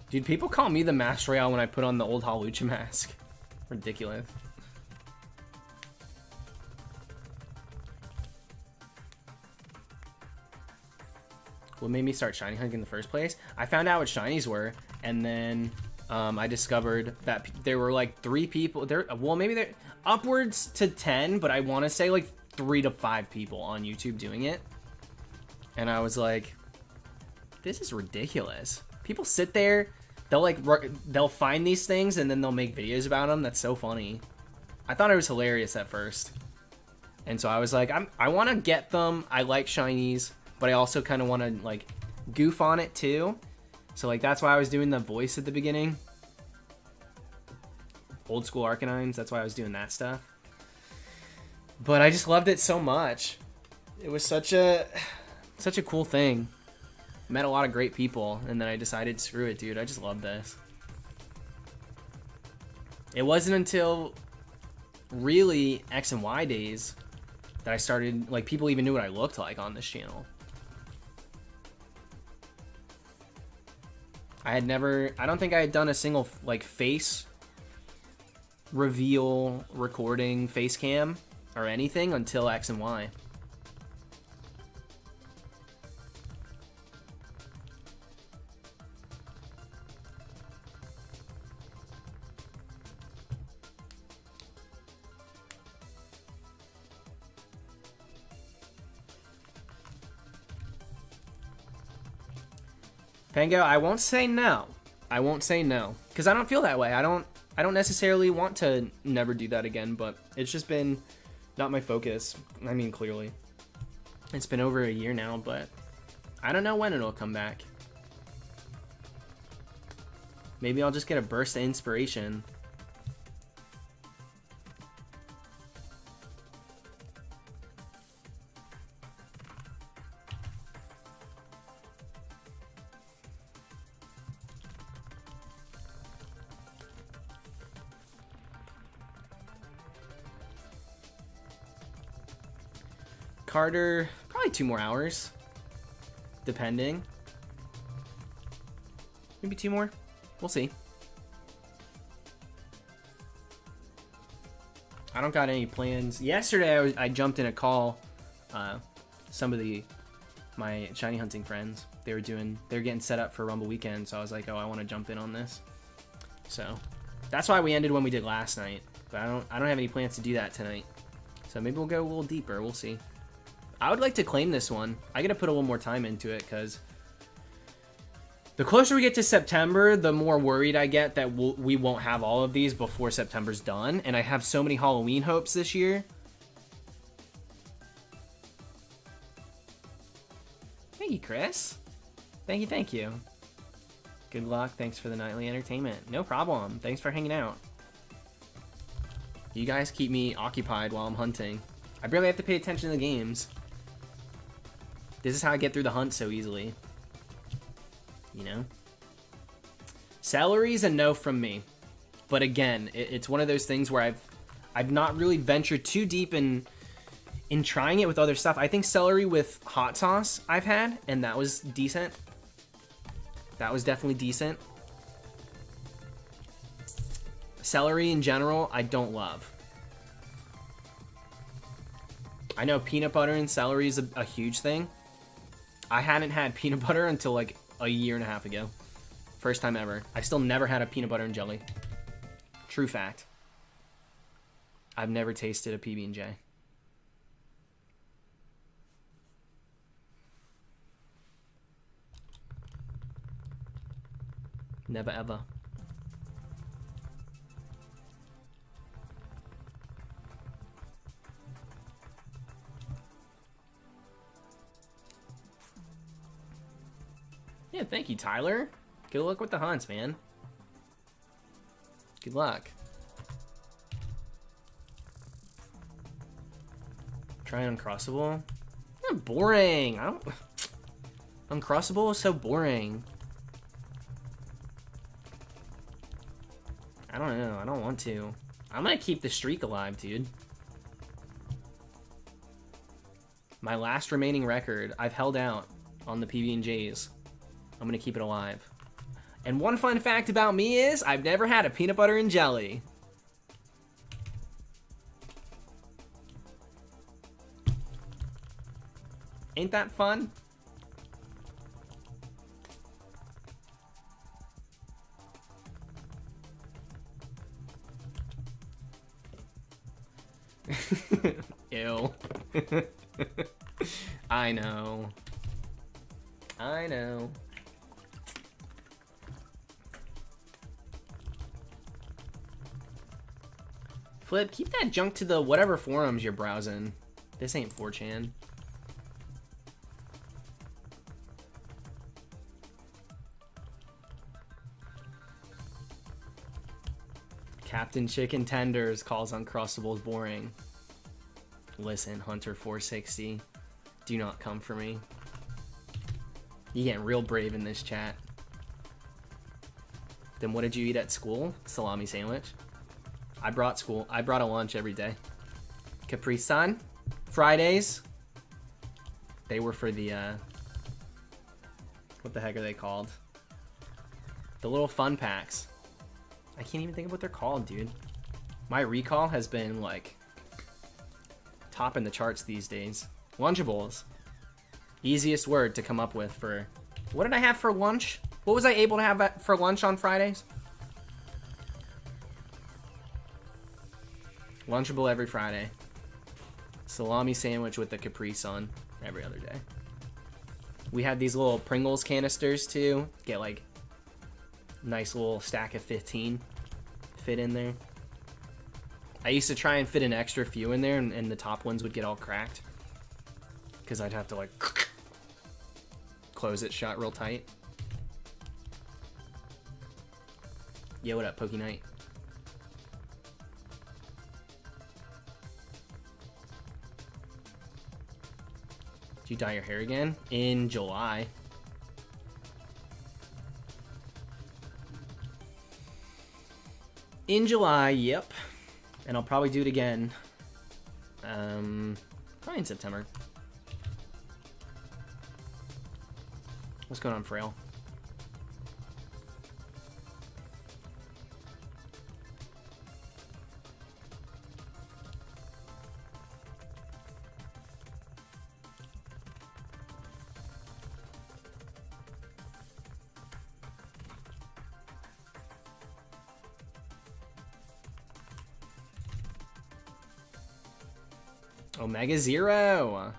Dude, people call me the Master Royale when I put on the old Halucha mask. Ridiculous. What made me start shiny hunting in the first place? I found out what shinies were, and then I discovered that there were like 3 people there. Well, maybe there upwards to 10, but I want to say like 3 to 5 people on YouTube doing it. And I was like, this is ridiculous. People sit there, they'll find these things and then they'll make videos about them. That's so funny. I thought it was hilarious at first, and so I was like, I want to get them. I like shinies, but I also kind of want to like goof on it too. So like that's why I was doing the voice at the beginning. Old school Arcanines, that's why I was doing that stuff. But I just loved it so much. It was such a cool thing. Met a lot of great people, and then I decided, screw it, dude. I just love this. It wasn't until really X and Y days that I started, like, people even knew what I looked like on this channel. I don't think I had done a single, like, face reveal recording face cam or anything until X and Y. Pango, I won't say no. I won't say no, because I don't feel that way. I don't necessarily want to never do that again, but it's just been not my focus. I mean, clearly. It's been over a year now, but I don't know when it'll come back. Maybe I'll just get a burst of inspiration. Carter, probably 2 more hours, depending. Maybe 2 more. We'll see. I don't got any plans. Yesterday, I jumped in a call. Some of my shiny hunting friends, they're getting set up for Rumble Weekend, so I was like, oh, I want to jump in on this. So that's why we ended when we did last night. But I don't have any plans to do that tonight. So maybe we'll go a little deeper. We'll see. I would like to claim this one. I gotta put a little more time into it, because the closer we get to September, the more worried I get that we won't have all of these before September's done. And I have so many Halloween hopes this year. Hey, Chris. Thank you, thank you. Good luck. Thanks for the nightly entertainment. No problem. Thanks for hanging out. You guys keep me occupied while I'm hunting. I barely have to pay attention to the games. This is how I get through the hunt so easily. You know? Celery's a no from me. But again, it's one of those things where I've not really ventured too deep in trying it with other stuff. I think celery with hot sauce I've had, and that was decent. That was definitely decent. Celery in general, I don't love. I know peanut butter and celery is a huge thing. I hadn't had peanut butter until like a year and a half ago. First time ever. I still never had a peanut butter and jelly. True fact. I've never tasted a PB&J. Never ever. Yeah, thank you, Tyler. Good luck with the hunts, man. Good luck. Try Uncrossable. Boring. I don't... Uncrossable is so boring. I don't know. I don't want to. I'm gonna keep the streak alive, dude. My last remaining record, I've held out on the PB&Js. I'm gonna keep it alive. And one fun fact about me is I've never had a peanut butter and jelly. Ain't that fun? Ew. I know. I know. Flip, keep that junk to the whatever forums you're browsing. This ain't 4chan. Captain Chicken Tenders calls Uncrustables boring. Listen, Hunter 460, do not come for me. You getting real brave in this chat. Then what did you eat at school? Salami sandwich. I brought a lunch every day. Capri Sun, Fridays. They were for the, what the heck are they called? The little fun packs. I can't even think of what they're called, dude. My recall has been, like, topping the charts these days. Lunchables. Easiest word to come up with for... What did I have for lunch? What was I able to have for lunch on Fridays? Lunchable every Friday. Salami sandwich with the Capri Sun every other day. We had these little Pringles canisters, too. Get, like... Nice little stack of 15 fit in there. I used to try and fit an extra few in there, and the top ones would get all cracked because I'd have to like close it shut real tight. Yo, what up, Pokey Knight? Did you dye your hair again? In July. In July, yep. And I'll probably do it again. Probably in September. What's going on, Frail? Omega Zero.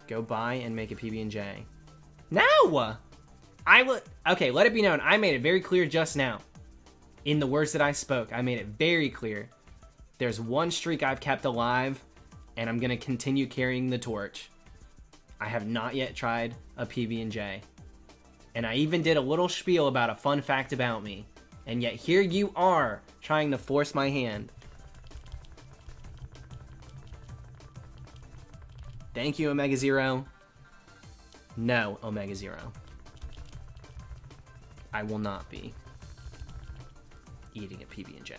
Go buy and make a PB&J. No! I would... Okay, let it be known. I made it very clear just now. In the words that I spoke, I made it very clear. There's one streak I've kept alive, and I'm going to continue carrying the torch. I have not yet tried a PB&J. And I even did a little spiel about a fun fact about me. And yet here you are, trying to force my hand. Thank you, Omega Zero. No, Omega Zero. I will not be eating a PB&J.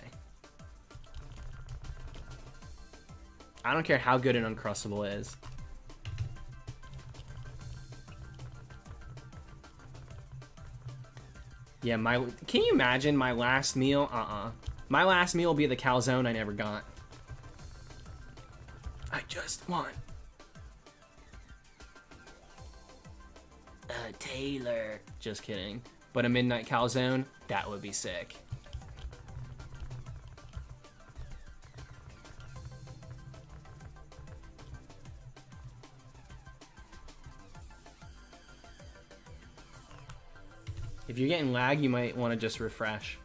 I don't care how good an Uncrustable is. Yeah, can you imagine my last meal? My last meal will be the calzone I never got. I just want a Taylor. Just kidding. But a midnight calzone, that would be sick. If you're getting lag, you might want to just refresh.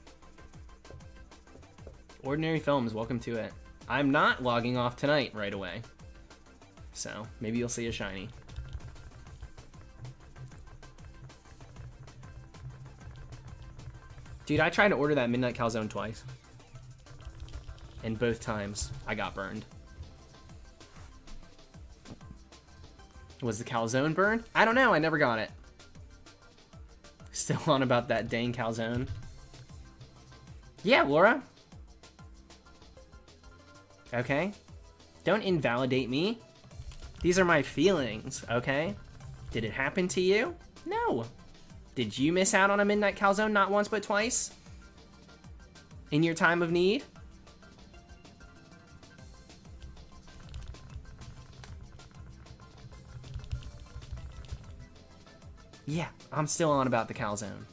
Ordinary Films, welcome to it. I'm not logging off tonight right away. So, maybe you'll see a shiny. Dude, I tried to order that Midnight Calzone twice. And both times, I got burned. Was the calzone burned? I don't know, I never got it. Still on about that dang calzone. Yeah, Laura. Okay. Don't invalidate me. These are my feelings, okay? Did it happen to you? No. Did you miss out on a midnight calzone not once but twice? In your time of need? Yeah, I'm still on about the calzone.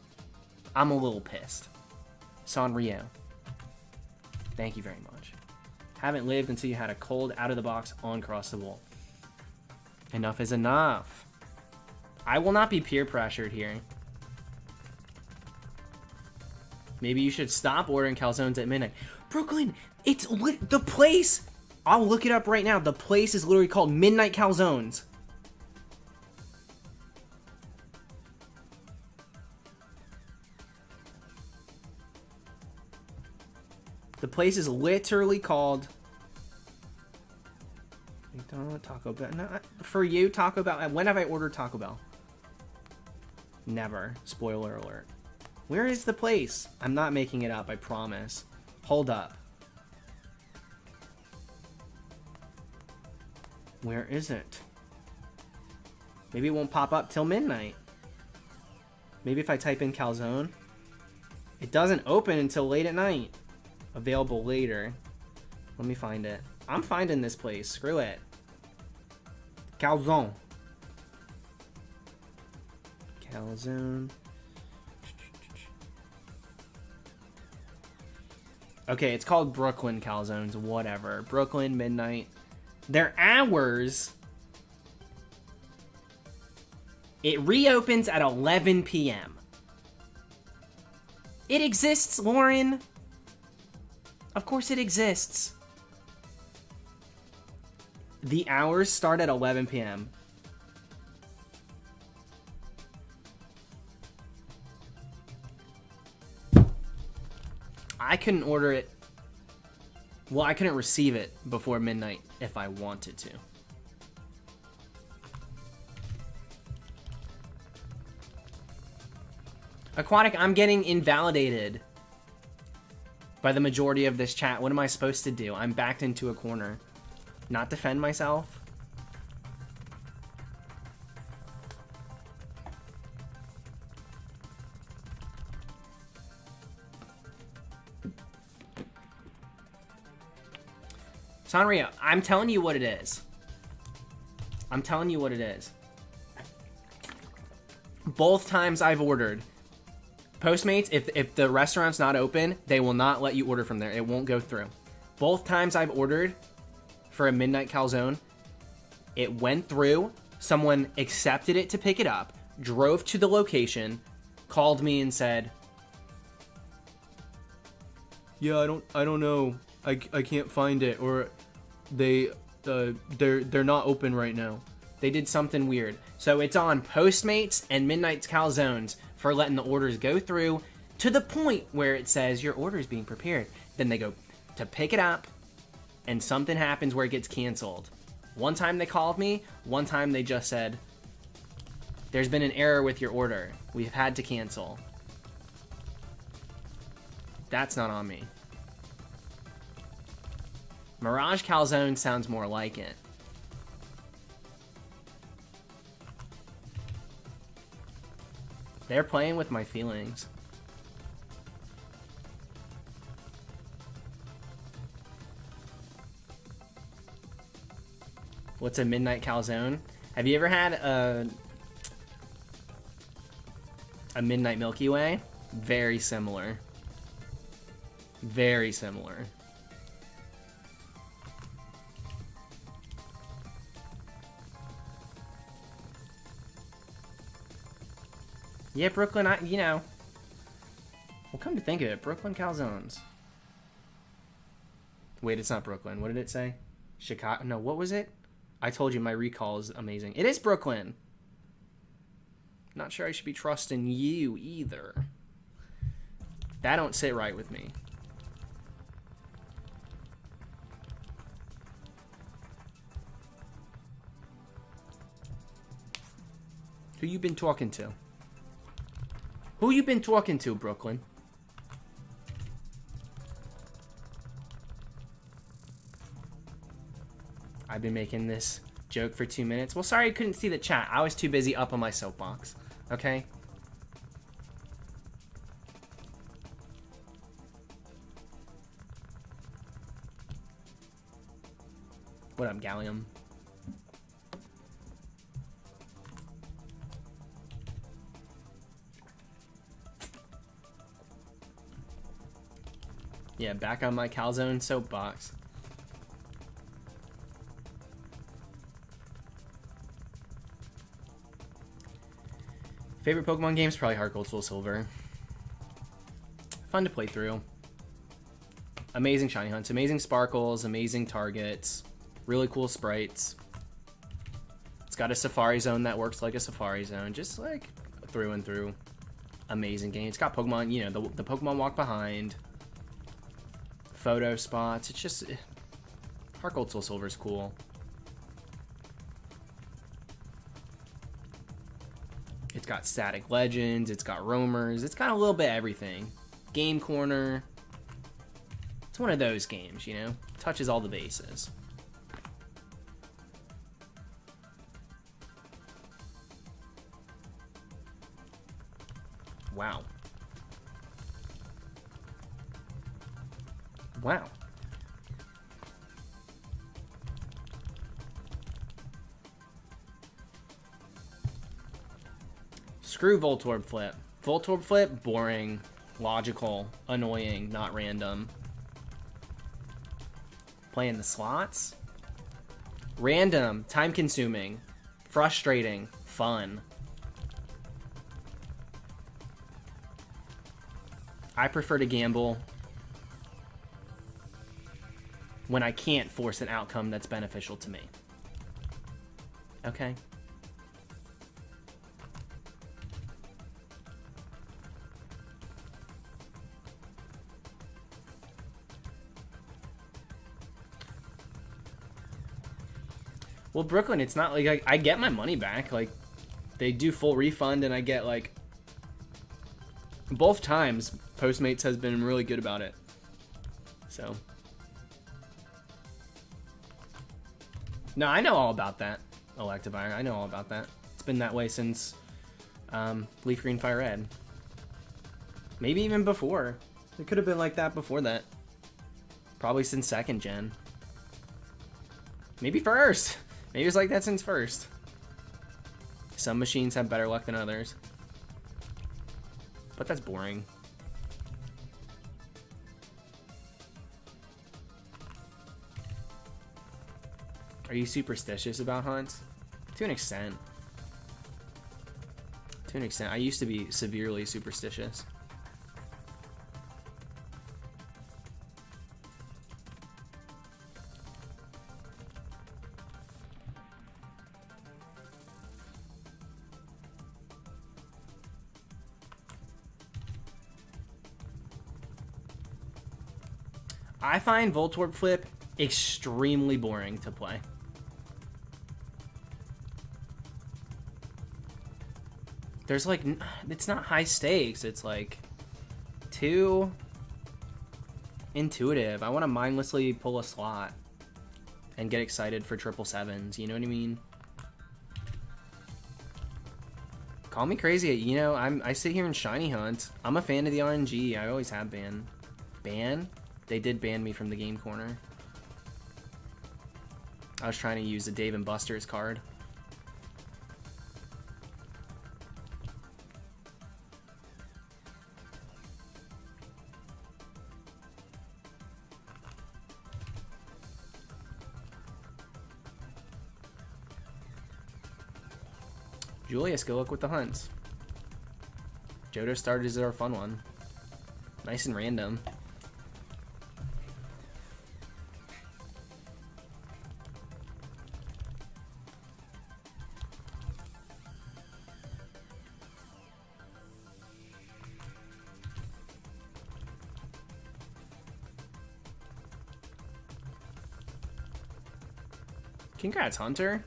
I'm a little pissed. Sanrio. Thank you very much. Haven't lived until you had a cold out-of-the-box Uncrustable. Enough is enough. I will not be peer pressured here. Maybe you should stop ordering calzones at midnight. Brooklyn, it's the place. I'll look it up right now. The place is literally called Midnight Calzones. The place is literally called Taco Bell. No, for you, Taco Bell. When have I ordered Taco Bell? Never. Spoiler alert. Where is the place? I'm not making it up, I promise. Hold up. Where is it? Maybe it won't pop up till midnight. Maybe if I type in calzone. It doesn't open until late at night. Available later. Let me find it. I'm finding this place. Screw it. Calzone. Calzone. Okay, it's called Brooklyn Calzones. Whatever. Brooklyn, midnight. Their hours. It reopens at 11 p.m. It exists, Lauren. Of course it exists. The hours start at 11 p.m. I couldn't order it. Well, I couldn't receive it before midnight if I wanted to. Aquatic, I'm getting invalidated by the majority of this chat. What am I supposed to do? I'm backed into a corner. Not defend myself? Sanrio, I'm telling you what it is. I'm telling you what it is. Both times I've ordered Postmates, if the restaurant's not open, they will not let you order from there. It won't go through. Both times I've ordered for a midnight calzone, it went through, someone accepted it to pick it up, drove to the location, called me and said, yeah, I don't know. I can't find it, or they're not open right now. They did something weird. So it's on Postmates and Midnight's Calzones for letting the orders go through to the point where it says your order is being prepared. Then they go to pick it up and something happens where it gets canceled. One time they called me, one time they just said, there's been an error with your order. We've had to cancel. That's not on me. Mirage Calzone sounds more like it. They're playing with my feelings. What's a Midnight Calzone? Have you ever had a Midnight Milky Way? Very similar. Very similar. Yeah, Brooklyn, you know. Well, come to think of it, Brooklyn Calzones. Wait, it's not Brooklyn. What did it say? Chicago? No, what was it? I told you my recall is amazing. It is Brooklyn. Not sure I should be trusting you either. That don't sit right with me. Who you been talking to? Who you been talking to, Brooklyn? I've been making this joke for 2 minutes. Well, sorry I couldn't see the chat. I was too busy up on my soapbox. Okay? What up, Gallium? Yeah, back on my Calzone soapbox. Favorite Pokemon games? Probably Heart Gold, Soul Silver. Fun to play through. Amazing shiny hunts, amazing sparkles, amazing targets, really cool sprites. It's got a Safari Zone that works like a Safari Zone, just like through and through. Amazing game. It's got Pokemon, you know, the Pokemon walk behind. Photo spots. It's just Heart Gold, Soul Silver is cool. It's got Static Legends. It's got Roamers. It's got a little bit of everything. Game Corner. It's one of those games, you know, touches all the bases. Wow. Wow. Screw Voltorb Flip. Voltorb Flip, boring, logical, annoying, not random. Playing the slots? Random, time-consuming, frustrating, fun. I prefer to gamble when I can't force an outcome that's beneficial to me. Okay? Well, Brooklyn, it's not like I get my money back. Like, they do full refund and I get, like, both times Postmates has been really good about it. So. No, I know all about that, Electivire. I know all about that. It's been that way since Leaf Green Fire Red. Maybe even before. It could have been like that before that. Probably since 2nd gen. Maybe first. Maybe it was like that since first. Some machines have better luck than others. But that's boring. Are you superstitious about hunts? To an extent. To an extent. I used to be severely superstitious. I find Voltorb Flip extremely boring to play. There's like, it's not high stakes. It's like too intuitive. I want to mindlessly pull a slot and get excited for 777s. You know what I mean? Call me crazy. You know, I sit here and shiny hunt. I'm a fan of the RNG. I always have been. Ban? They did ban me from the game corner. I was trying to use the Dave and Buster's card. Julius, go look with the hunts. Johto started as our fun one. Nice and random. Congrats, Hunter.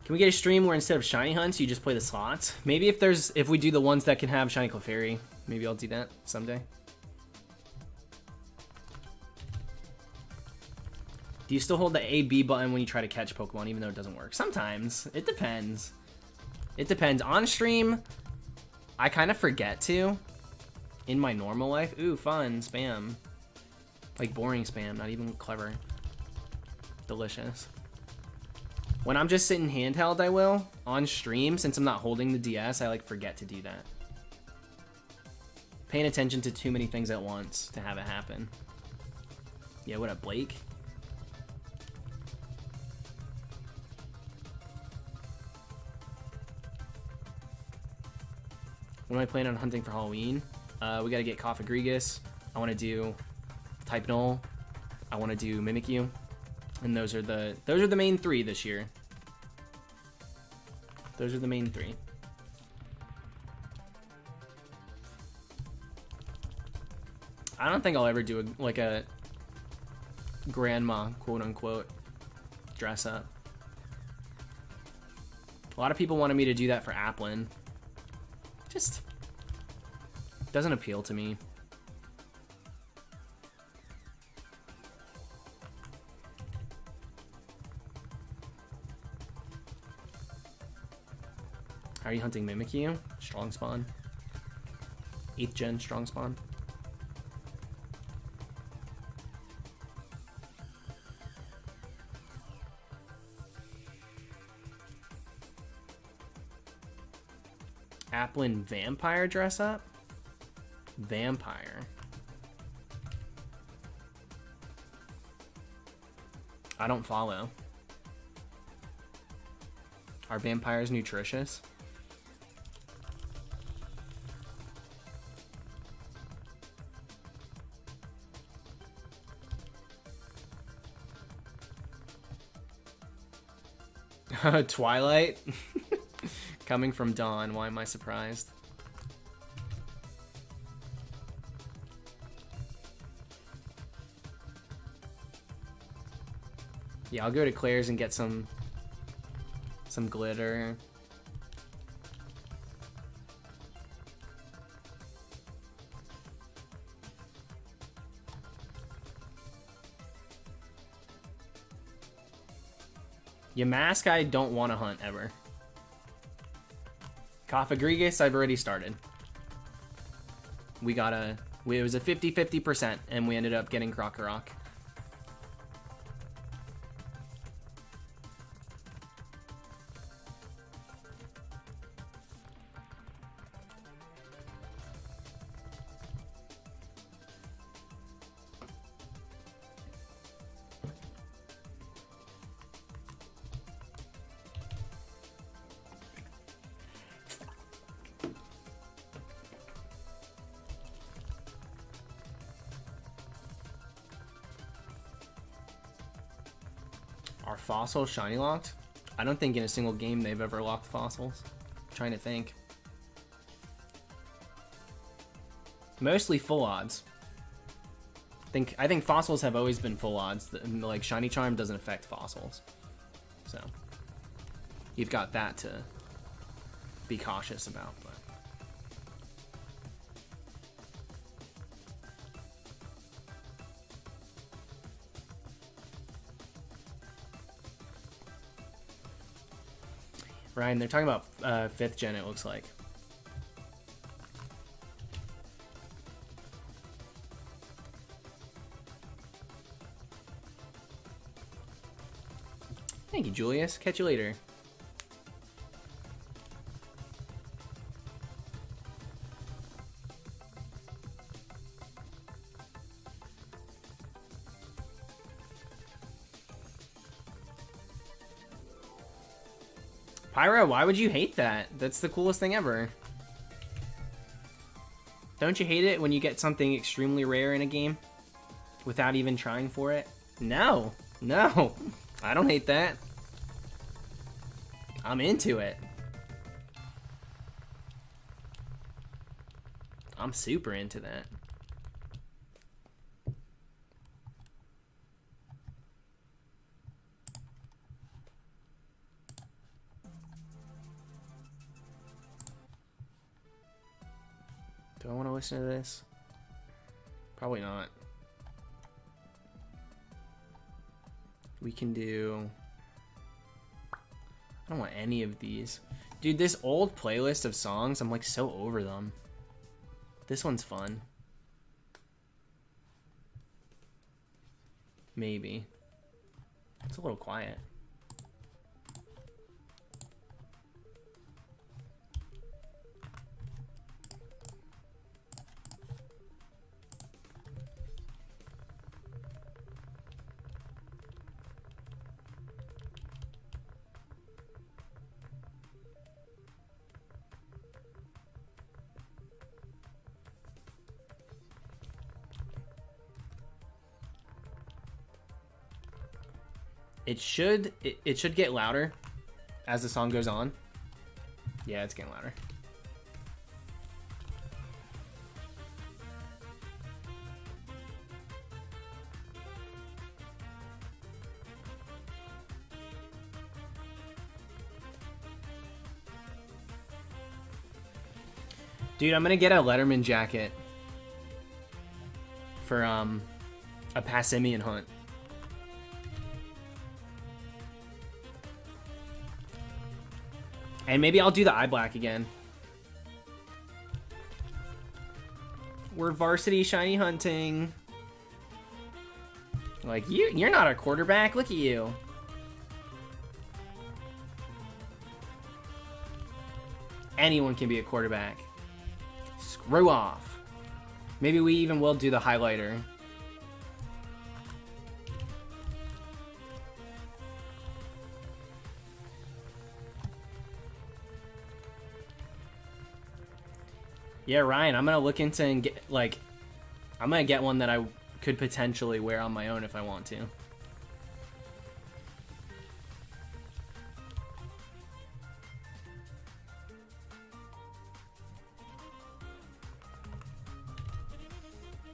Can we get a stream where instead of shiny hunts, you just play the slots? Maybe if we do the ones that can have shiny Clefairy, maybe I'll do that someday. Do you still hold the A-B button when you try to catch Pokemon, even though it doesn't work? Sometimes. It depends. It depends. On stream, I kind of forget to. In my normal life. Ooh, fun. Spam. Like boring spam, not even clever. Delicious. When I'm just sitting handheld, I will. On stream, since I'm not holding the DS, I like forget to do that. Paying attention to too many things at once to have it happen. Yeah, what up, Blake? What am I planning on hunting for Halloween? We gotta get Regigigas. I want to do Type Null. I want to do Mimikyu. And those are the main three this year. Those are the main three. I don't think I'll ever do like a grandma, quote unquote, dress up. A lot of people wanted me to do that for Applin. Just doesn't appeal to me. How are you hunting Mimikyu? Strong spawn. 8th gen strong spawn. Applin vampire dress up? Vampire. I don't follow. Are vampires nutritious? Twilight? Coming from Dawn, why am I surprised? Yeah, I'll go to Claire's and get some glitter. Yamask, I don't want to hunt ever. Regice, I've already started. It was a 50-50%, and we ended up getting Regirock. Are fossils shiny locked? I don't think in a single game they've ever locked fossils. I'm trying to think. Mostly full odds. I think fossils have always been full odds. Like Shiny Charm doesn't affect fossils, so you've got that to be cautious about. But Ryan, they're talking about 5th gen. It looks like. Thank you, Julius. Catch you later. Pyro, why would you hate that? That's the coolest thing ever. Don't you hate it when you get something extremely rare in a game without even trying for it? No, no, I don't hate that. I'm into it. I'm super into that. Do I want to listen to this? Probably not. We can do... I don't want any of these. Dude, this old playlist of songs, I'm like so over them. This one's fun. Maybe. It's a little quiet. It should get louder as the song goes on. Yeah, it's getting louder. Dude, I'm gonna get a Letterman jacket for a Passimian hunt. And maybe I'll do the eye black again. We're varsity shiny hunting. Like, you're not a quarterback. Look at you. Anyone can be a quarterback. Screw off. Maybe we even will do the highlighter. Yeah, Ryan, I'm gonna look into and get, like, I'm gonna get one that I could potentially wear on my own if I want to.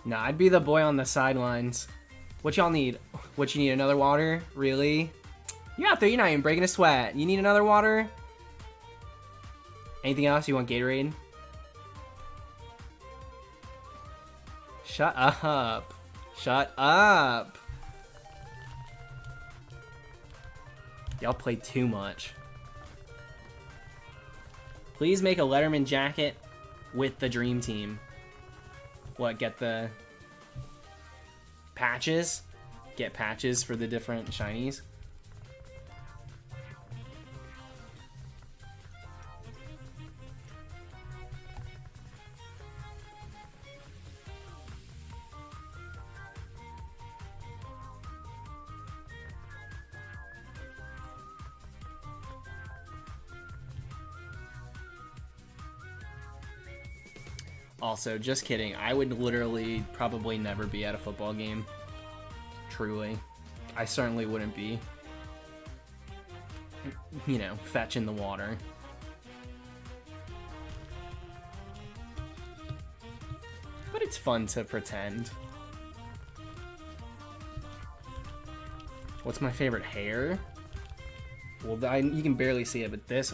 Nah, I'd be the boy on the sidelines. What y'all need? What you need, another water? Really? You're out there, you're not even breaking a sweat. You need another water? Anything else? You want Gatorade? Shut up. Shut up. Y'all play too much. Please make a Letterman jacket with the Dream Team. What, get the patches? Get patches for the different shinies? Also, just kidding. I would literally probably never be at a football game. Truly. I certainly wouldn't be. You know, fetching the water. But fun to pretend. What's my favorite hair? Well, you can barely see it, but this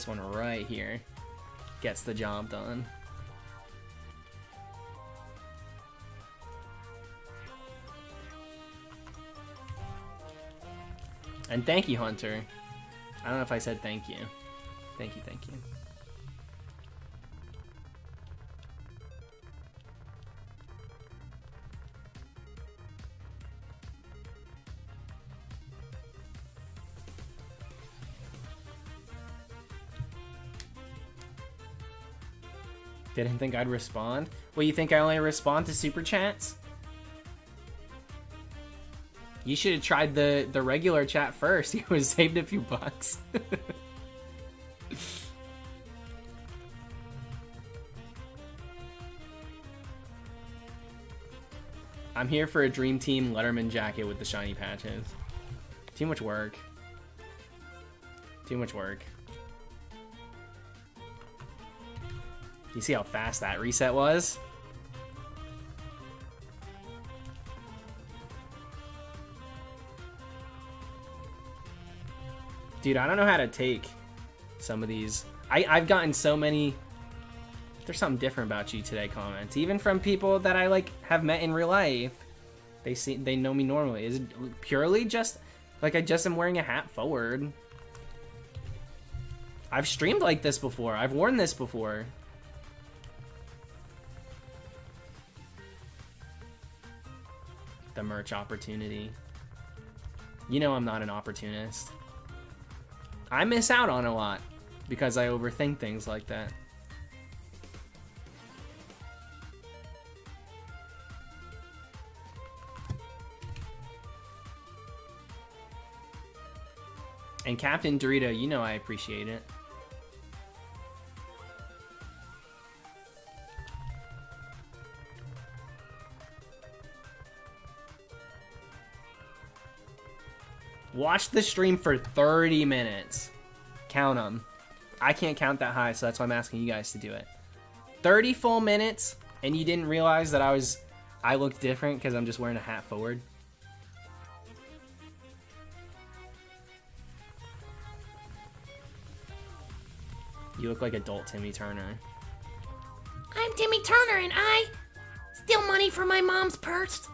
one right here gets the job done. And thank you, Hunter. I don't know if I said thank you. Thank you, thank you. Didn't think I'd respond? Well, you think I only respond to super chats? You should have tried the regular chat first. You would have saved a few bucks. I'm here for a Dream Team Letterman jacket with the shiny patches. Too much work. Too much work. You see how fast that reset was? Dude, I don't know how to take some of these. I've gotten so many "there's something different about you today" comments, even from people that I like have met in real life. They know me normally. Is it purely just like I just am wearing a hat forward? I've streamed like this before. I've worn this before. The merch opportunity. You know I'm not an opportunist. I miss out on a lot because I overthink things like that. And Captain Dorito, you know I appreciate it. Watch the stream for 30 minutes. Count them. I can't count that high, so that's why I'm asking you guys to do it. 30 full minutes, and you didn't realize that I looked different because I'm just wearing a hat forward. You look like adult Timmy Turner. I'm Timmy Turner, and I steal money from my mom's purse.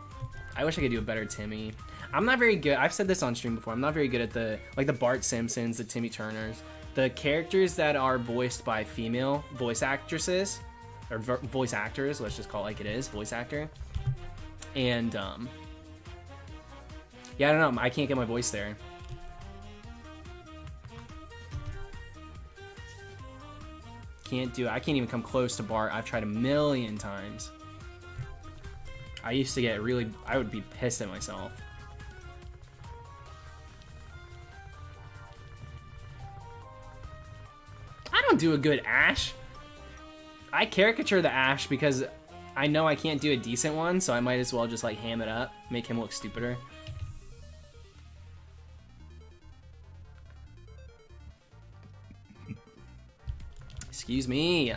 I wish I could do a better Timmy. I'm not very good. I've said this on stream before. I'm not very good at the Bart Simpsons, the Timmy Turners, the characters that are voiced by female voice actresses or voice actors. Let's just call it like it is, voice actor. And yeah, I don't know. I can't get my voice there. Can't do it. I can't even come close to Bart. I've tried a million times. I used to get really. I would be pissed at myself. I don't do a good Ash. I caricature the Ash because I know I can't do a decent one, so I might as well just like ham it up, make him look stupider. Excuse me.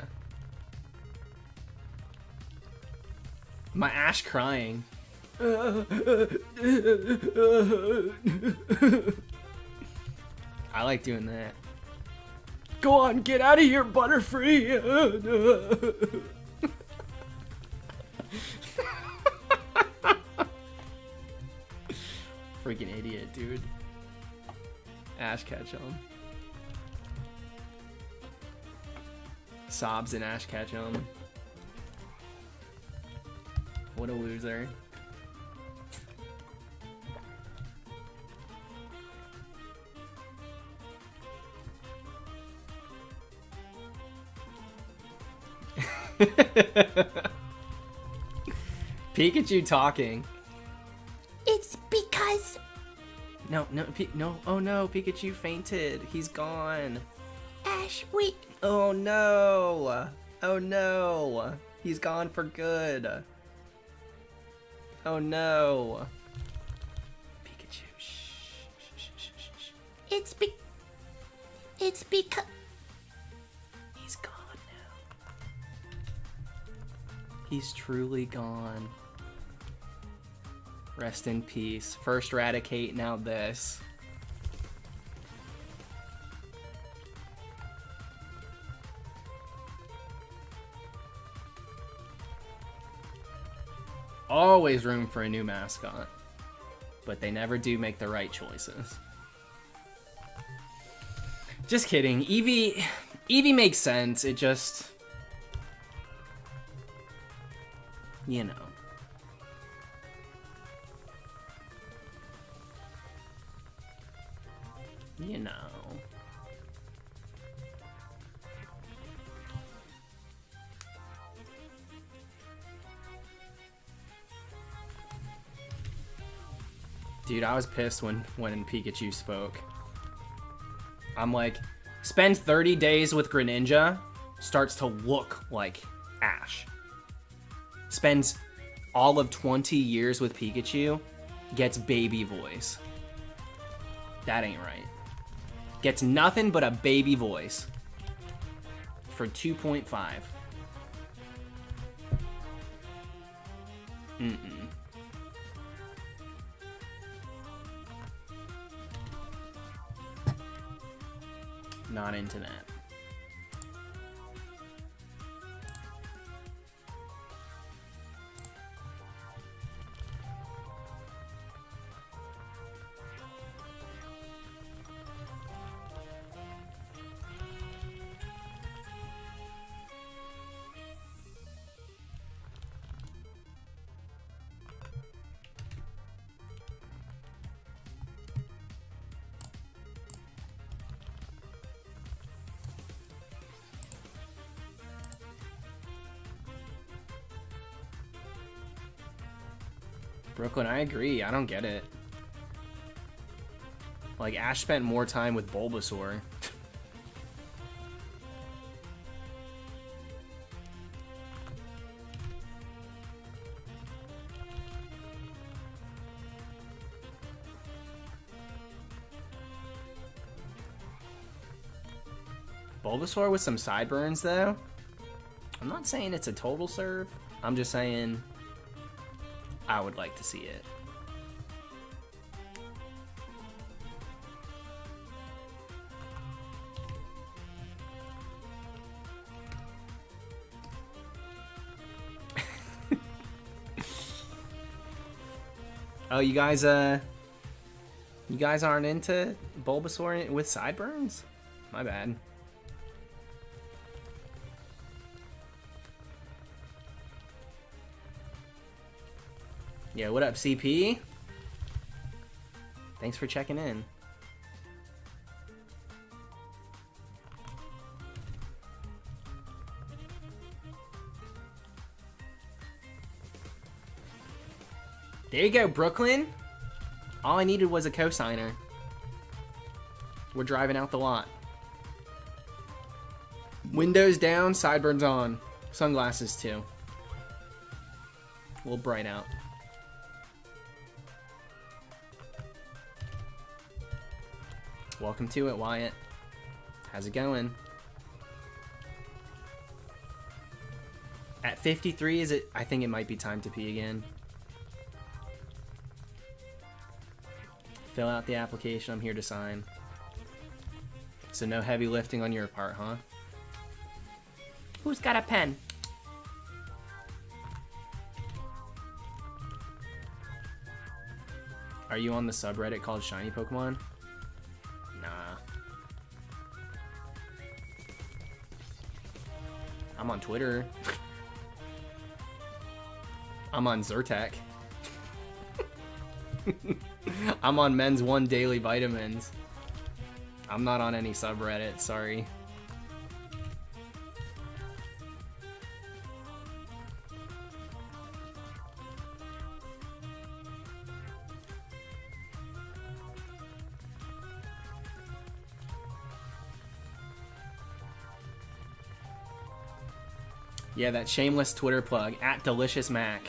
My Ash crying. I like doing that. Go on, get out of here, Butterfree. Freaking idiot, dude. Ash Ketchum. Sobs and Ash Ketchum. What a loser. Pikachu talking. It's because... No, oh no, Pikachu fainted. He's gone. Ash, wait. Oh no. Oh no. He's gone for good. Oh no. Pikachu, shh. It's because... He's gone now. He's truly gone. Rest in peace. First Raticate, now this. Always room for a new mascot. But they never do make the right choices. Just kidding. Eevee makes sense. It just... You know. You know. Dude, I was pissed when Pikachu spoke. I'm like, spends 30 days with Greninja, starts to look like Ash. Spends all of 20 years with Pikachu, gets baby voice. That ain't right. Gets nothing but a baby voice for 2.5. Mm-mm. Not into that. Brooklyn, I agree. I don't get it. Like, Ash spent more time with Bulbasaur. Bulbasaur with some sideburns, though? I'm not saying it's a total serve. I'm just saying... I would like to see it. Oh, you guys aren't into Bulbasaur with sideburns? My bad. Yeah, what up, CP? Thanks for checking in. There you go, Brooklyn. All I needed was a cosigner. We're driving out the lot. Windows down, sideburns on. Sunglasses too. A little bright out. Welcome to it, Wyatt. How's it going? At 53, is it? I think it might be time to pee again. Fill out the application. I'm here to sign. So no heavy lifting on your part, huh? Who's got a pen? Are you on the subreddit called Shiny Pokemon? I'm on Twitter. I'm on Zyrtec. I'm on Men's One Daily Vitamins. I'm not on any subreddit, sorry. Yeah, that shameless Twitter plug, @DeliciousMac.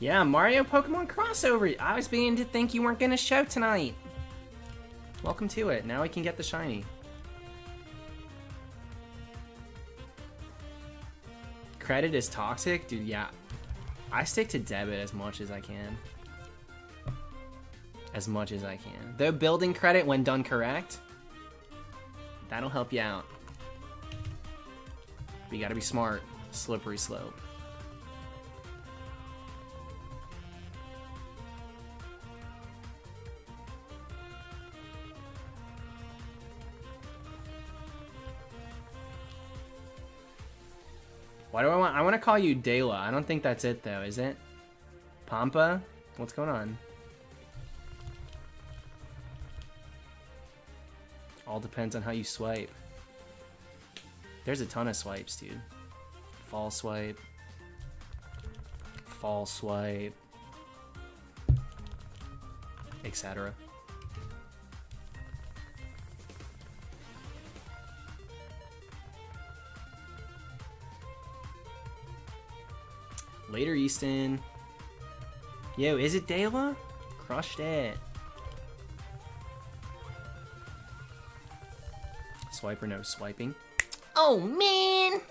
Yeah, Mario Pokemon crossover. I was beginning to think you weren't gonna show tonight. Welcome to it. Now we can get the shiny. Credit is toxic? Dude, yeah. I stick to debit as much as I can. As much as I can. Though building credit, when done correct, that'll help you out. But you gotta be smart. Slippery slope. Why do I want? I want to call you Dela. I don't think that's it though, is it? Pampa? What's going on? All depends on how you swipe. There's a ton of swipes, dude. Fall swipe. Fall swipe. Etc. Later, Easton. Yo, is it Dela? Crushed it. Swipe or no swiping? Oh, man.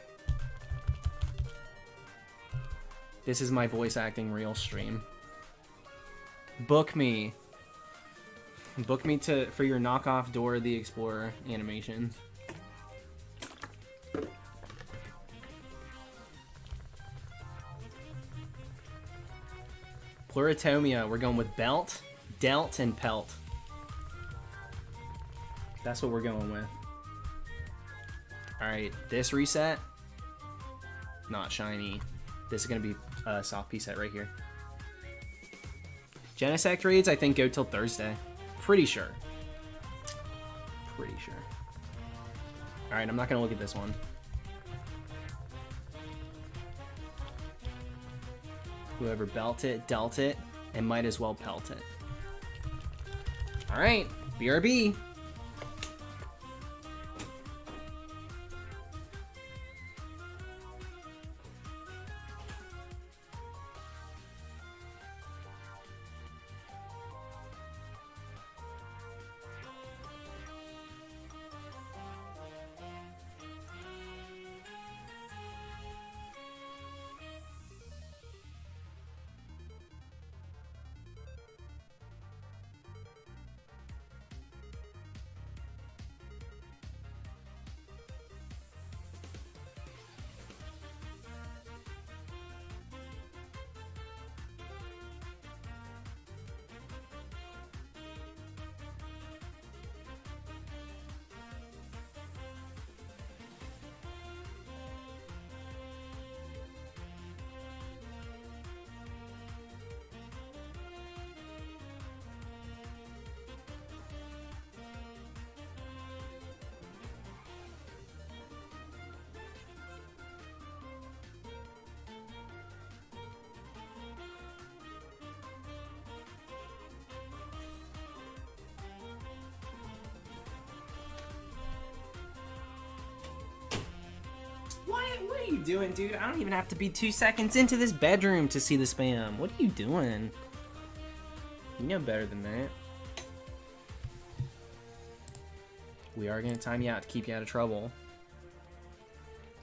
This is my voice acting real stream. Book me. Book me for your knockoff Dora the Explorer animations. Pluritomia, we're going with Belt, Delt, and Pelt. That's what we're going with. Alright, this reset, not shiny. This is going to be a soft P set right here. Genesect raids, I think, go till Thursday. Pretty sure. Pretty sure. Alright, I'm not going to look at this one. Whoever belt it, dealt it, and might as well pelt it. Alright, BRB. What are you doing, dude? I don't even have to be 2 seconds into this bedroom to see the spam. What are you doing? You know better than that. We are going to time you out to keep you out of trouble.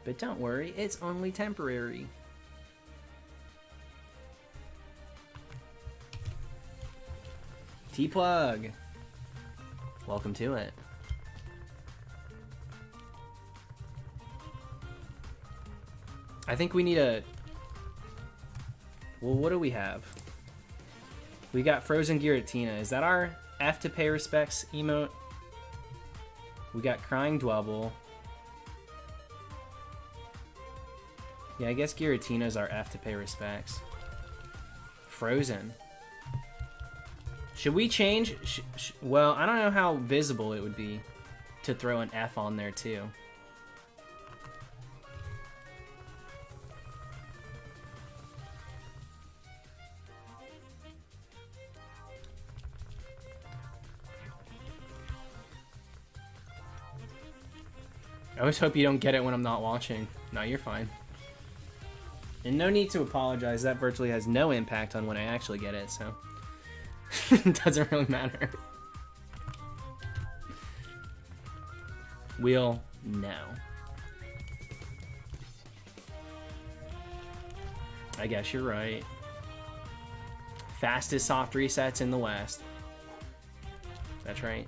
But don't worry, it's only temporary. T-Plug. Welcome to it. I think we need a... Well, what do we have? We got Frozen Giratina. Is that our F to pay respects emote? We got Crying Dwebble. Yeah, I guess Giratina's our F to pay respects. Frozen. Should we change? Well, I don't know how visible it would be to throw an F on there too. I always hope you don't get it when I'm not watching. No, you're fine. And no need to apologize. That virtually has no impact on when I actually get it, so it doesn't really matter. We'll know. I guess you're right. Fastest soft resets in the West. That's right.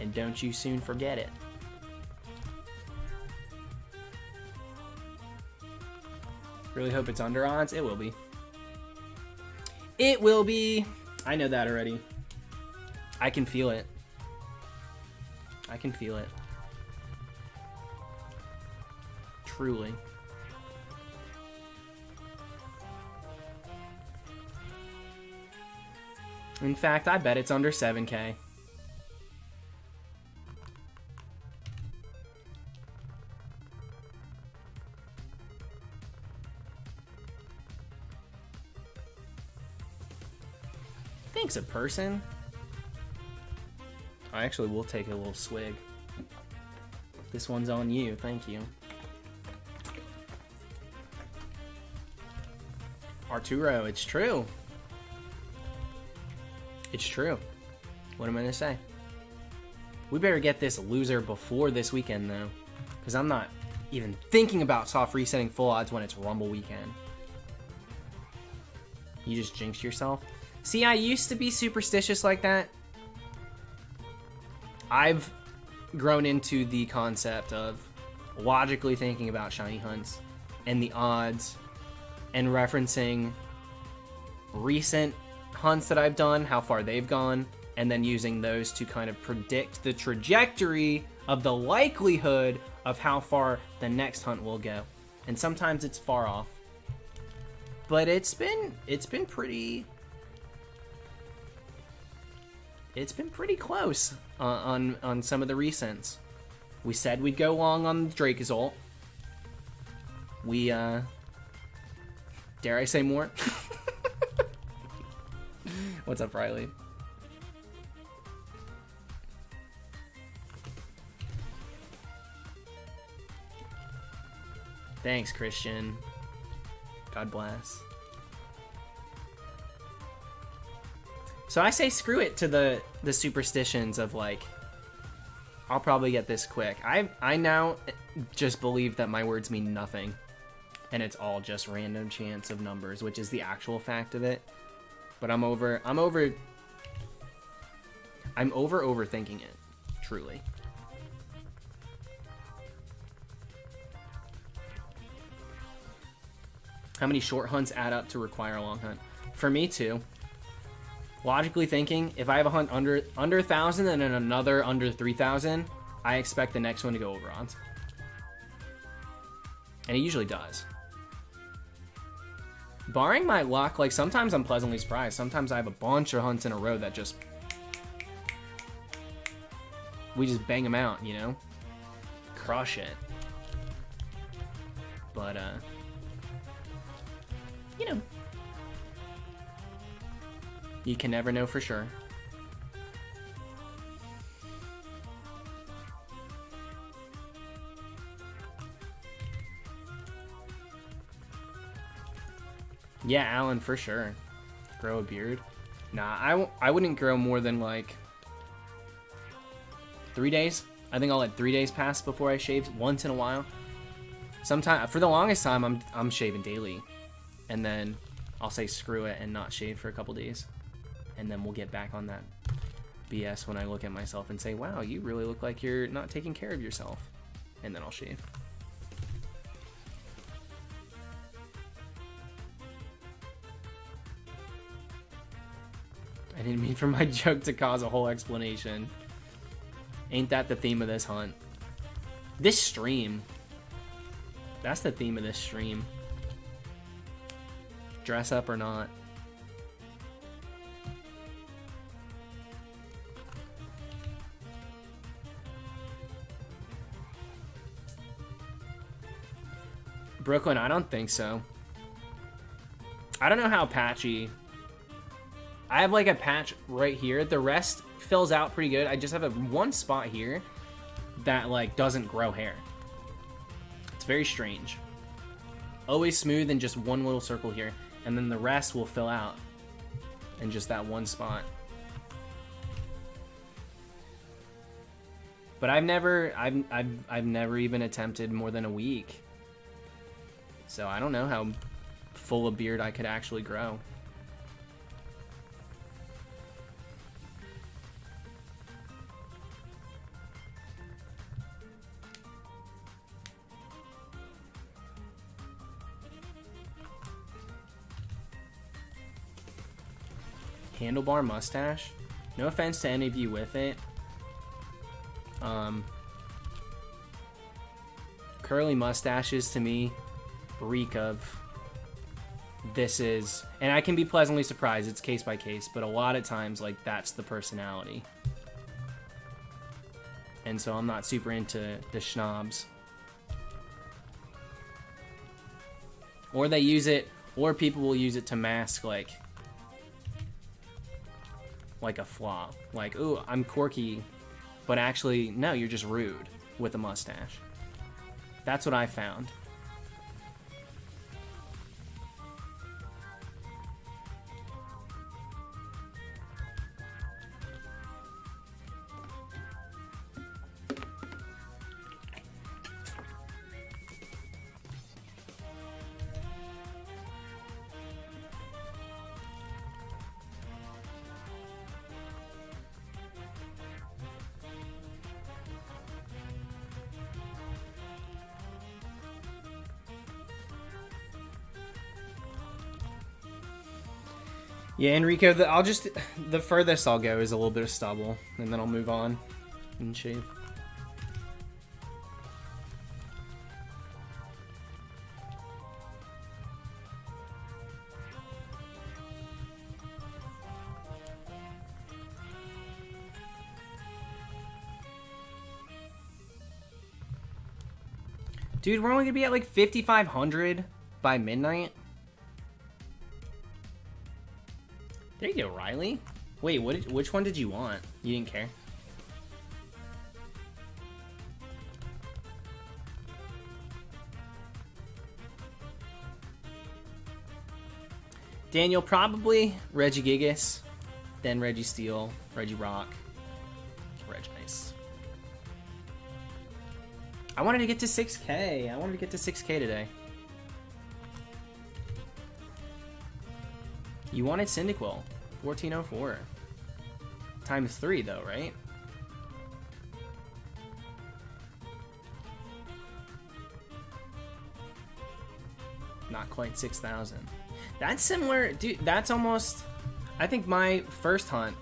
And don't you soon forget it. Really hope it's under odds. It will be. It will be. I know that already. I can feel it. I can feel it. Truly. In fact, I bet it's under 7K. Thanks, a person. I actually will take a little swig. This one's on you. Thank you. Arturo, it's true. It's true. What am I gonna say? We better get this loser before this weekend, though. Because I'm not even thinking about soft resetting full odds when it's Rumble weekend. You just jinxed yourself? See, I used to be superstitious like that. I've grown into the concept of logically thinking about shiny hunts and the odds and referencing recent hunts that I've done, how far they've gone, and then using those to kind of predict the trajectory of the likelihood of how far the next hunt will go. And sometimes it's far off. But it's been pretty close on some of the recents. We said we'd go long on the Regirock. We dare I say more? What's up, Riley? Thanks, Christian. God bless. So I say screw it to the superstitions of like, I'll probably get this quick. I now just believe that my words mean nothing, and it's all just random chance of numbers, which is the actual fact of it. But I'm over overthinking it, truly. How many short hunts add up to require a long hunt? For me, too. Logically thinking, if I have a hunt under 1,000 and then another under 3,000, I expect the next one to go over odds. And it usually does. Barring my luck, like sometimes I'm pleasantly surprised. Sometimes I have a bunch of hunts in a row that just... we just bang them out, you know? Crush it. But, you know. You can never know for sure. Yeah, Alan, for sure. Grow a beard? Nah, I wouldn't grow more than like 3 days. I think I'll let 3 days pass before I shave once in a while. Sometime for the longest time, I'm shaving daily, and then I'll say screw it and not shave for a couple days, and then we'll get back on that BS when I look at myself and say, wow, you really look like you're not taking care of yourself, and then I'll shave. I didn't mean for my joke to cause a whole explanation. Ain't that the theme of this hunt? This stream. That's the theme of this stream. Dress up or not. Brooklyn, I don't think so. I don't know how patchy. I have like a patch right here. The rest fills out pretty good. I just have one spot here that like doesn't grow hair. It's very strange. Always smooth in just one little circle here, and then the rest will fill out in just that one spot. But I've never even attempted more than a week. So I don't know how full a beard I could actually grow. Handlebar mustache. No offense to any of you with it. Curly mustaches to me reek of this is, and I can be pleasantly surprised, it's case by case, but a lot of times like that's the personality. And so I'm not super into the schnobs. Or they use it, or people will use it to mask like a flaw. Like, ooh, I'm quirky, but actually, no, you're just rude with a mustache. That's what I found. Yeah, Enrico, the furthest I'll go is a little bit of stubble, and then I'll move on and shave. Dude, we're only gonna be at like 5,500 by midnight. There you go, Riley. Wait, which one did you want? You didn't care? Daniel, probably Regigigas, then Registeel, Regirock, Regice. I wanted to get to 6K. I wanted to get to 6K today. You wanted Cyndaquil, 1404. Times 3 though, right? Not quite 6,000. That's similar, dude, that's almost, I think my first hunt,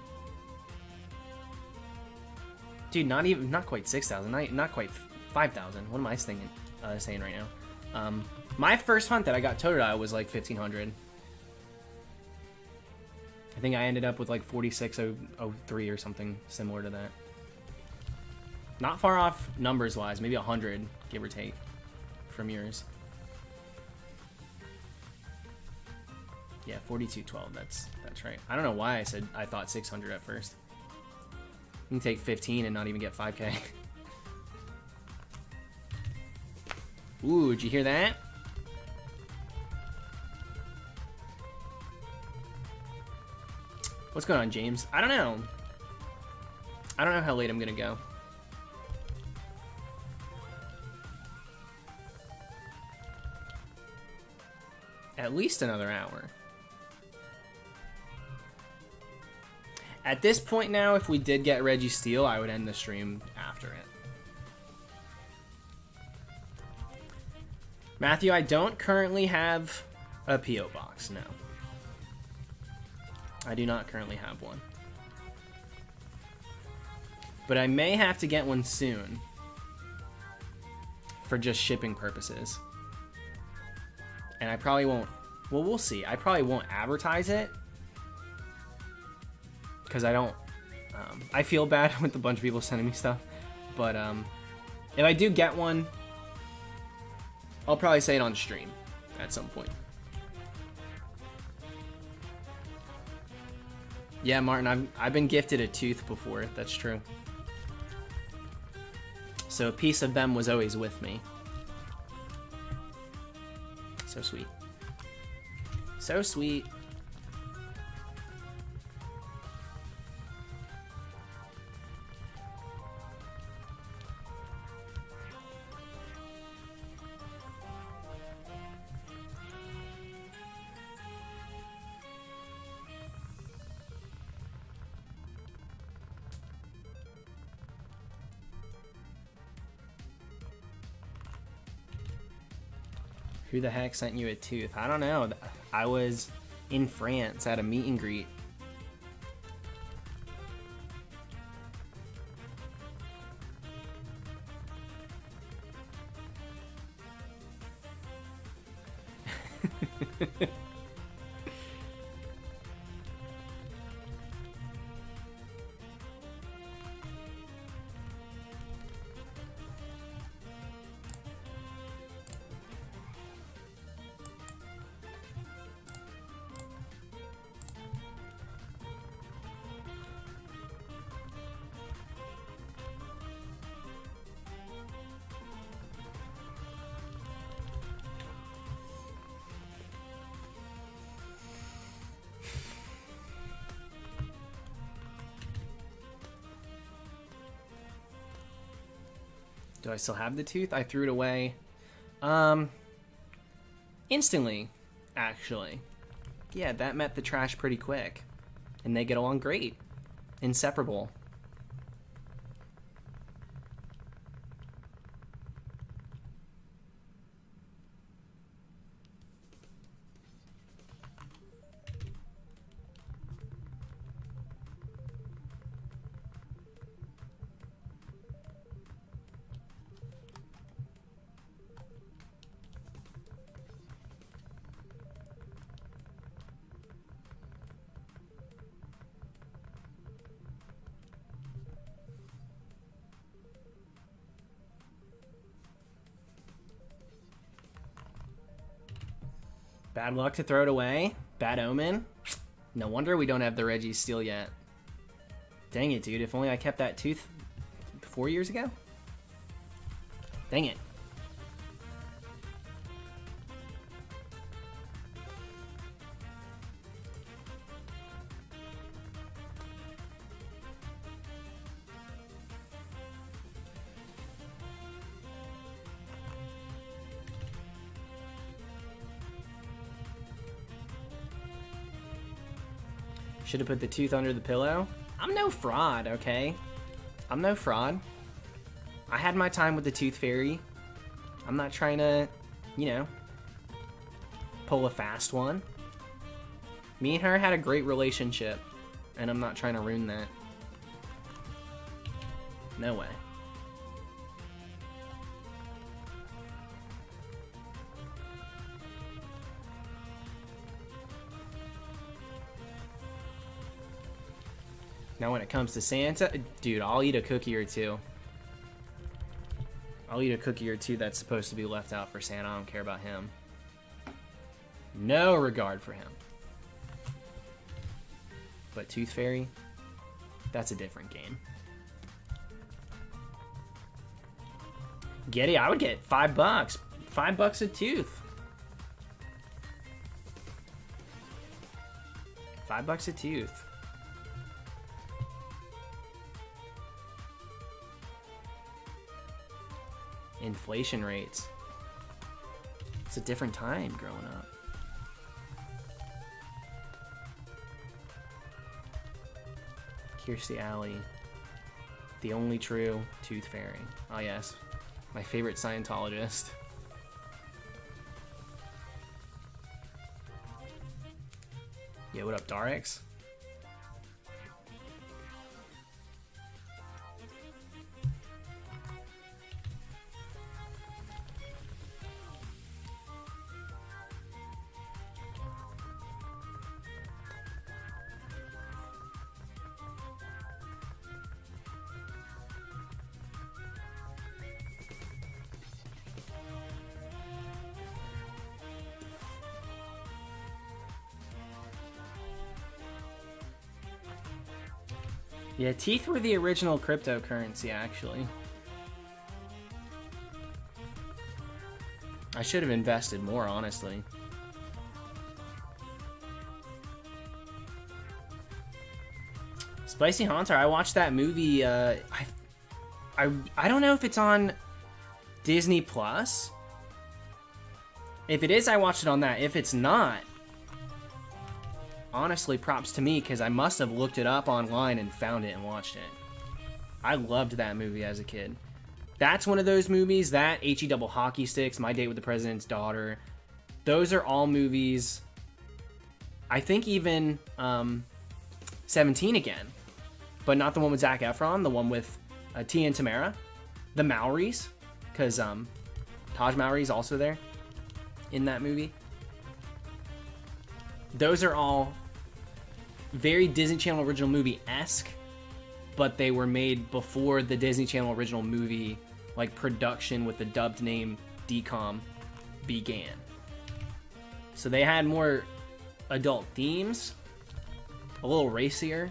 dude, not quite 6,000, not quite 5,000. What am I saying right now? My first hunt that I got Totodile was like 1,500. I think I ended up with like 4603 or something similar to that. Not far off numbers wise, maybe 100, give or take, from yours. Yeah, 4212, that's right. I don't know why I thought 600 at first. You can take 15 and not even get 5K. Ooh, did you hear that? What's going on, James? I don't know. I don't know how late I'm gonna go. At least another hour. At this point now, if we did get Registeel, I would end the stream after it. Matthew, I don't currently have a P.O. box, no. I do not currently have one. But I may have to get one soon. For just shipping purposes. And I probably won't... Well, we'll see. I probably won't advertise it. Because I don't... I feel bad with a bunch of people sending me stuff. But if I do get one, I'll probably say it on stream at some point. Yeah, Martin, I've been gifted a tooth before. That's true. So a piece of them was always with me. So sweet. So sweet. Who the heck sent you a tooth? I don't know. I was in France at a meet and greet. Do I still have the tooth? I threw it away. Instantly, actually. Yeah, that met the trash pretty quick. And they get along great. Inseparable. Bad luck to throw it away. Bad omen. No wonder we don't have the Registeel yet. Dang it, dude. If only I kept that tooth 4 years ago. Dang it. Should have put the tooth under the pillow. I'm no fraud, okay? I'm no fraud. I had my time with the Tooth Fairy. I'm not trying to, you know, pull a fast one. Me and her had a great relationship, and I'm not trying to ruin that. No way. Now when it comes to Santa, dude, I'll eat a cookie or two. I'll eat a cookie or two that's supposed to be left out for Santa. I don't care about him. No regard for him. But Tooth Fairy, that's a different game. Getty, I would get $5. $5 a tooth. $5 a tooth. Inflation rates. It's a different time growing up. Kirstie Alley, the only true Tooth Fairy. Oh yes, my favorite Scientologist. Yeah, what up, Darix? Yeah, teeth were the original cryptocurrency, actually. I should have invested more, honestly. Spicy Haunter, I watched that movie, I don't know if it's on Disney Plus. If it is, I watched it on that. If it's not, honestly, props to me, because I must have looked it up online and found it and watched it. I loved that movie as a kid. That's one of those movies, that, H-E Double Hockey Sticks, My Date with the President's Daughter. Those are all movies. I think even 17 Again, but not the one with Zac Efron, the one with Tia and Tamara. The Mowrys, because Taj Mowry's also there in that movie. Those are all very Disney Channel original movie-esque, but they were made before the Disney Channel original movie, like, production with the dubbed name DCOM began. So they had more adult themes, a little racier,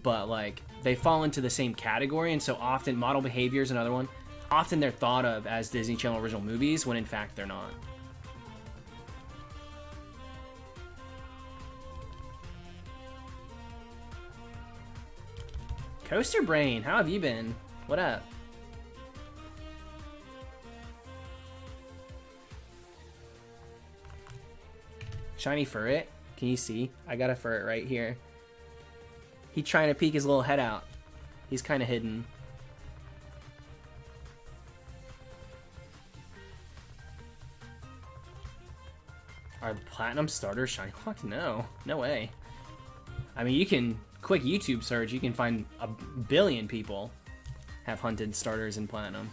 but, like, they fall into the same category, and so often Model Behavior is another one. Often they're thought of as Disney Channel original movies, when in fact they're not. Coaster Brain, how have you been? What up? Shiny Furret, can you see? I got a Furret right here. He's trying to peek his little head out. He's kind of hidden. Are the Platinum starters shiny locked? No. No way. I mean, you can... Quick YouTube search, you can find a billion people have hunted starters in Platinum.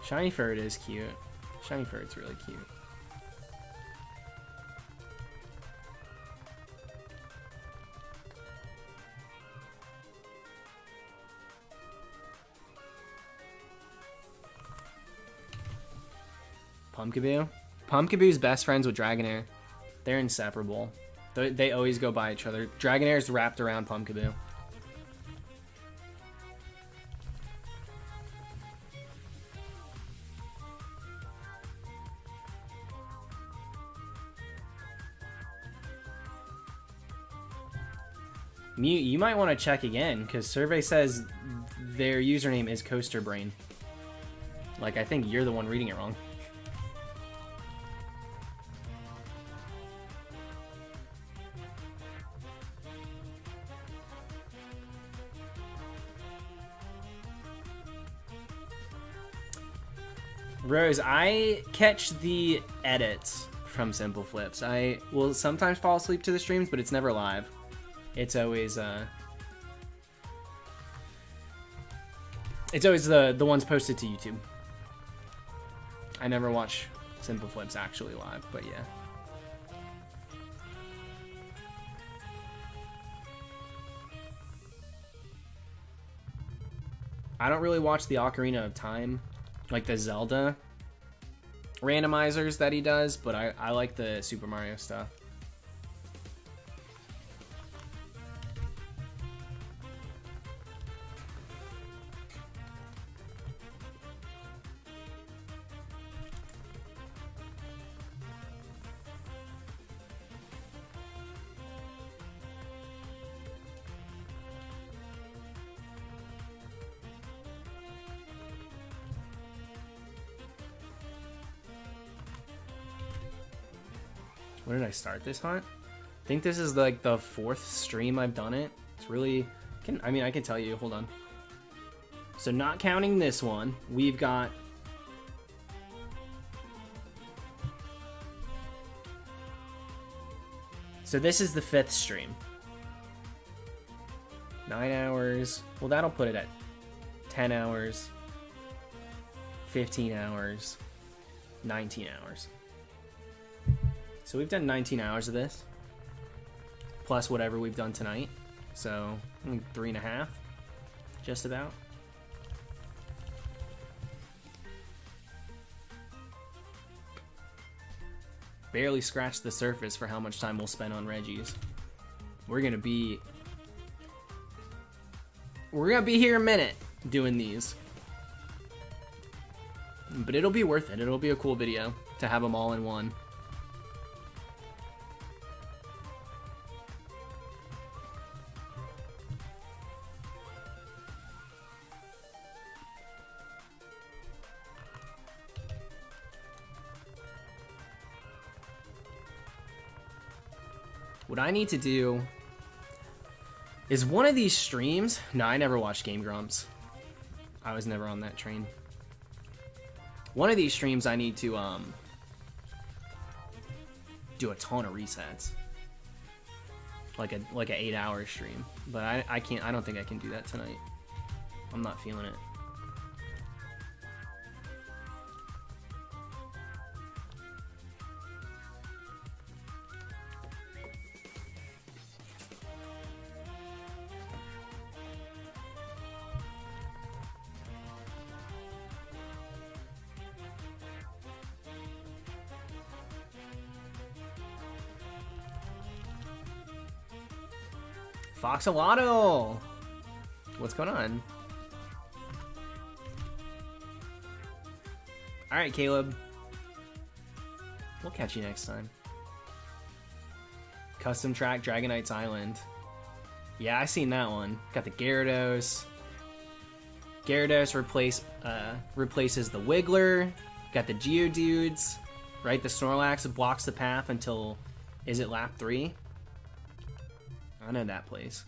Shiny Furret is cute. Shiny Furret's really cute. Pumpkaboo? Pumpkaboo's best friends with Dragonair. They're inseparable. They always go by each other. Dragonair's wrapped around Pumpkaboo. You might want to check again, because survey says their username is Coaster Brain. Like, I think you're the one reading it wrong. Rose, I catch the edits from Simple Flips. I will sometimes fall asleep to the streams, but it's never live. It's always the ones posted to YouTube. I never watch Simple Flips actually live, but yeah. I don't really watch the Ocarina of Time, like the Zelda randomizers that he does, but I like the Super Mario stuff. When did I start this hunt? I think this is like the 4th stream I've done it. It's really... I can tell you. Hold on. So not counting this one, we've got... So this is the 5th stream. 9 hours. Well, that'll put it at 10 hours. 15 hours. 19 hours. So we've done 19 hours of this, plus whatever we've done tonight. So I think 3.5, just about. barely scratched the surface for how much time we'll spend on Regis. We're gonna be here a minute doing these. But it'll be worth it. It'll be a cool video to have them all in one. What I need to do is one of these streams. No, I never watched Game Grumps. I was never on that train. One of these streams I need to do a ton of resets. Like a 8-hour stream. But I can't, I don't think I can do that tonight. I'm not feeling it. Foxolotto! What's going on? Alright, Caleb. We'll catch you next time. Custom track Dragonite's Island. Yeah, I seen that one. Got the Gyarados. Gyarados replaces the Wiggler. Got the Geodudes. Right, the Snorlax blocks the path until... Is it lap 3? I know that place.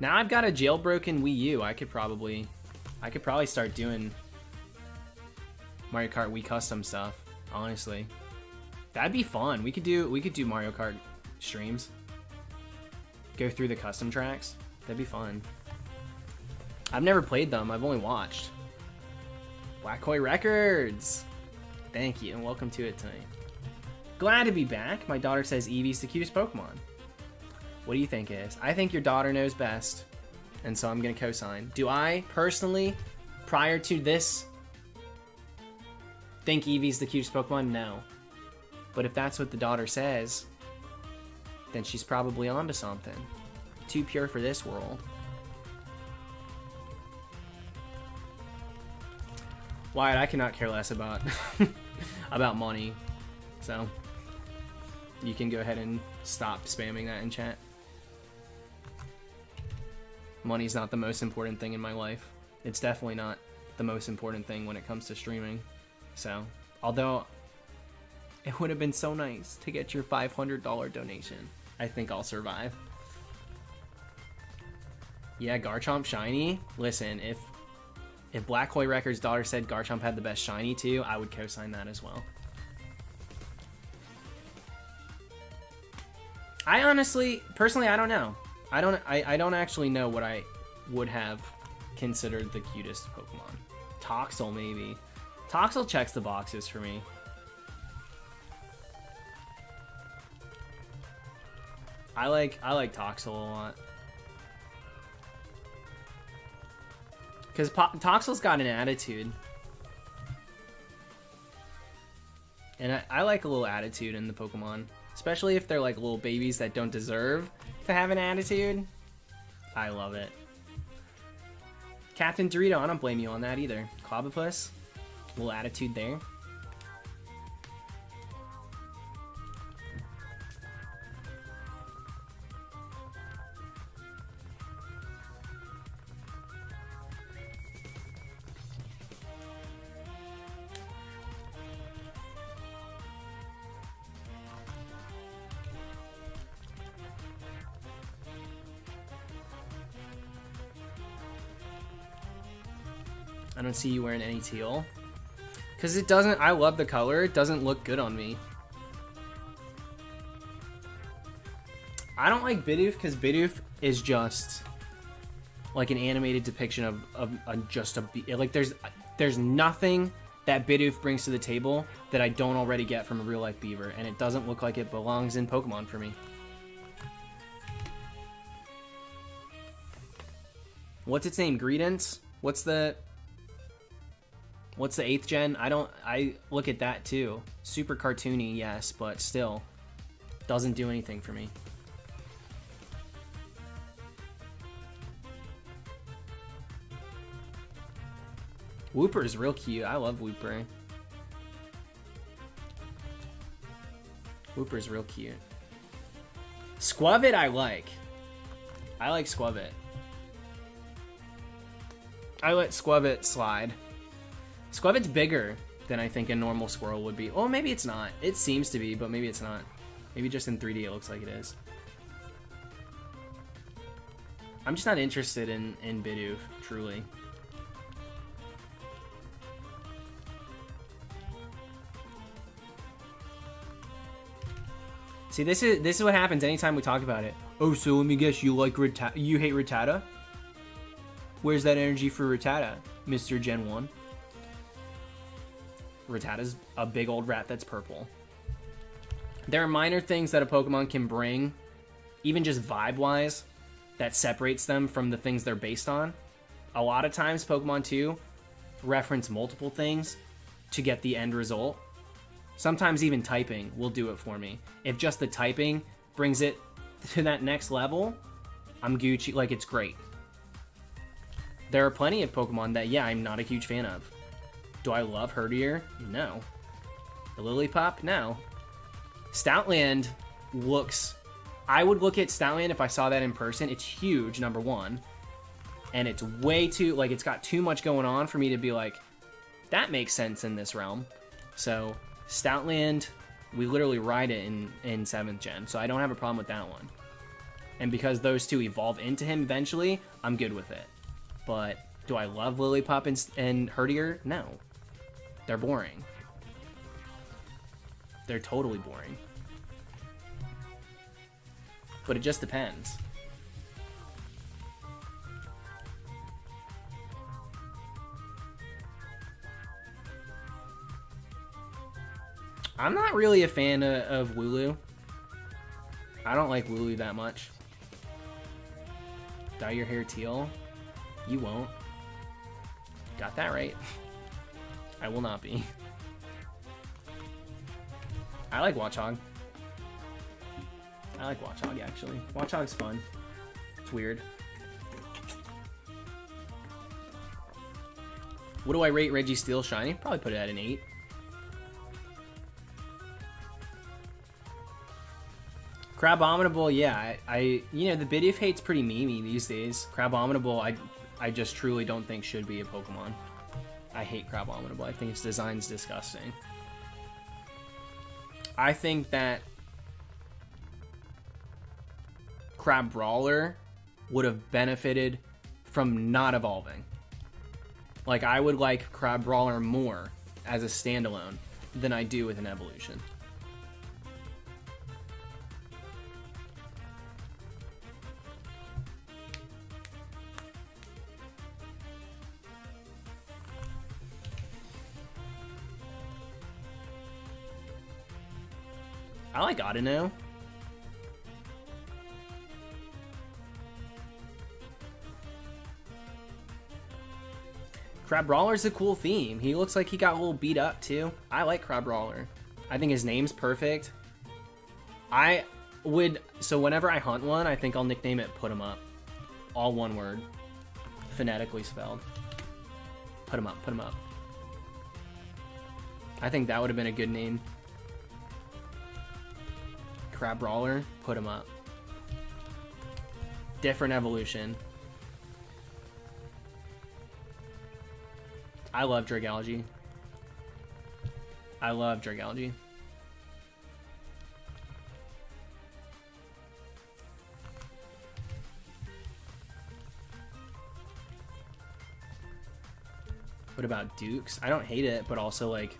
Now I've got a jailbroken Wii U. I could probably start doing Mario Kart Wii custom stuff. Honestly, that'd be fun. We could do Mario Kart streams. Go through the custom tracks. That'd be fun. I've never played them. I've only watched. Black Koi Records. Thank you and welcome to it tonight. Glad to be back. My daughter says Eevee's the cutest Pokemon. What do you think it is? I think your daughter knows best, and so I'm gonna co-sign. Do I personally, prior to this, think Eevee's the cutest Pokemon? No. But if that's what the daughter says, then she's probably onto something. Too pure for this world. Wyatt, I cannot care less about about money, so you can go ahead and stop spamming that in chat. Money's not the most important thing in my life. It's definitely not the most important thing when it comes to streaming. So, although it would have been so nice to get your $500 donation, I think I'll survive. Yeah, Garchomp shiny. Listen, if Black Koi Records' daughter said Garchomp had the best shiny too, I would co-sign that as well. I honestly, personally, I don't know. I don't actually know what I would have considered the cutest Pokemon. Toxel, maybe. Toxel checks the boxes for me. I like Toxel a lot. Because Toxel's got an attitude. And I like a little attitude in the Pokemon. Especially if they're like little babies that don't deserve to have an attitude. I love it. Captain Dorito, I don't blame you on that either. Clobbopus, a little attitude there. I don't see you wearing any teal. Because it doesn't, I love the color, it doesn't look good on me. I don't like Bidoof because Bidoof is just like an animated depiction of just a, like there's nothing that Bidoof brings to the table that I don't already get from a real life beaver, and it doesn't look like it belongs in Pokemon for me. What's its name? Greedence? What's the What's the 8th gen? I look at that too. Super cartoony, yes, but still doesn't do anything for me. Wooper is real cute. I love Wooper. Wooper is real cute. Squavit I like. I like Squavit. I let Squavit slide. Squavit's bigger than I think a normal squirrel would be. Oh, maybe it's not. It seems to be, but maybe it's not. Maybe just in 3D it looks like it is. I'm just not interested in Bidoof, truly. See, this is what happens anytime we talk about it. Oh, so let me guess, you hate Rattata? Where's that energy for Rattata, Mr. Gen 1? Rattata's a big old rat that's purple. There are minor things that a Pokemon can bring, even just vibe-wise, that separates them from the things they're based on. A lot of times, Pokemon 2 reference multiple things to get the end result. Sometimes even typing will do it for me. If just the typing brings it to that next level, I'm Gucci. Like, it's great. There are plenty of Pokemon that, yeah, I'm not a huge fan of. Do I love Herdier? No. The Lillipup? No. Stoutland looks... I would look at Stoutland if I saw that in person. It's huge, number one. And it's way too... Like, it's got too much going on for me to be like, that makes sense in this realm. So, Stoutland, we literally ride it in 7th gen. So I don't have a problem with that one. And because those two evolve into him eventually, I'm good with it. But do I love Lillipup and Herdier? No. They're boring. They're totally boring. But it just depends. I'm not really a fan of Wooloo. I don't like Wooloo that much. Dye your hair teal? You won't. Got that right. I will not be. I like Watchog. I like Watchog, actually. Watchog's fun. It's weird. What do I rate Registeel Shiny? Probably put it at an 8. Crabominable, yeah. I you know, the Bidoof hate's pretty memey these days. Crabominable, I just truly don't think should be a Pokemon. I hate Crabominable. I think its design's disgusting. I think that Crabrawler would have benefited from not evolving. Like, I would like Crabrawler more as a standalone than I do with an evolution. I like Audino. Crabrawler's a cool theme. He looks like he got a little beat up too. I like Crabrawler. I think his name's perfect. So whenever I hunt one, I think I'll nickname it Put 'em Up. All one word. Phonetically spelled. Put 'em up, put 'em up. I think that would have been a good name. Crabrawler, Put 'em Up. Different evolution. I love Dragalge. I love Dragalge. What about Dukes? I don't hate it, but also, like,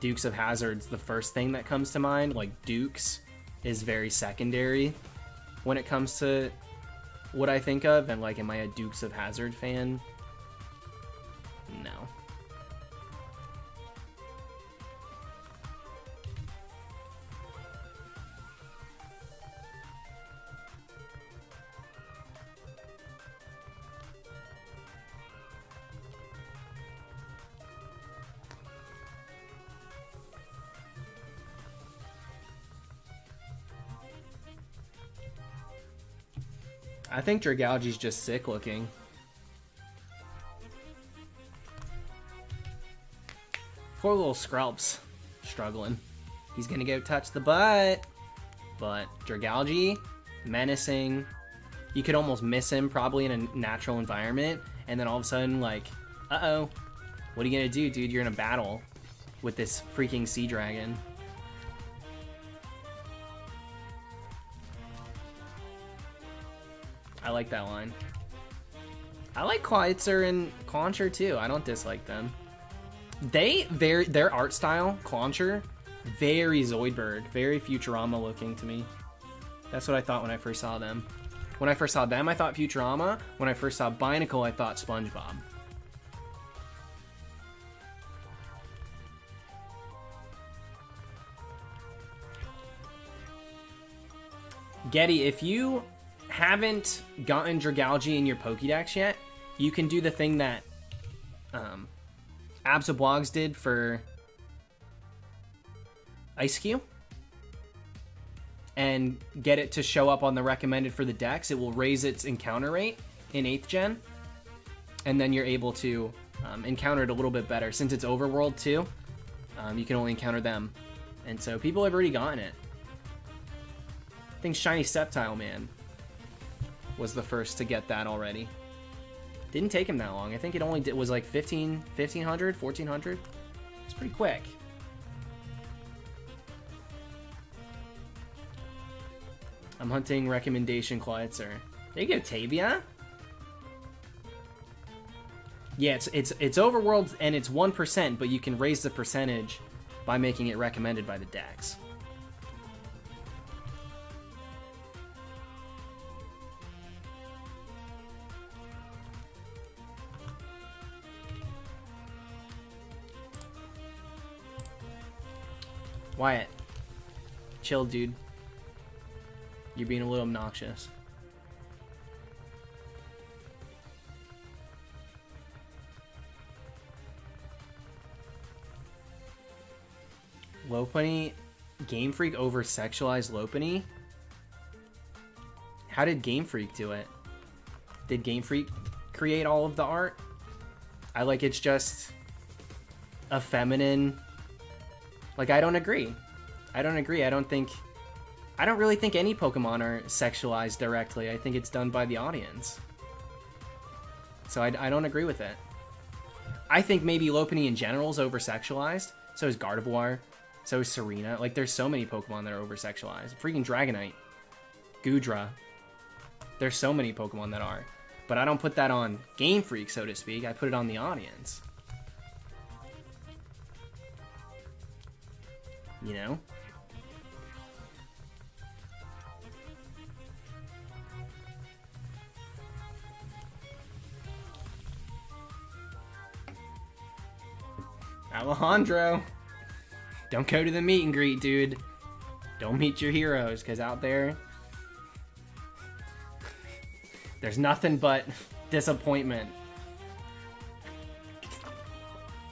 Dukes of Hazzard's the first thing that comes to mind. Like, Dukes is very secondary when it comes to what I think of. And, like, am I a Dukes of Hazzard fan? No. I think Dragalge's just sick looking. Poor little Skrelps. Struggling. He's gonna go touch the butt. But Dragalge, menacing. You could almost miss him probably in a natural environment. And then all of a sudden, like, uh-oh. What are you gonna do, dude? You're in a battle with this freaking sea dragon. I like that line. I like Clawitzer and Clauncher too. I don't dislike them. Their art style, Clauncher, very Zoidberg, very Futurama looking to me. That's what I thought when I first saw them. When I first saw them, I thought Futurama. When I first saw Binacle, I thought SpongeBob. Getty, if you haven't gotten Dragalge in your Pokédex yet, you can do the thing that Absoblogs did for Ice Cube and get it to show up on the recommended for the Dex. It will raise its encounter rate in 8th gen, and then you're able to encounter it a little bit better. Since it's Overworld too, you can only encounter them, and so people have already gotten it. I think Shiny Sceptile Man was the first to get that already. Didn't take him that long. I think it only was like 1500, 1400. It's pretty quick. I'm hunting recommendation Clawitzer. There you go, Tavia. Yeah, it's Overworld and it's 1%, but you can raise the percentage by making it recommended by the Dex. Wyatt, chill, dude. You're being a little obnoxious. Lopunny, Game Freak over sexualized Lopunny? How did Game Freak do it? Did Game Freak create all of the art? It's just a feminine. Like, I don't agree. I don't really think any Pokemon are sexualized directly. I think it's done by the audience. So I don't agree with it. I think maybe Lopunny in general is over-sexualized. So is Gardevoir. So is Serena. Like, there's so many Pokemon that are over-sexualized. Freaking Dragonite. Goodra. There's so many Pokemon that are. But I don't put that on Game Freak, so to speak. I put it on the audience. You know? Alejandro, don't go to the meet and greet, dude. Don't meet your heroes, because out there's nothing but disappointment.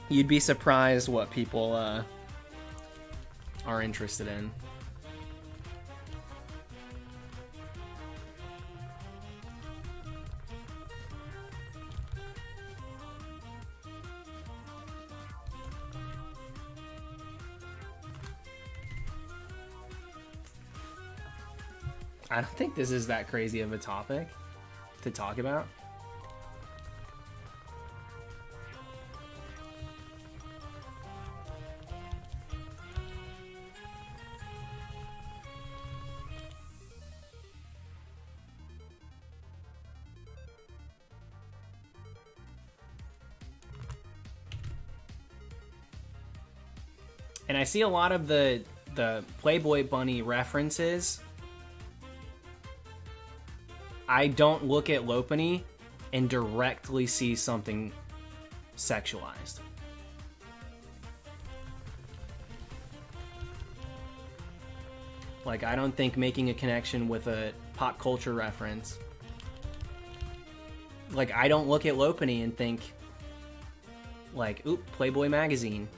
You'd be surprised what people are interested in. I don't think this is that crazy of a topic to talk about. And I see a lot of the Playboy Bunny references. I don't look at Lopunny and directly see something sexualized. Like, I don't think making a connection with a pop culture reference. Like, I don't look at Lopunny and think, like, oop, Playboy magazine.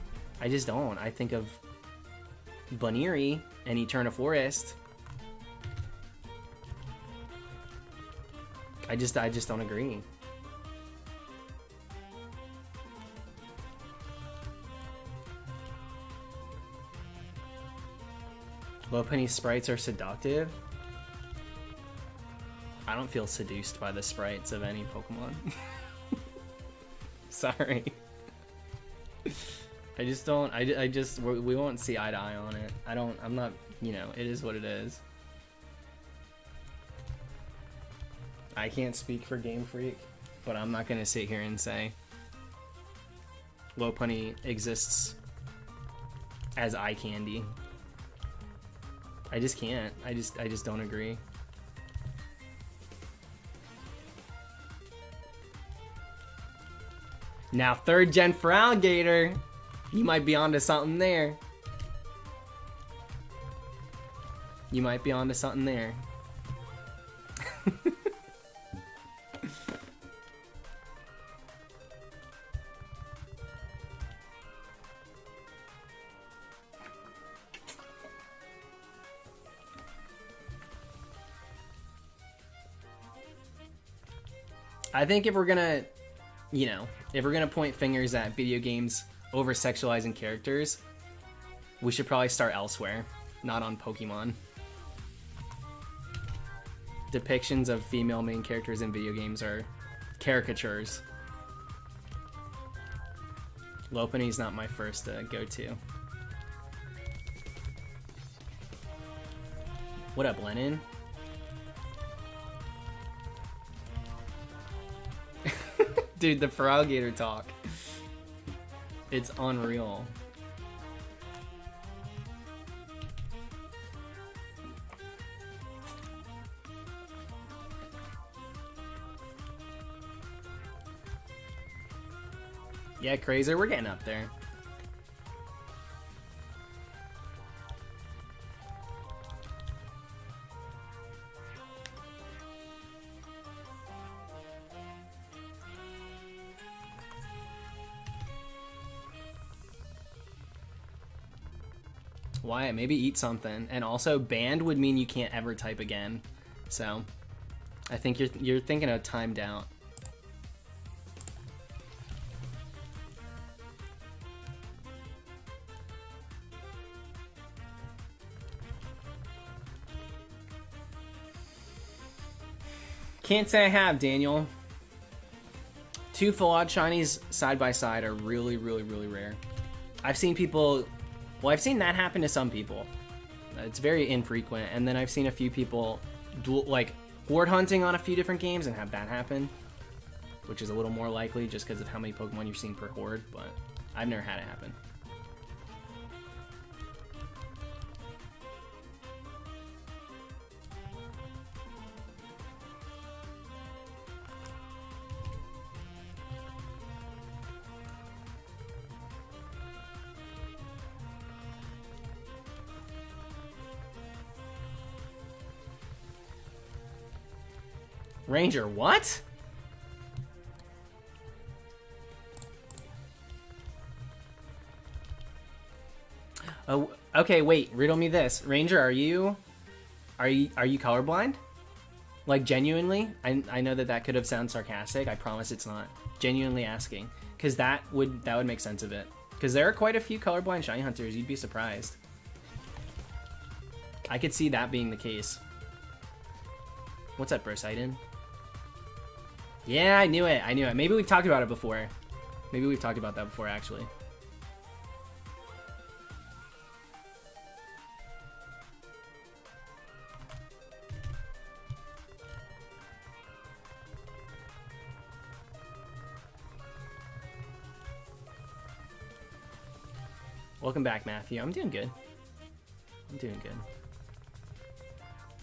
I just don't. I think of Bunnery and Eterna Forest. I just don't agree. Lopunny sprites are seductive. I don't feel seduced by the sprites of any Pokemon. Sorry. I just don't. I just we won't see eye to eye on it. I'm not. You know, it is what it is. I can't speak for Game Freak, but I'm not gonna sit here and say Lopunny exists as eye candy. I just can't. I just don't agree. Now 3rd gen for Alligator. You might be onto something there. You might be onto something there. I think if we're gonna, you know, if we're gonna point fingers at video games over-sexualizing characters, we should probably start elsewhere, not on Pokemon. Depictions of female main characters in video games are caricatures. Lopunny's not my first go-to. What up, Lennon? Dude, the Feraligatr talk. It's unreal. Yeah, Crazer, we're getting up there. Wyatt, maybe eat something. And also, banned would mean you can't ever type again. So, I think you're thinking of timed out. Can't say I have, Daniel. 2 full-out shinies side by side are really, really, really rare. I've seen people... Well, I've seen that happen to some people. It's very infrequent. And then I've seen a few people like horde hunting on a few different games and have that happen, which is a little more likely just because of how many Pokemon you're seeing per horde, but I've never had it happen. Ranger, what? Oh, okay, wait, riddle me this. Ranger, are you colorblind? Like, genuinely? I know that could have sounded sarcastic. I promise it's not. Genuinely asking. Because that would make sense of it. Because there are quite a few colorblind shiny hunters. You'd be surprised. I could see that being the case. What's up, Brosidon? Yeah, I knew it. Maybe we've talked about it before. Maybe we've talked about that before, actually. Welcome back, Matthew. I'm doing good.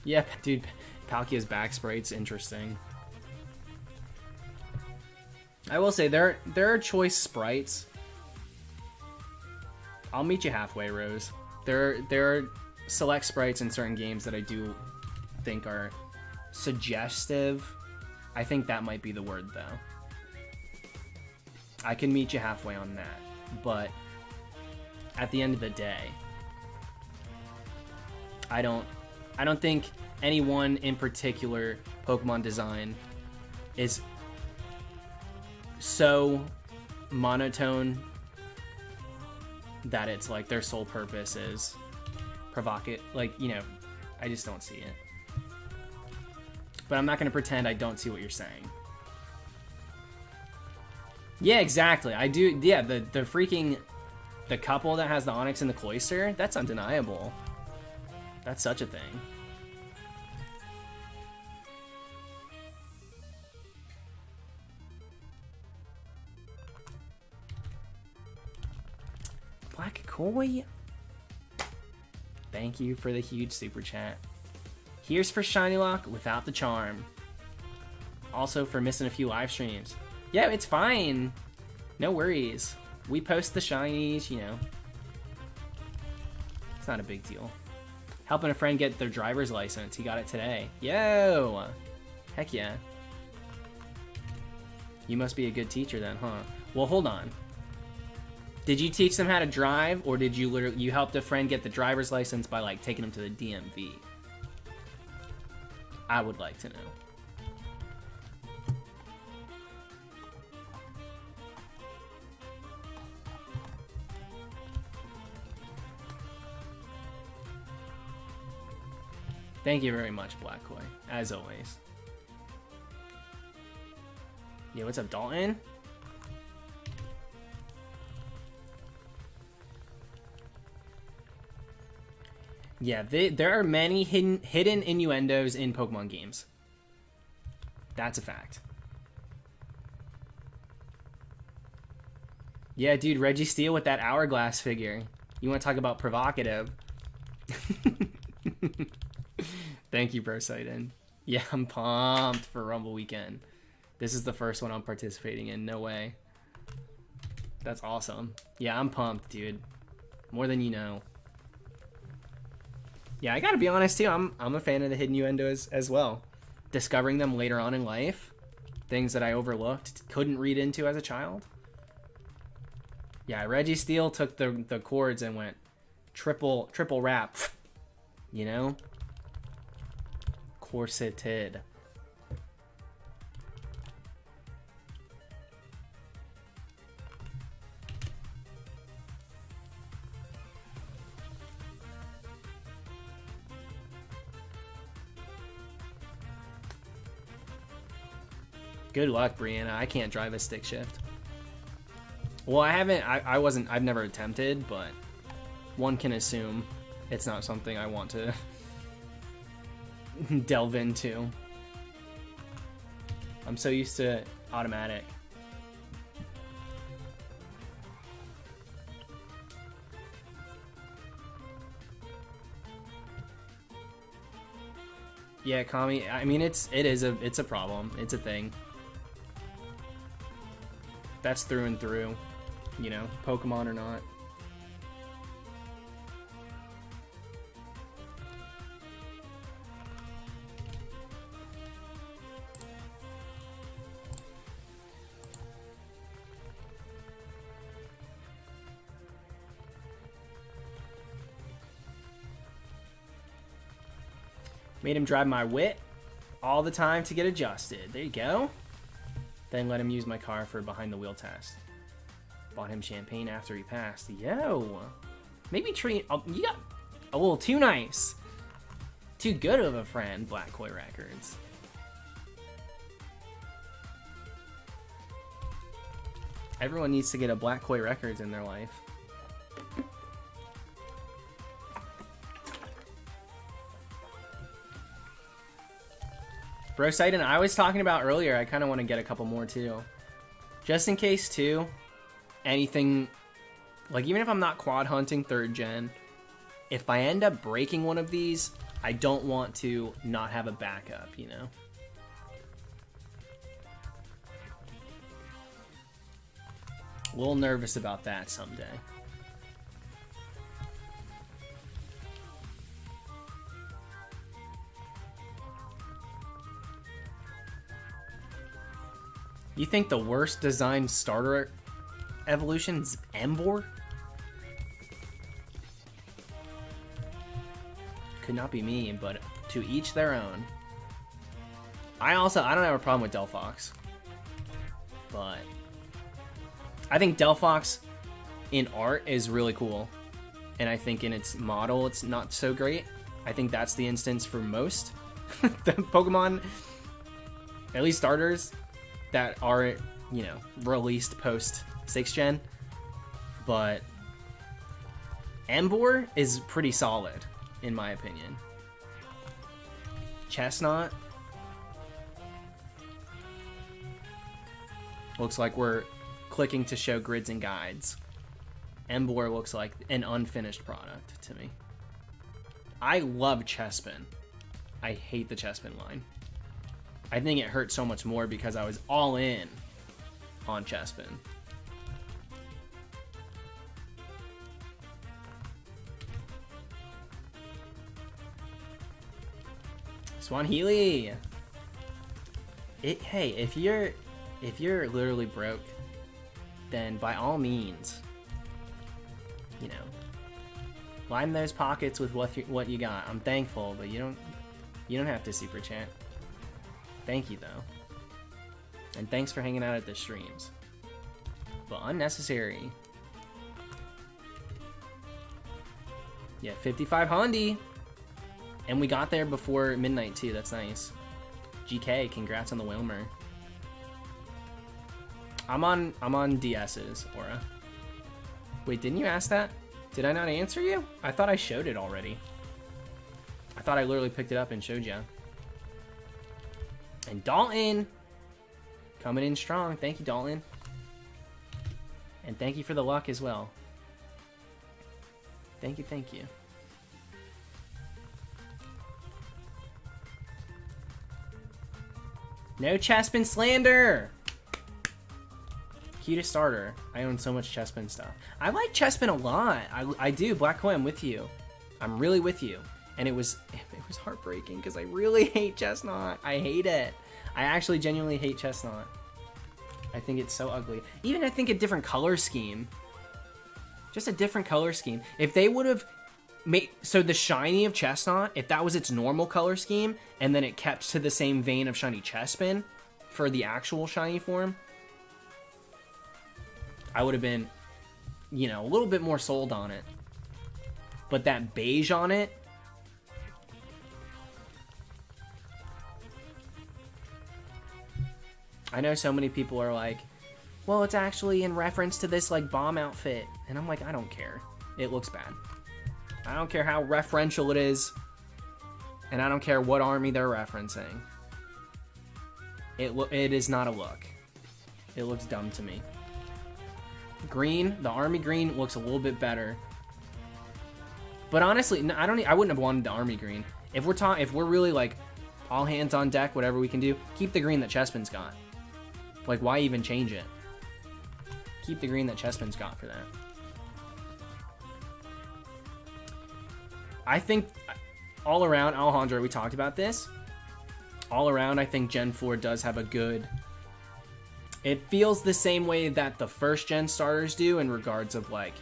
Yeah, dude, Palkia's back sprite's interesting. I will say there are choice sprites. I'll meet you halfway, Rose. There are select sprites in certain games that I do think are suggestive. I think that might be the word, though. I can meet you halfway on that, but at the end of the day, I don't think any one in particular Pokemon design is so monotone that it's like their sole purpose is provocative. Like, you know, I just don't see it. But I'm not going to pretend I don't see what you're saying. Yeah, exactly. I do. Yeah, the freaking... The couple that has the Onyx and the Cloister, that's undeniable. That's such a thing. Black Koi? Thank you for the huge super chat. Here's for Shiny Lock without the charm. Also for missing a few live streams. Yeah, it's fine. No worries. We post the shinies, you know. It's not a big deal. Helping a friend get their driver's license. He got it today. Yo! Heck yeah. You must be a good teacher then, huh? Well, hold on. Did you teach them how to drive, or did you helped a friend get the driver's license by, like, taking them to the DMV? I would like to know. Thank you very much, Black Koi, as always. Yeah, what's up, Dalton? Yeah, there are many hidden innuendos in Pokemon games. That's a fact. Yeah, dude, Registeel with that hourglass figure. You want to talk about provocative? Thank you, Brosidon. Yeah, I'm pumped for Rumble Weekend. This is the first one I'm participating in. No way. That's awesome. Yeah, I'm pumped, dude. More than you know. Yeah, I gotta be honest too. I'm a fan of the hidden innuendos as well. Discovering them later on in life, things that I overlooked, couldn't read into as a child. Yeah, Registeel took the chords and went triple rap. You know? Corseted. Good luck, Brianna. I can't drive a stick shift. Well, I've never attempted, but one can assume it's not something I want to delve into. I'm so used to automatic. Yeah, Kami, I mean it's a problem. It's a thing. That's through and through, you know, Pokemon or not. Made him drive my wit all the time to get adjusted. There you go. Then let him use my car for behind the wheel test. Bought him champagne after he passed. Yo. Maybe treat... Oh, you got a little too nice. Too good of a friend, Black Koi Records. Everyone needs to get a Black Koi Records in their life. Brosidon, I was talking about earlier, I kind of want to get a couple more too. Just in case too, anything, like even if I'm not quad hunting 3rd gen, if I end up breaking one of these, I don't want to not have a backup, you know? A little nervous about that someday. You think the worst designed starter evolution's Emboar? Could not be me, but to each their own. I don't have a problem with Delphox, but I think Delphox in art is really cool, and I think in its model it's not so great. I think that's the instance for most the Pokemon, at least starters, that are, you know, released post 6th gen. But Emboar is pretty solid, in my opinion. Chestnut. Looks like we're clicking to show grids and guides. Emboar looks like an unfinished product to me. I love Chespin. I hate the Chespin line. I think it hurt so much more because I was all in on Chespin. Swanhealy. Hey, if you're literally broke, then by all means, you know, line those pockets with what you got. I'm thankful, but you don't have to super chat. Thank you though, and thanks for hanging out at the streams. But unnecessary. Yeah, 55 Hondi, and we got there before midnight too. That's nice. GK, congrats on the Wilmer. I'm on DS's, Aura. Wait, didn't you ask that? Did I not answer you? I thought I showed it already. I thought I literally picked it up and showed you. And Dalton, coming in strong. Thank you, Dalton. And thank you for the luck as well. Thank you, thank you. No Chespin slander! Cutest starter. I own so much Chespin stuff. I like Chespin a lot. I do. Black Koi, I'm with you. I'm really with you. And it was heartbreaking because I really hate Chestnut. I hate it. I actually genuinely hate Chestnut. I think it's so ugly. Even I think a different color scheme. Just a different color scheme. If they would have made... So the shiny of Chestnut, if that was its normal color scheme, and then it kept to the same vein of shiny Chespin for the actual shiny form, I would have been, you know, a little bit more sold on it. But that beige on it... I know so many people are like, well, it's actually in reference to this, like, bomb outfit. And I'm like, I don't care. It looks bad. I don't care how referential it is. And I don't care what army they're referencing. It is not a look. It looks dumb to me. Green, the army green looks a little bit better. But honestly, I wouldn't have wanted the army green. If we're really like all hands on deck, whatever we can do, keep the green that Chespin's got. Like, why even change it? Keep the green that Chespin's got for that. I think all around, Alejandro, we talked about this. All around, I think Gen 4 does have a good... It feels the same way that the first gen starters do in regards of like,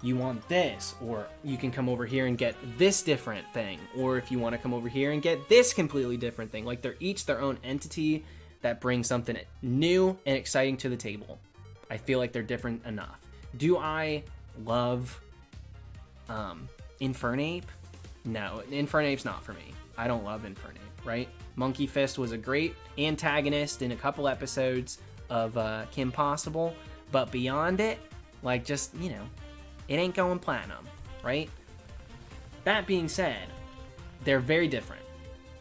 you want this, or you can come over here and get this different thing, or if you want to come over here and get this completely different thing. Like, they're each their own entity that brings something new and exciting to the table. I feel like they're different enough. Do I love Infernape? No, Infernape's not for me. I don't love Infernape, right? Monkey Fist was a great antagonist in a couple episodes of Kim Possible, but beyond it, like, just, you know, it ain't going platinum, right? That being said, they're very different.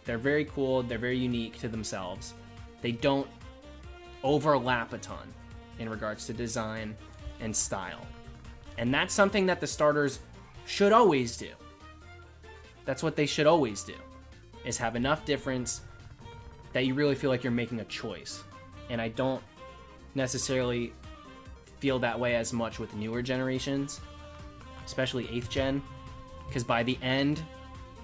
They're very cool. They're very unique to themselves. They don't overlap a ton in regards to design and style. And that's something that the starters should always do. That's what they should always do, is have enough difference that you really feel like you're making a choice. And I don't necessarily feel that way as much with newer generations, especially 8th gen, because by the end,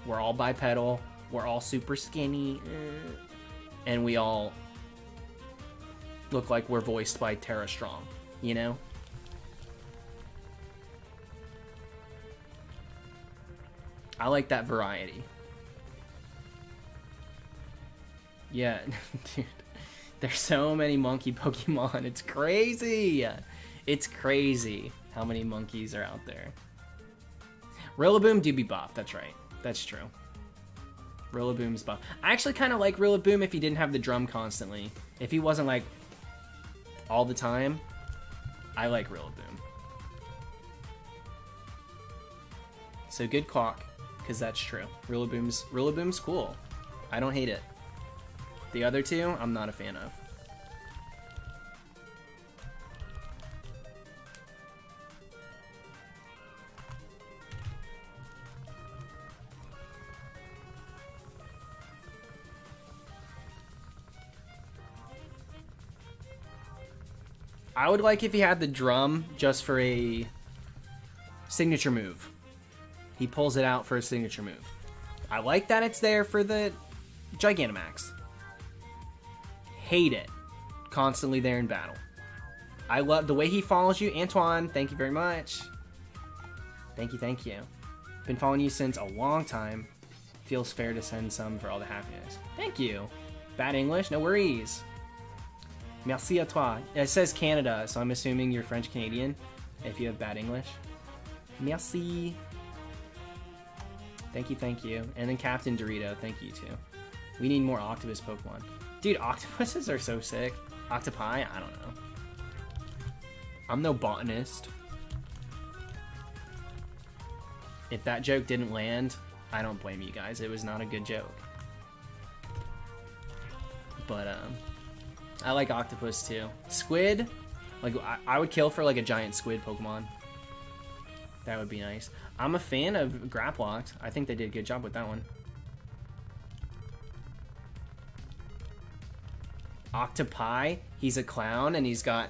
we're all bipedal, we're all super skinny, and we all look like we're voiced by Tara Strong, you know? I like that variety. Yeah, dude. There's so many monkey Pokemon. It's crazy. It's crazy how many monkeys are out there. Rillaboom do be buff. That's right. That's true. Rillaboom's buff. I actually kind of like Rillaboom if he didn't have the drum constantly. If he wasn't like all the time, I like Rillaboom. So good clock, because that's true. Rillaboom's cool. I don't hate it. The other two, I'm not a fan of. I would like if he had the drum just for a signature move. He pulls it out for a signature move. I like that it's there for the Gigantamax. Hate it. Constantly there in battle. I love the way he follows you. Antoine, thank you very much. Thank you, thank you. Been following you since a long time. Feels fair to send some for all the happiness. Thank you. Bad English? No worries. Merci à toi. It says Canada, so I'm assuming you're French-Canadian if you have bad English. Merci. Thank you, thank you. And then Captain Dorito, thank you too. We need more octopus Pokemon. Dude, octopuses are so sick. Octopi? I don't know. I'm no botanist. If that joke didn't land, I don't blame you guys. It was not a good joke. But, I like octopus too. Squid? Like, I would kill for like a giant squid Pokemon. That would be nice. I'm a fan of Graplocked. I think they did a good job with that one. Octopi, he's a clown and he's got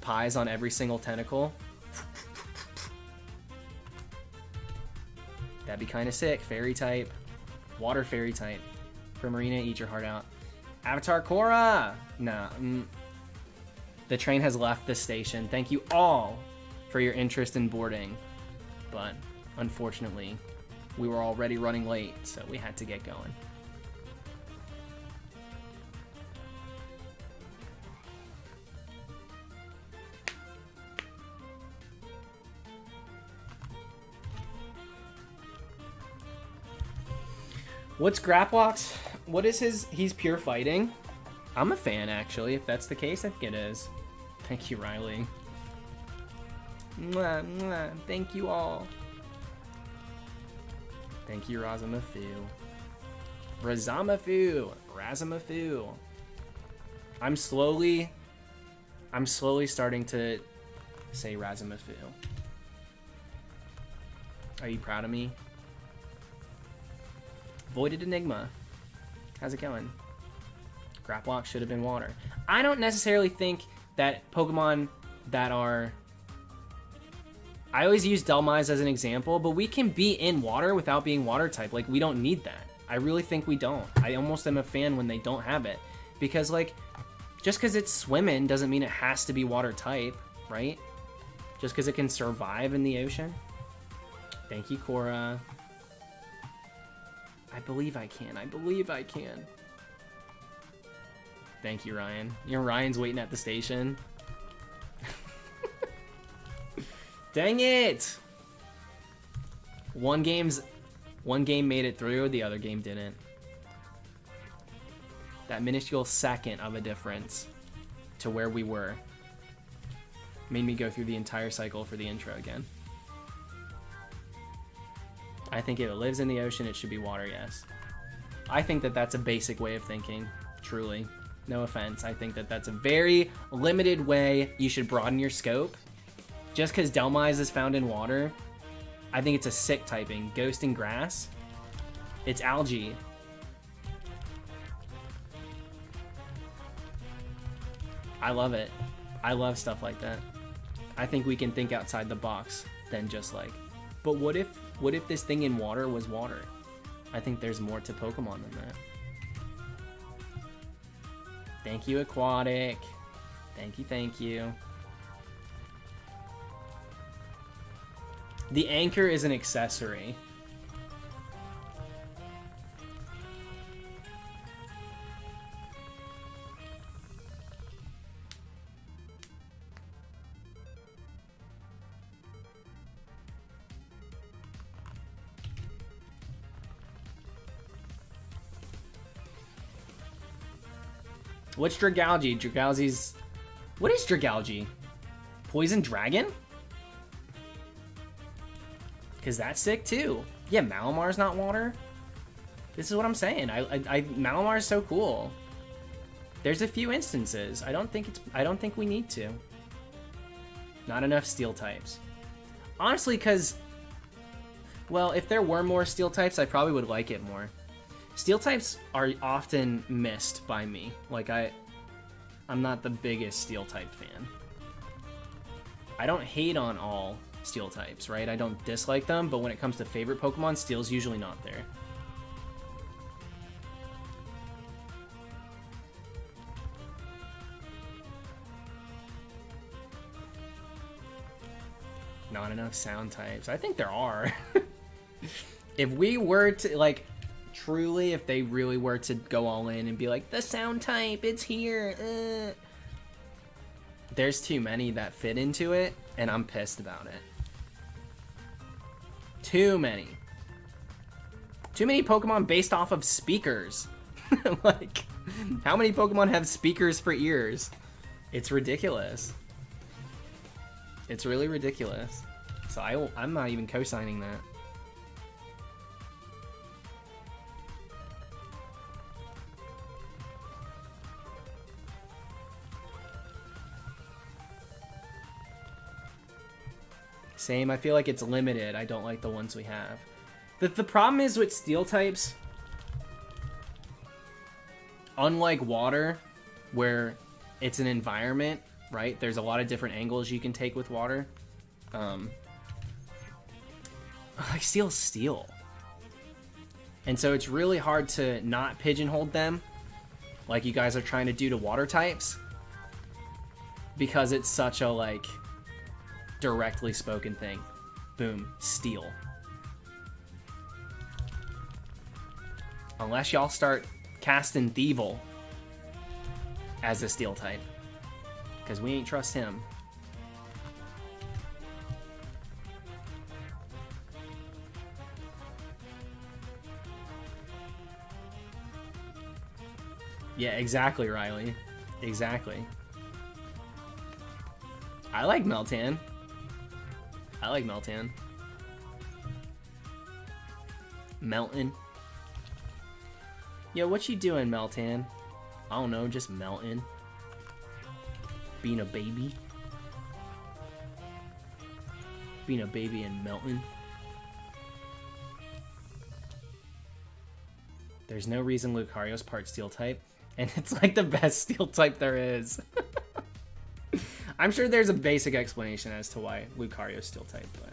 pies on every single tentacle. That'd be kind of sick. Fairy type, water fairy type. Primarina, eat your heart out. Avatar Korra. Nah. The train has left the station. Thank you all for your interest in boarding, but unfortunately, we were already running late, so we had to get going. What's Graplock's? What is his? He's pure fighting. I'm a fan, actually. If that's the case, I think it is. Thank you, Riley. Mwah, mwah. Thank you all. Thank you, Razamafu. Razamafu. I'm slowly starting to say Razamafu. Are you proud of me? Voided Enigma. How's it going? Graplock should have been water. I don't necessarily think that Pokemon that are... I always use Dhelmise as an example, but we can be in water without being water type. Like, we don't need that. I really think we don't. I almost am a fan when they don't have it. Because, like, just because it's swimming doesn't mean it has to be water type, right? Just because it can survive in the ocean. Thank you, Cora. I believe I can. I believe I can. Thank you, Ryan. Ryan's waiting at the station. Dang it! One game made it through, the other game didn't. That minuscule second of a difference to where we were made me go through the entire cycle for the intro again. I think if it lives in the ocean, it should be water, yes. I think that that's a basic way of thinking, truly. No offense. I think that that's a very limited way you should broaden your scope. Just because Dhelmise is found in water, I think it's a sick typing. Ghost and grass, it's algae. I love it. I love stuff like that. I think we can think outside the box than just like, but what if this thing in water was water? I think there's more to Pokemon than that. Thank you, Aquatic. Thank you, thank you. The anchor is an accessory. What's Dragalge? Dragalge's... What is Dragalge? Poison Dragon? Because that's sick too. Yeah, Malamar's not water. This is what I'm saying. Malamar's so cool. There's a few instances. I don't think we need to. Not enough steel types. Honestly, because... Well, if there were more steel types, I probably would like it more. Steel types are often missed by me. Like, I'm not the biggest steel type fan. I don't hate on all steel types, right? I don't dislike them, but when it comes to favorite Pokemon, steel's usually not there. Not enough sound types. I think there are. If we were to, like, truly, if they really were to go all in and be like, the sound type, it's here. There's too many that fit into it, and I'm pissed about it. Too many. Too many Pokemon based off of speakers. Like, how many Pokemon have speakers for ears? It's ridiculous. It's really ridiculous. So I'm not even co-signing that. Same, I feel like it's limited. I don't like the ones we have. The problem is with steel types, unlike water, where it's an environment, right? There's a lot of different angles you can take with water. Like steel's steel. And so it's really hard to not pigeonhole them like you guys are trying to do to water types, because it's such a, like, directly spoken thing. Boom, steel. Unless y'all start casting Thievul as a steel type, because we ain't trust him. Yeah, exactly, Riley. Exactly. I like Meltan. I like Meltan. Melton. Yo, what you doing, Meltan? I don't know, just melting. Being a baby. Being a baby and melting. There's no reason Lucario's part steel type, and it's like the best steel type there is. I'm sure there's a basic explanation as to why Lucario's steel type, but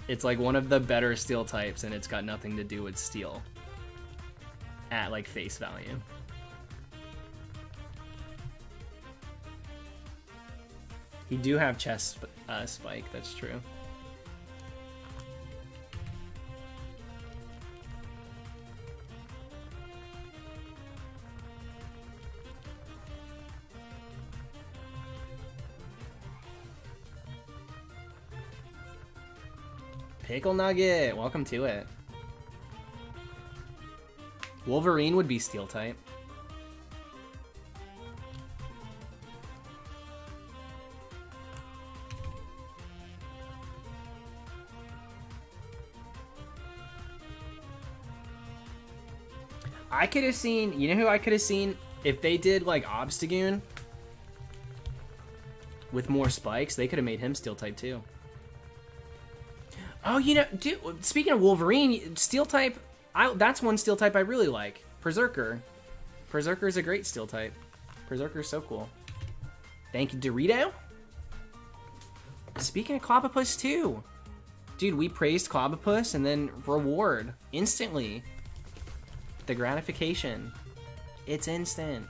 it's like one of the better steel types, and it's got nothing to do with steel at, like, face value. He do have chest spike, that's true. Pickle Nugget, welcome to it. Wolverine would be steel type. I could have seen, you know who I could have seen? If they did, like, Obstagoon with more spikes, they could have made him steel type too. Oh, you know, dude, speaking of Wolverine, steel type, that's one steel type I really like. Berserker. Berserker is a great steel type. Berserker is so cool. Thank you, Dorito. Speaking of Clobbopus too. Dude, we praised Clobbopus and then reward instantly. The gratification. It's instant.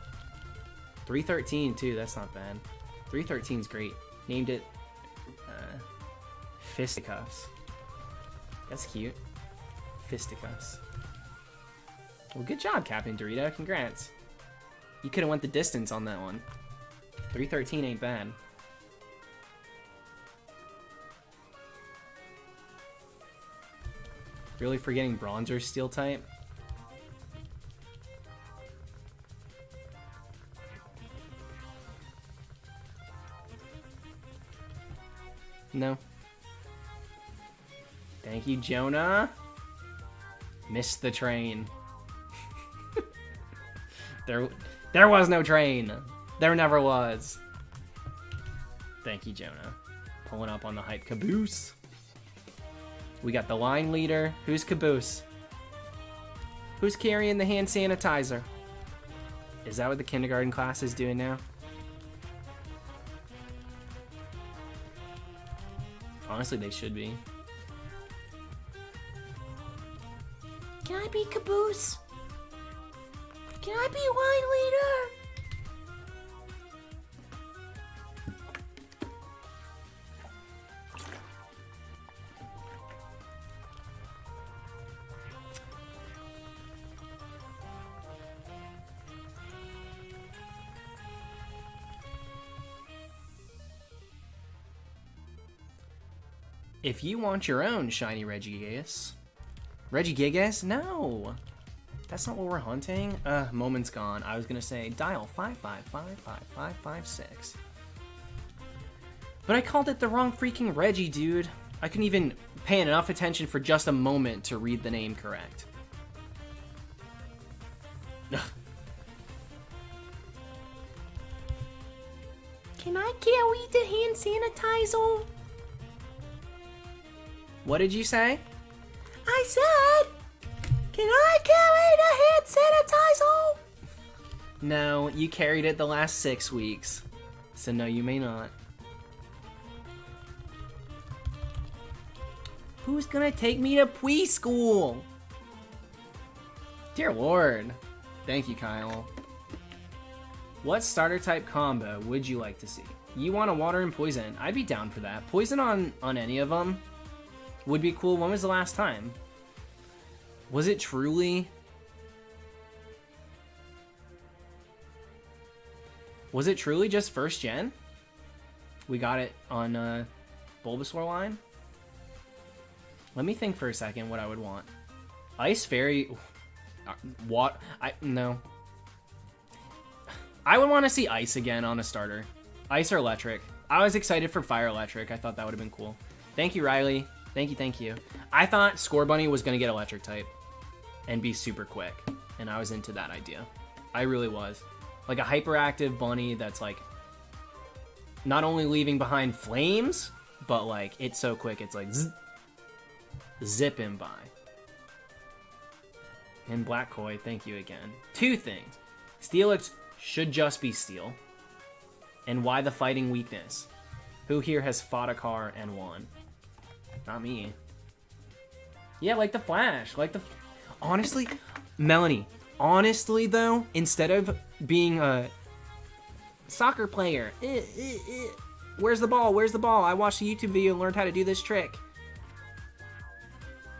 313 too, that's not bad. 313 is great. Named it Fisticuffs. That's cute. Fisticuffs. Well, good job, Captain Dorito. Congrats. You could have went the distance on that one. 313 ain't bad. Really forgetting Bronzer's steel type? No. Thank you, Jonah. Missed the train. There was no train. There never was. Thank you, Jonah. Pulling up on the hype caboose. We got the line leader. Who's caboose? Who's carrying the hand sanitizer? Is that what the kindergarten class is doing now? Honestly, they should be. Can I be caboose? Can I be line leader? If you want your own shiny Regigigas. Regigigas? No! That's not what we're hunting. Moment's gone. I was gonna say dial 5555556. But I called it the wrong freaking Regi, dude. I couldn't even pay enough attention for just a moment to read the name correct. Can I carry the hand sanitizer? What did you say? I said, can I carry the hand sanitizer? No, you carried it the last 6 weeks. So no, you may not. Who's gonna take me to preschool? Dear Lord. Thank you, Kyle. What starter type combo would you like to see? You want a water and poison. I'd be down for that. Poison on any of them would be cool. When was the last time? Was it truly? Was it truly just first gen? We got it on Bulbasaur line? Let me think for a second what I would want. Ice Fairy... What? No. I would want to see Ice again on a starter. Ice or Electric. I was excited for Fire Electric. I thought that would have been cool. Thank you, Riley. Thank you, thank you. I thought Scorbunny was going to get Electric type and be super quick. And I was into that idea. I really was. Like a hyperactive bunny that's like not only leaving behind flames, but like it's so quick it's like zipping by. And Black Koi, thank you again. 2 things. Steelix should just be Steel. And why the fighting weakness? Who here has fought a car and won? Not me. Yeah, like the Flash. Like the... Honestly, Melanie, honestly though, instead of being a soccer player, where's the ball? Where's the ball? I watched a YouTube video and learned how to do this trick.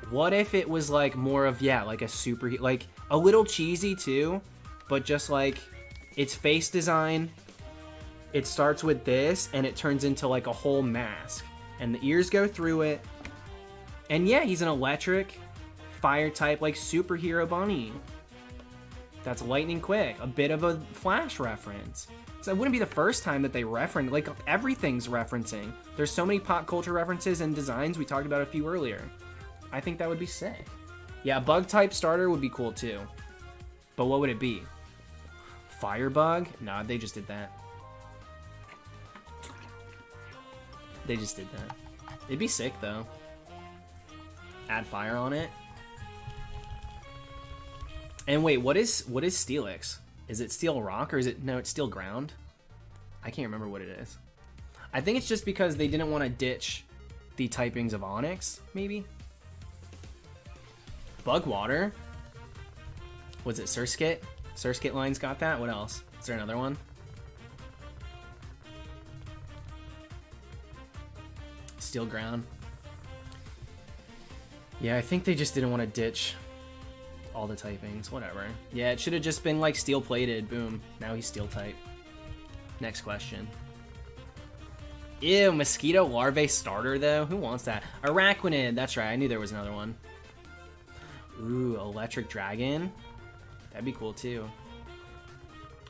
What if it was like more of, yeah, like a super, like a little cheesy too, but just like its face design, it starts with this and it turns into like a whole mask and the ears go through it. And yeah, he's an electric fire type, like superhero bunny. That's lightning quick, a bit of a Flash reference. So it wouldn't be the first time that they reference, like everything's referencing. There's so many pop culture references and designs. We talked about a few earlier. I think that would be sick. Yeah, bug type starter would be cool too. But what would it be? Firebug? Nah, they just did that. They just did that. It'd be sick though. Add fire on it. And wait, what is Steelix? Is it Steel Rock or is it... No, it's Steel Ground. I can't remember what it is. I think it's just because they didn't want to ditch the typings of Onyx, maybe? Bugwater? Was it Surskit? Surskit line's got that? What else? Is there another one? Steel Ground. Yeah, I think they just didn't want to ditch all the typings. Whatever. Yeah, it should have just been like steel plated. Boom. Now he's steel type. Next question. Ew, mosquito larvae starter though? Who wants that? Araquanid. That's right. I knew there was another one. Ooh, electric dragon. That'd be cool too.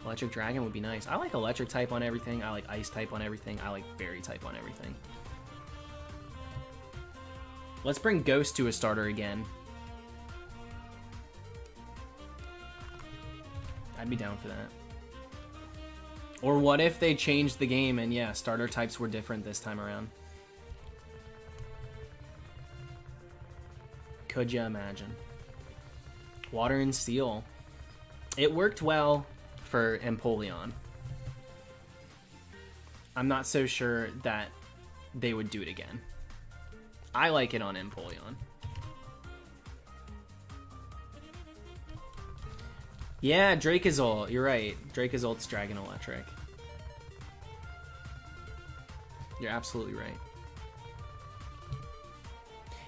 Electric dragon would be nice. I like electric type on everything. I like ice type on everything. I like fairy type on everything. Let's bring Ghost to a starter again. I'd be down for that. Or what if they changed the game and yeah, starter types were different this time around? Could you imagine? Water and Steel. It worked well for Empoleon. I'm not so sure that they would do it again. I like it on Empoleon. Yeah, Dracozolt. You're right. Dracozolt's Dragon Electric. You're absolutely right.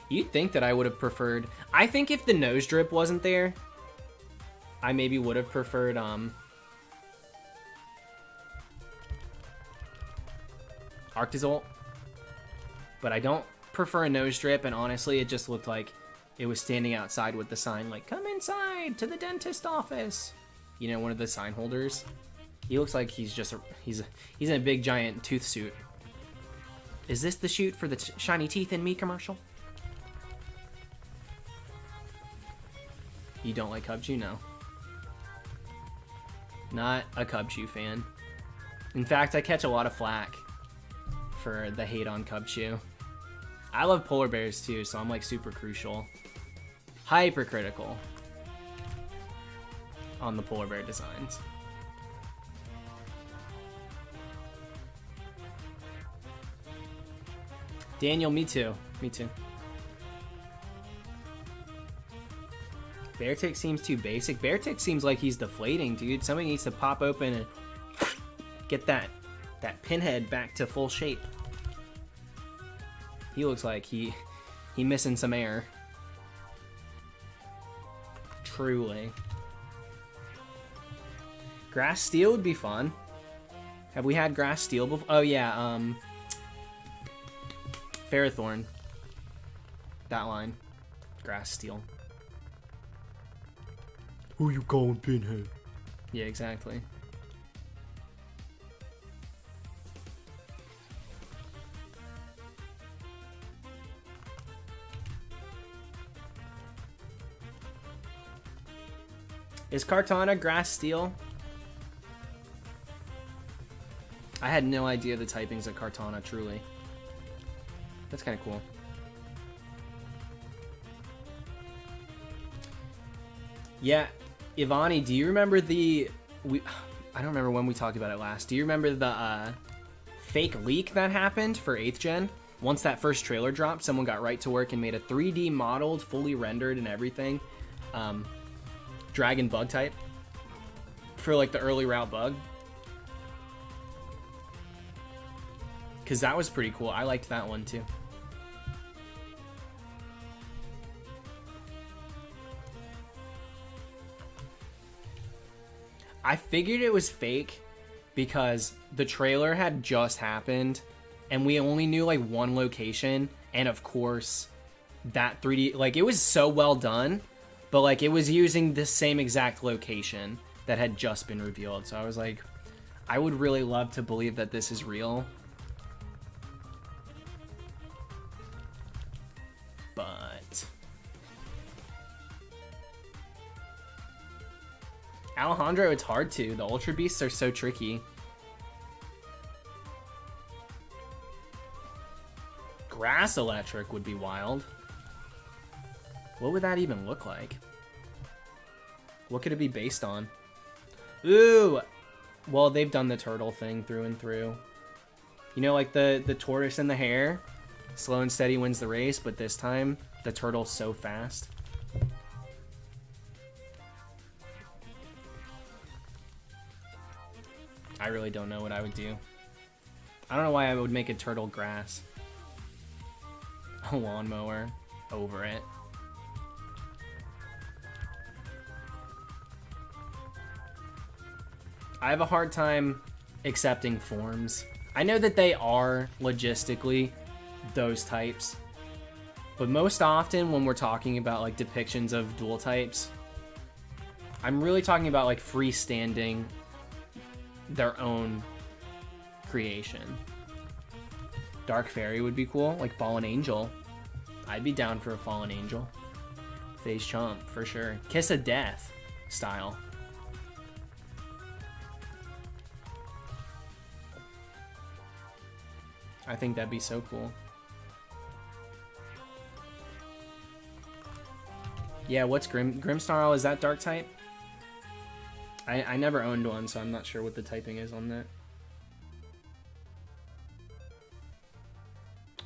You'd think that I would have preferred... I think if the nose drip wasn't there, I maybe would have preferred, Arctozolt. But I don't prefer a nose drip, and honestly, it just looked like it was standing outside with the sign, like, come inside to the dentist office. You know, one of the sign holders. He looks like he's just he's in a big giant tooth suit. Is this the shoot for the shiny teeth in me commercial? You don't like Cubchoo? No. Not a Cubchoo fan. In fact, I catch a lot of flack for the hate on Cubchoo. I love polar bears too, so I'm like super crucial. Hypercritical on the polar bear designs. Daniel, me too. Me too. Beartic seems too basic. Beartic seems like he's deflating, dude. Somebody needs to pop open and get that pinhead back to full shape. He looks like he missing some air. Truly. Grass Steel would be fun. Have we had Grass Steel before? Oh yeah, Ferrothorn. That line. Grass Steel. Who you calling Pinhead? Yeah, exactly. Is Kartana Grass Steel? I had no idea the typings of Kartana, truly. That's kind of cool. Yeah, Ivani, do you remember I don't remember when we talked about it last. Do you remember the fake leak that happened for 8th gen? Once that first trailer dropped, someone got right to work and made a 3D modeled, fully rendered and everything, dragon bug type for like the early route bug. Because that was pretty cool. I liked that one too. I figured it was fake because the trailer had just happened and we only knew like one location, and of course that 3D, like, it was so well done, but like it was using the same exact location that had just been revealed. So I was like, I would really love to believe that this is real. But Alejandro, it's hard to. The Ultra Beasts are so tricky. Grass Electric would be wild. What would that even look like? What could it be based on? Ooh! Well, they've done the turtle thing through and through. You know, like the tortoise and the hare? Slow and steady wins the race, but this time, the turtle's so fast. I really don't know what I would do. I don't know why I would make a turtle grass. A lawnmower over it. I have a hard time accepting forms. I know that they are logistically those types, but most often when we're talking about like depictions of dual types, I'm really talking about like freestanding, their own creation. Dark Fairy would be cool, like Fallen Angel. I'd be down for a Fallen Angel. Phase Chomp, for sure. Kiss of Death style. I think that'd be so cool. Yeah, what's Grimmsnarl? Is that dark type? I never owned one, so I'm not sure what the typing is on that.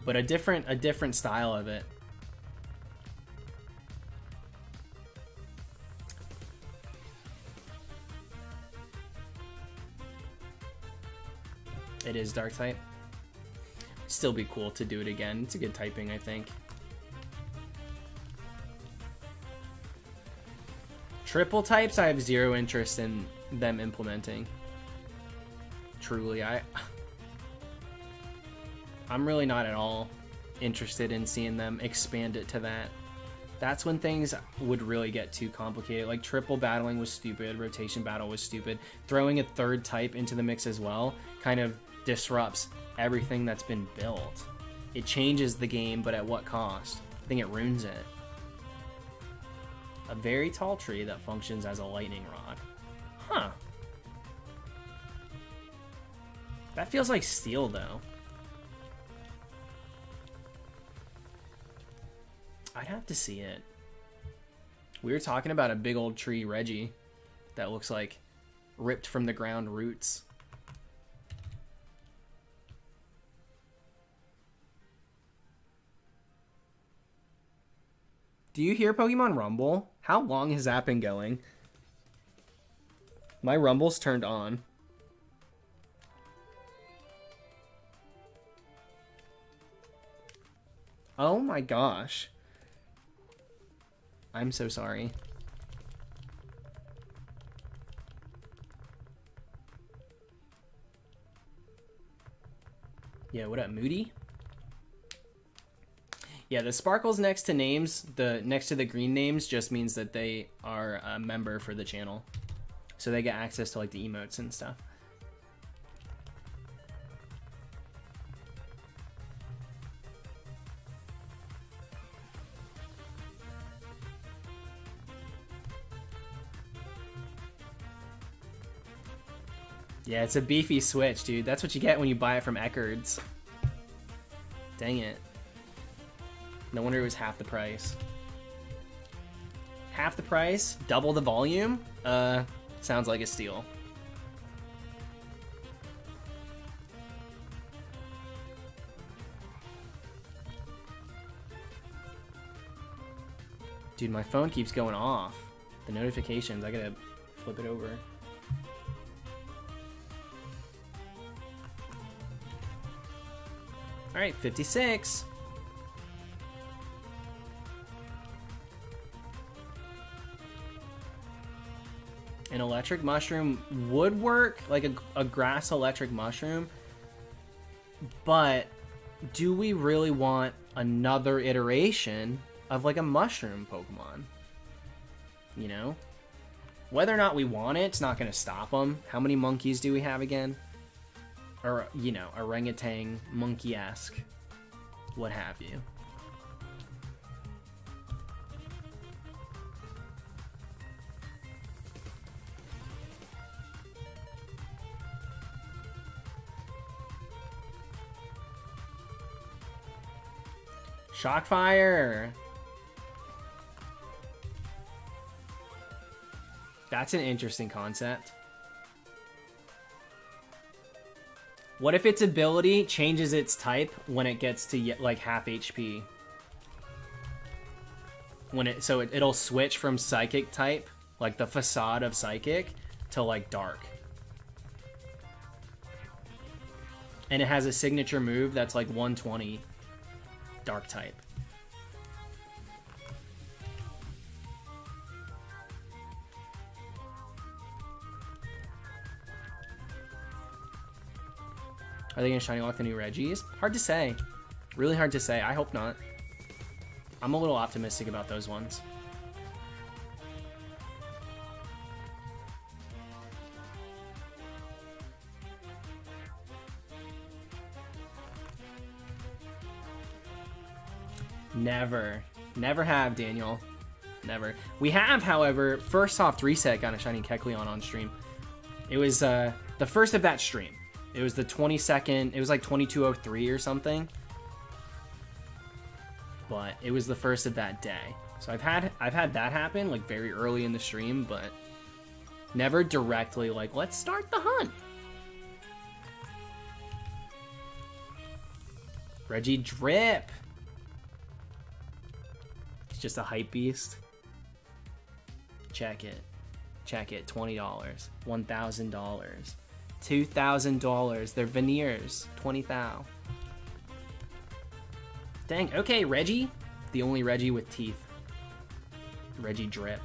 But a different style of it. It is dark type. Still be cool to do it again. It's a good typing, I think. Triple types, I have zero interest in them implementing. Truly, I'm really not at all interested in seeing them expand it to that. That's when things would really get too complicated. Like triple battling was stupid, rotation battle was stupid. Throwing a third type into the mix as well kind of disrupts everything that's been built. It changes the game, but at what cost? I think it ruins it. A very tall tree that functions as a lightning rod. Huh. That feels like steel, though. I'd have to see it. We were talking about a big old tree Regi that looks like ripped from the ground roots. Do you hear Pokemon Rumble? How long has that been going? My Rumble's turned on. Oh my gosh. I'm so sorry. Yeah, what up, Moody? Yeah, the sparkles next to names, next to the green names just means that they are a member for the channel. So they get access to like the emotes and stuff. Yeah, it's a beefy Switch, dude. That's what you get when you buy it from Eckerd's. Dang it. No wonder it was half the price. Half the price, double the volume? Sounds like a steal. Dude, my phone keeps going off. The notifications, I gotta flip it over. Alright, 56. An electric mushroom would work, like a grass electric mushroom, but do we really want another iteration of like a mushroom Pokemon? You know? Whether or not we want it, it's not going to stop them. How many monkeys do we have again? Or, you know, orangutan, monkey-esque, what have you. Shockfire! That's an interesting concept. What if its ability changes its type when it gets to like half HP? So it'll switch from psychic type, like the facade of psychic, to like dark. And it has a signature move that's like 120 dark type. Are they going to shiny lock the new Regis? Hard to say. Really hard to say. I hope not. I'm a little optimistic about those ones. Never. Never have, Daniel. Never. We have, however, first soft reset got a shiny Kecleon on stream. It was the first of that stream. It was the 22nd. It was like 22:03 or something. But it was the first of that day. So I've had that happen like very early in the stream, but never directly like, let's start the hunt. Reggie Drip. It's just a hype beast. Check it. Check it. $20. $1,000. $2,000. They're veneers. 20,000. Dang. Okay, Reggie. The only Reggie with teeth. Reggie Drip.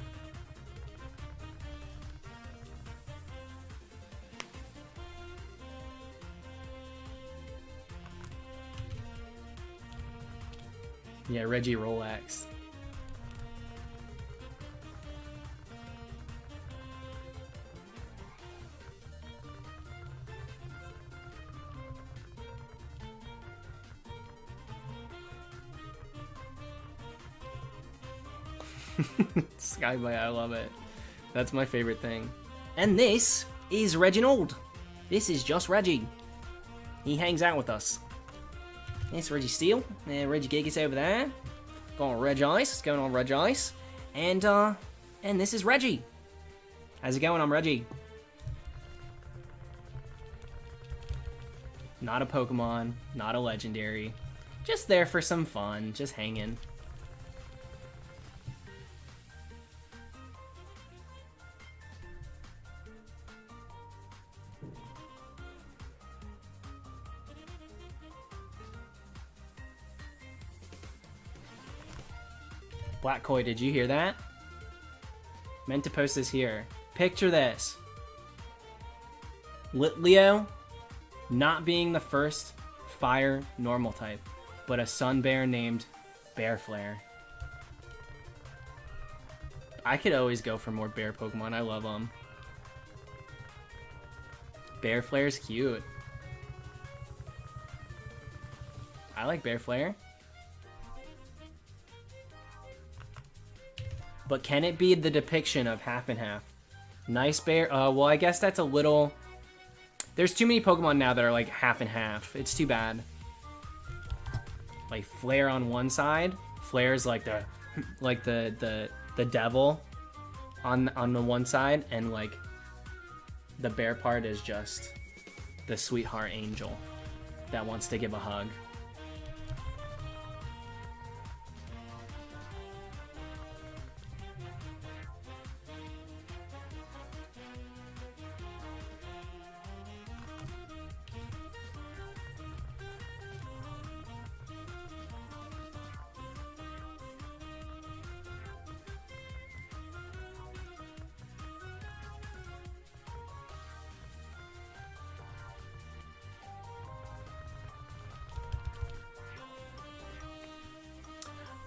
Yeah, Reggie Rolex. Skybite, I love it. That's my favorite thing. And this is Reginald. This is just Reggie. He hangs out with us. It's Registeel and Regigigas over there. Going on Regice. What's going on, Regice? And this is Reggie. How's it going? I'm Reggie. Not a Pokemon, not a legendary. Just there for some fun, just hanging. Black Koi, did you hear that? Meant to post this here. Picture this. Litleo not being the first fire normal type, but a sun bear named Bear Flare. I could always go for more bear Pokemon. I love them. Bear Flare's cute. I like Bear Flare. But can it be the depiction of half and half? Nice bear. Well, I guess that's a little... There's too many Pokemon now that are like half and half. It's too bad. Like Flare on one side. Flare's like the devil on the one side, and like the bear part is just the sweetheart angel that wants to give a hug.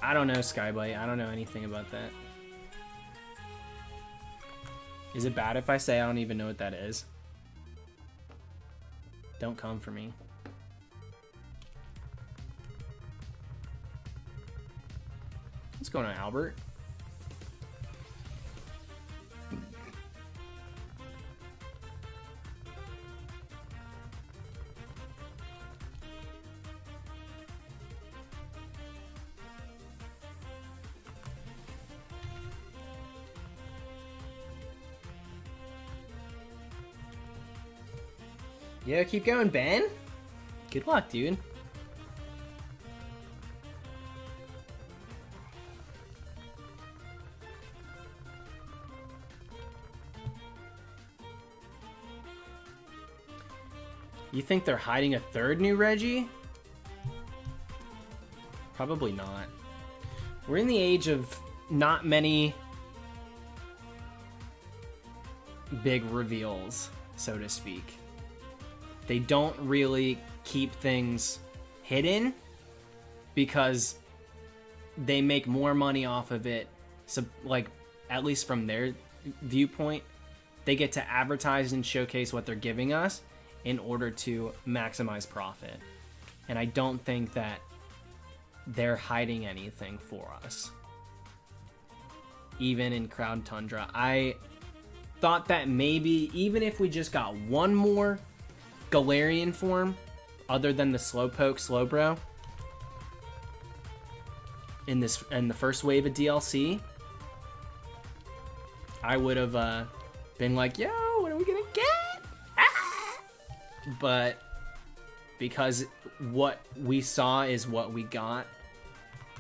I don't know, Skybite. I don't know anything about that. Is it bad if I say I don't even know what that is? Don't come for me. What's going on, Albert? Yeah, keep going, Ben. Good luck, dude. You think they're hiding a third new Reggie? Probably not. We're in the age of not many big reveals, so to speak. They don't really keep things hidden because they make more money off of it. So, like, at least from their viewpoint, they get to advertise and showcase what they're giving us in order to maximize profit. And I don't think that they're hiding anything for us. Even in Crown Tundra. I thought that maybe even if we just got one more Galarian form other than the Slowpoke Slowbro in the first wave of DLC, I would have been like, yo, what are we gonna get? Ah! But because what we saw is what we got,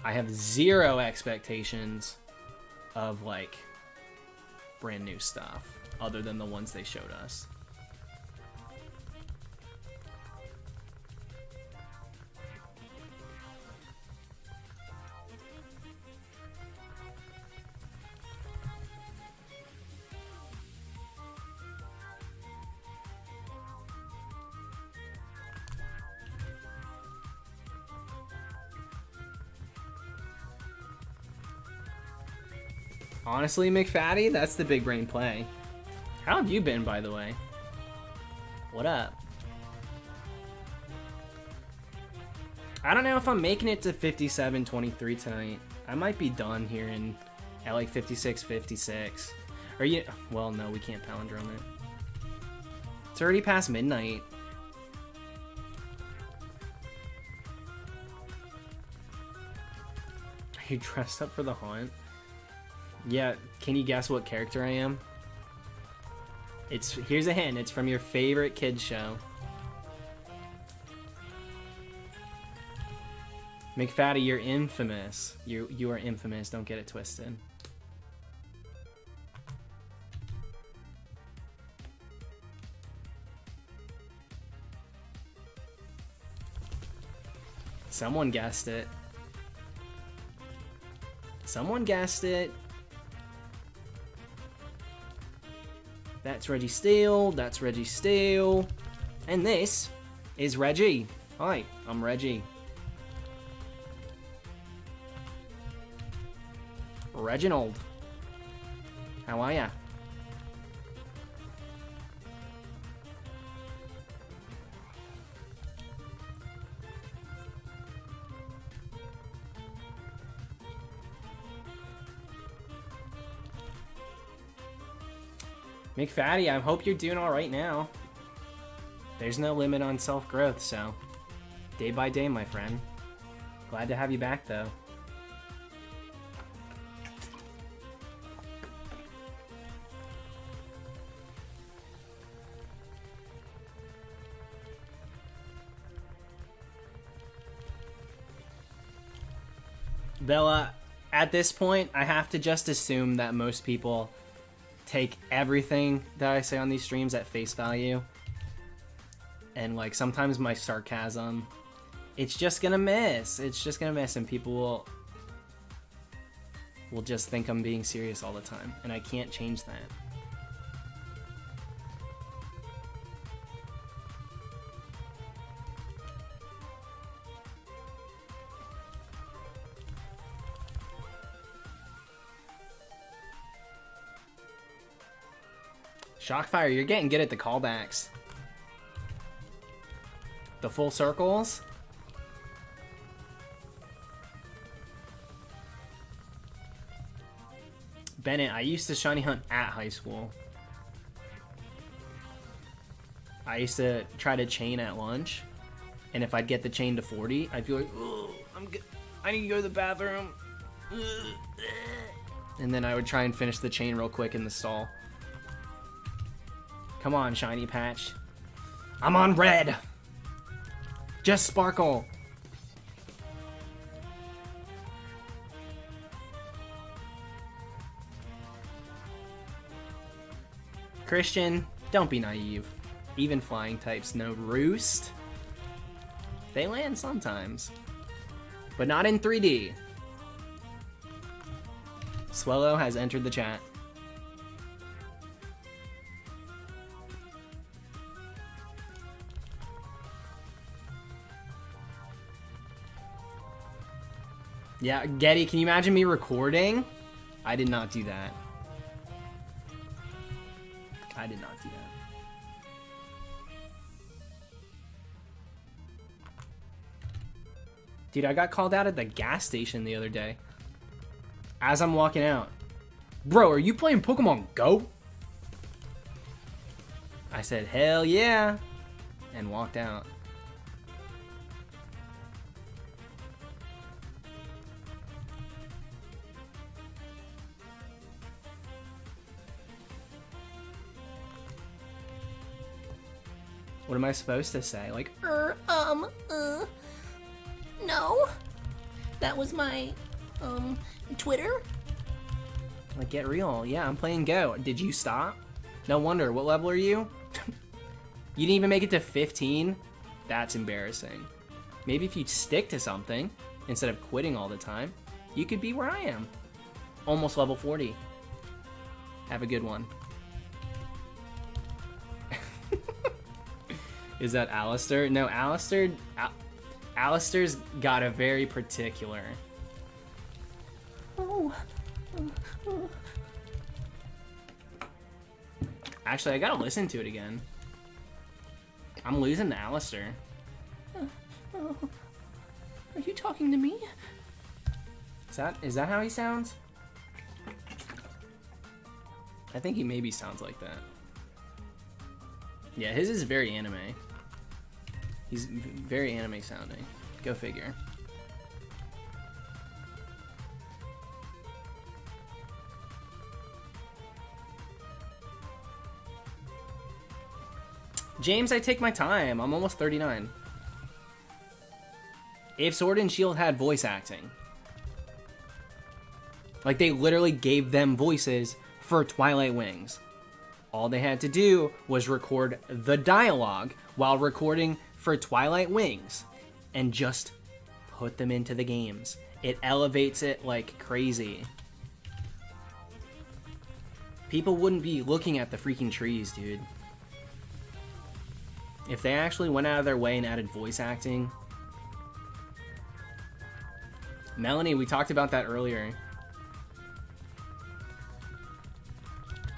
I have zero expectations of like brand new stuff other than the ones they showed us. Honestly, McFatty, that's the big brain play. How have you been, by the way? What up? I don't know if I'm making it to 57-23 tonight. I might be done here at like 56-56. Or you? Well, no, we can't palindrome it. It's already past midnight. Are you dressed up for the haunt? Yeah, can you guess what character I am? Here's a hint, it's from your favorite kids show. McFatty, you're infamous. You are infamous, don't get it twisted. Someone guessed it. Someone guessed it. That's Registeel, that's Registeel, and this is Regi. Hi, I'm Regi. Reginald. How are ya? McFatty, I hope you're doing alright now. There's no limit on self-growth, so day by day, my friend. Glad to have you back, though. Bella, at this point, I have to just assume that most people take everything that I say on these streams at face value. And like sometimes my sarcasm, it's just gonna miss. It's just gonna miss, and people will just think I'm being serious all the time, and I can't change that. Shockfire, you're getting good at the callbacks. The full circles. Bennett, I used to shiny hunt at high school. I used to try to chain at lunch, and if I'd get the chain to 40, I'd be like, oh, I need to go to the bathroom. And then I would try and finish the chain real quick in the stall. Come on, shiny patch. I'm on red. Just sparkle. Christian, don't be naive. Even flying types know roost. They land sometimes, but not in 3D. Swellow has entered the chat. Yeah, Getty, can you imagine me recording? I did not do that. I did not do that. Dude, I got called out at the gas station the other day. As I'm walking out. Bro, are you playing Pokemon Go? I said, hell yeah. And walked out. What am I supposed to say? Like, No. That was my, Twitter? like, get real. Yeah, I'm playing Go. Did you stop? No wonder. What level are you? You didn't even make it to 15? That's embarrassing. Maybe if you stick to something, instead of quitting all the time, you could be where I am. Almost level 40. Have a good one. Is that Alistair? No, Alistair's got a very particular... Actually, I gotta listen to it again. I'm losing to Alistair. Are you talking to me? Is that how he sounds? I think he maybe sounds like that. Yeah, his is very anime. He's very anime sounding. Go figure. James, I take my time. I'm almost 39. If Sword and Shield had voice acting, like they literally gave them voices for Twilight Wings, all they had to do was record the dialogue while recording for Twilight Wings and just put them into the games. It elevates it like crazy. People wouldn't be looking at the freaking trees, dude. If they actually went out of their way and added voice acting. Melanie, we talked about that earlier.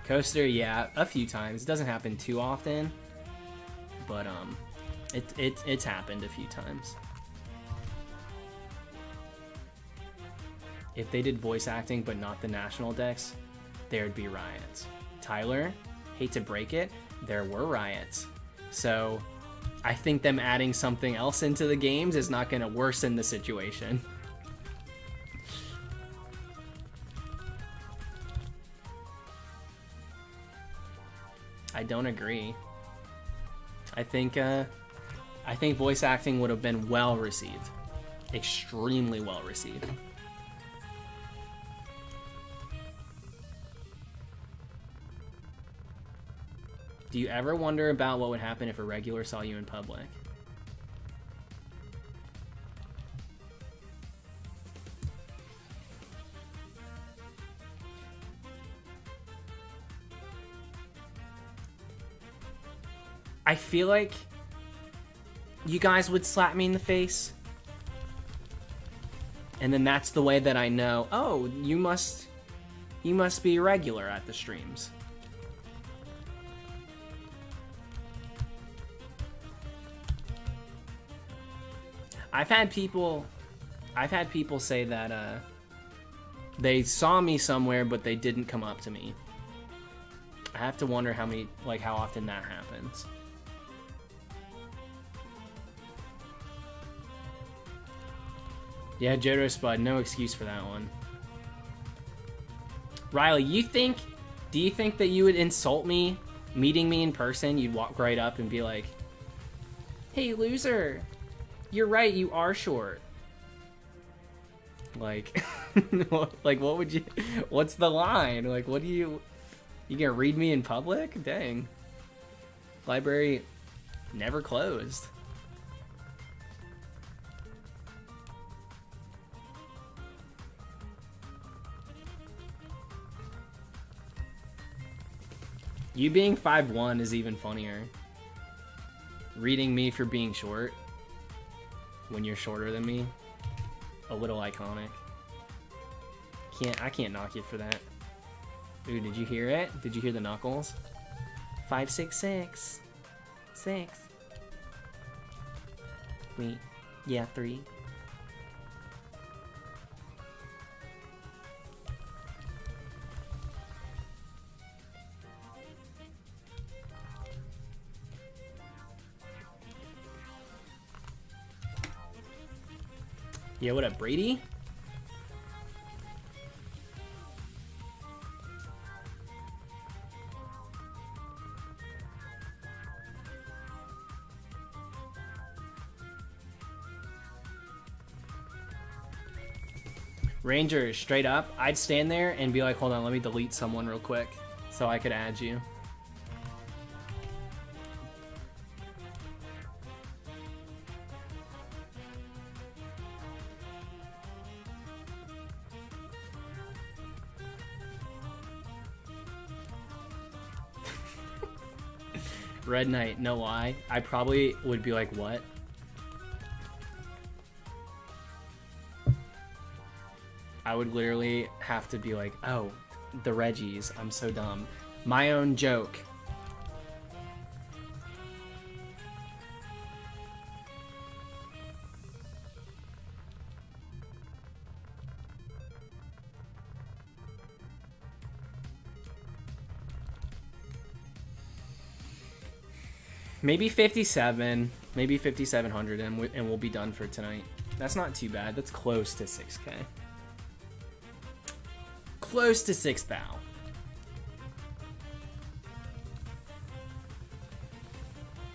Coaster, yeah, a few times. It doesn't happen too often, but it's happened a few times. If they did voice acting but not the national decks, there'd be riots. Tyler, hate to break it, there were riots. So I think them adding something else into the games is not going to worsen the situation. I don't agree. I think voice acting would have been well received. Extremely well received. Do you ever wonder about what would happen if a regular saw you in public? I feel like you guys would slap me in the face. And then that's the way that I know, oh, you must be regular at the streams. I've had people say that they saw me somewhere but they didn't come up to me. I have to wonder how often that happens. Yeah, Jodo Spud, no excuse for that one. Riley, do you think that you would insult me meeting me in person? You'd walk right up and be like, "Hey, loser. You're right, you are short." Like, like what would you, what's the line? Like, what do you gonna read me in public? Dang. Library never closed. You being 5'1" is even funnier. Reading me for being short when you're shorter than me, a little iconic. I can't knock you for that. Ooh, did you hear it? Did you hear the knuckles? 5'6". 6. Wait, yeah, 3. Yeah, what up, Brady? Ranger, straight up, I'd stand there and be like, hold on, let me delete someone real quick so I could add you. Red Knight, no lie. I probably would be like, what? I would literally have to be like, oh, the Regis. I'm so dumb. My own joke. Maybe 57, maybe 5,700, and we'll be done for tonight. That's not too bad. That's close to 6K. Close to 6,000.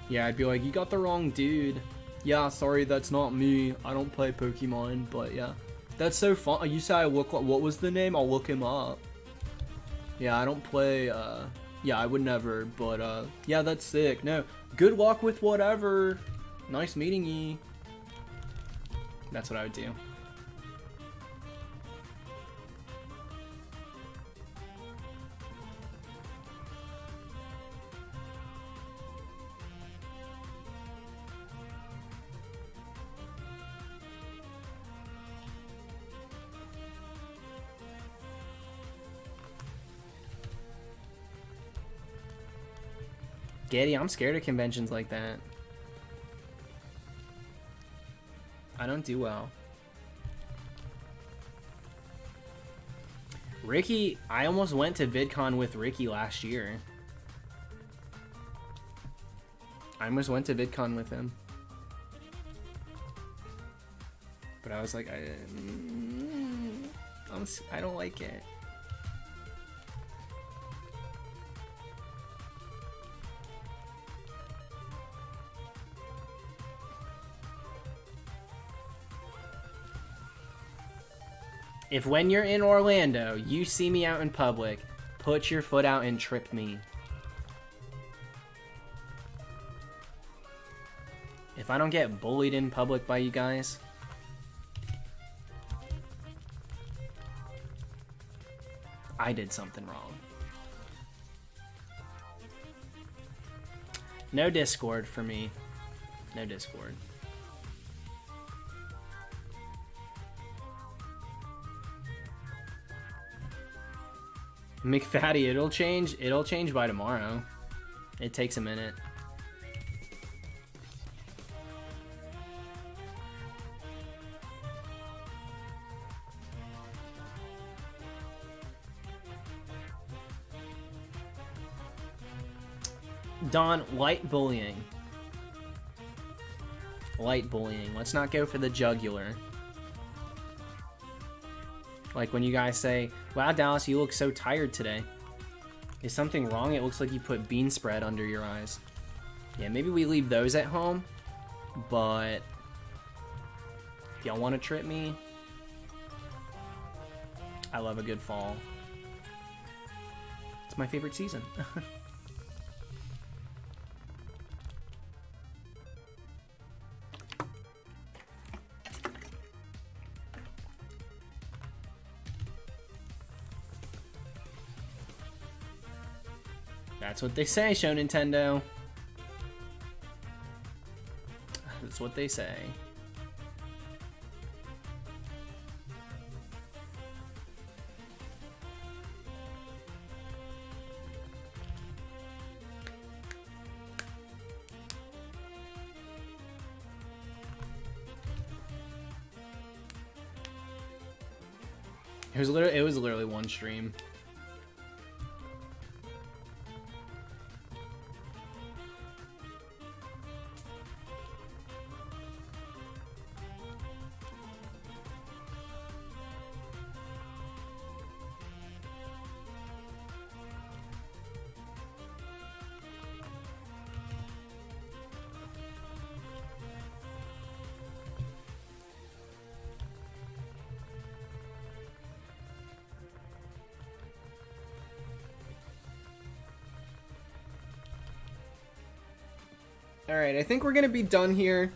Yeah, I'd be like, you got the wrong dude. Yeah, sorry, that's not me. I don't play Pokemon, but yeah. That's so fun. You say I look like, what was the name? I'll look him up. Yeah, I don't play, yeah, I would never, but, yeah, that's sick. No, good luck with whatever. Nice meeting ye. That's what I would do. Getty, I'm scared of conventions like that. I don't do well. Ricky, I almost went to VidCon with Ricky last year. I almost went to VidCon with him. But I was like, I don't like it. If when you're in Orlando, you see me out in public, put your foot out and trip me. If I don't get bullied in public by you guys, I did something wrong. No Discord for me. No Discord. McFatty, it'll change by tomorrow. It takes a minute. Don, light bullying. Light bullying. Let's not go for the jugular. Like when you guys say, wow, Dallas, you look so tired today. Is something wrong? It looks like you put bean spread under your eyes. Yeah, maybe we leave those at home. But if y'all want to trip me, I love a good fall. It's my favorite season. That's what they say, Show Nintendo. That's what they say. It was literally one stream. Alright, I think we're gonna be done here.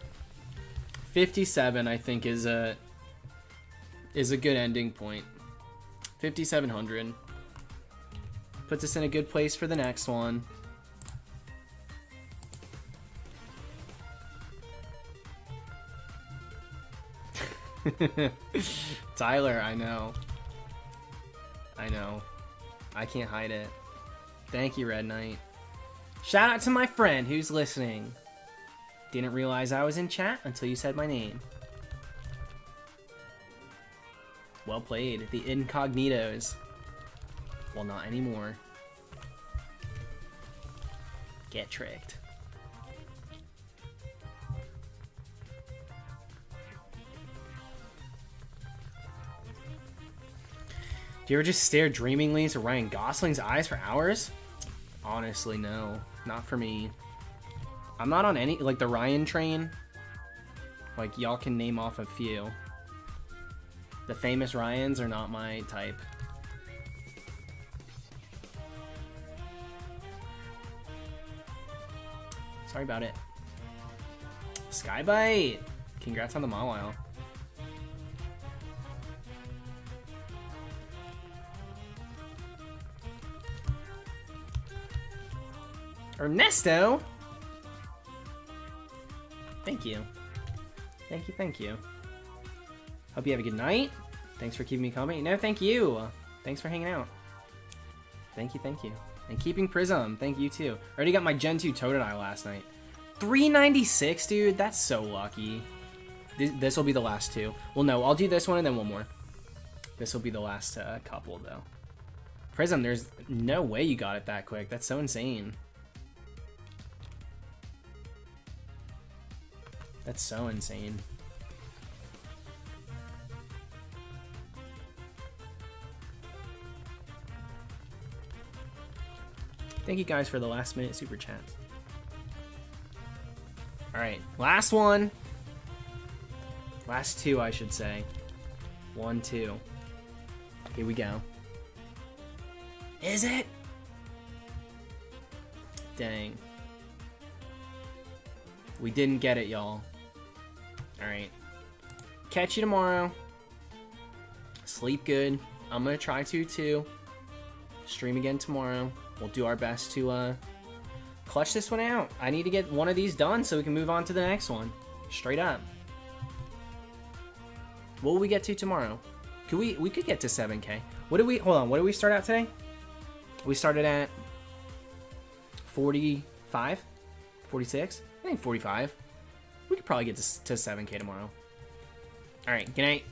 57, I think, is a good ending point. 5,700. Puts us in a good place for the next one. Tyler, I know. I know. I can't hide it. Thank you, Red Knight. Shout out to my friend who's listening. Didn't realize I was in chat until you said my name. Well played. The incognitos. Well, not anymore. Get tricked. Do you ever just stare dreamingly into Ryan Gosling's eyes for hours? Honestly, no. Not for me. I'm not on any, like, the Ryan train. Like, y'all can name off a few. The famous Ryans are not my type. Sorry about it. Skybite! Congrats on the Mawile. Ernesto! Thank you. Thank you, thank you. Hope you have a good night. Thanks for keeping me company. No, thank you. Thanks for hanging out. Thank you, thank you. And keeping Prism. Thank you, too. Already got my Gen 2 Totodile last night. 396, dude. That's so lucky. This will be the last two. Well, no, I'll do this one and then one more. This will be the last couple, though. Prism, there's no way you got it that quick. That's so insane. That's so insane. Thank you guys for the last minute super chat. Alright, last one. Last two, I should say. 1, 2. Here we go. Is it? Dang. We didn't get it, y'all. Alright. Catch you tomorrow. Sleep good. I'm gonna try to, too. Stream again tomorrow. We'll do our best to clutch this one out. I need to get one of these done so we can move on to the next one. Straight up. What will we get to tomorrow? Could we could get to 7K. What did we, hold on, what did we start at today? We started at 45? 46? I think 45. We could probably get to 7K tomorrow. Alright, good night.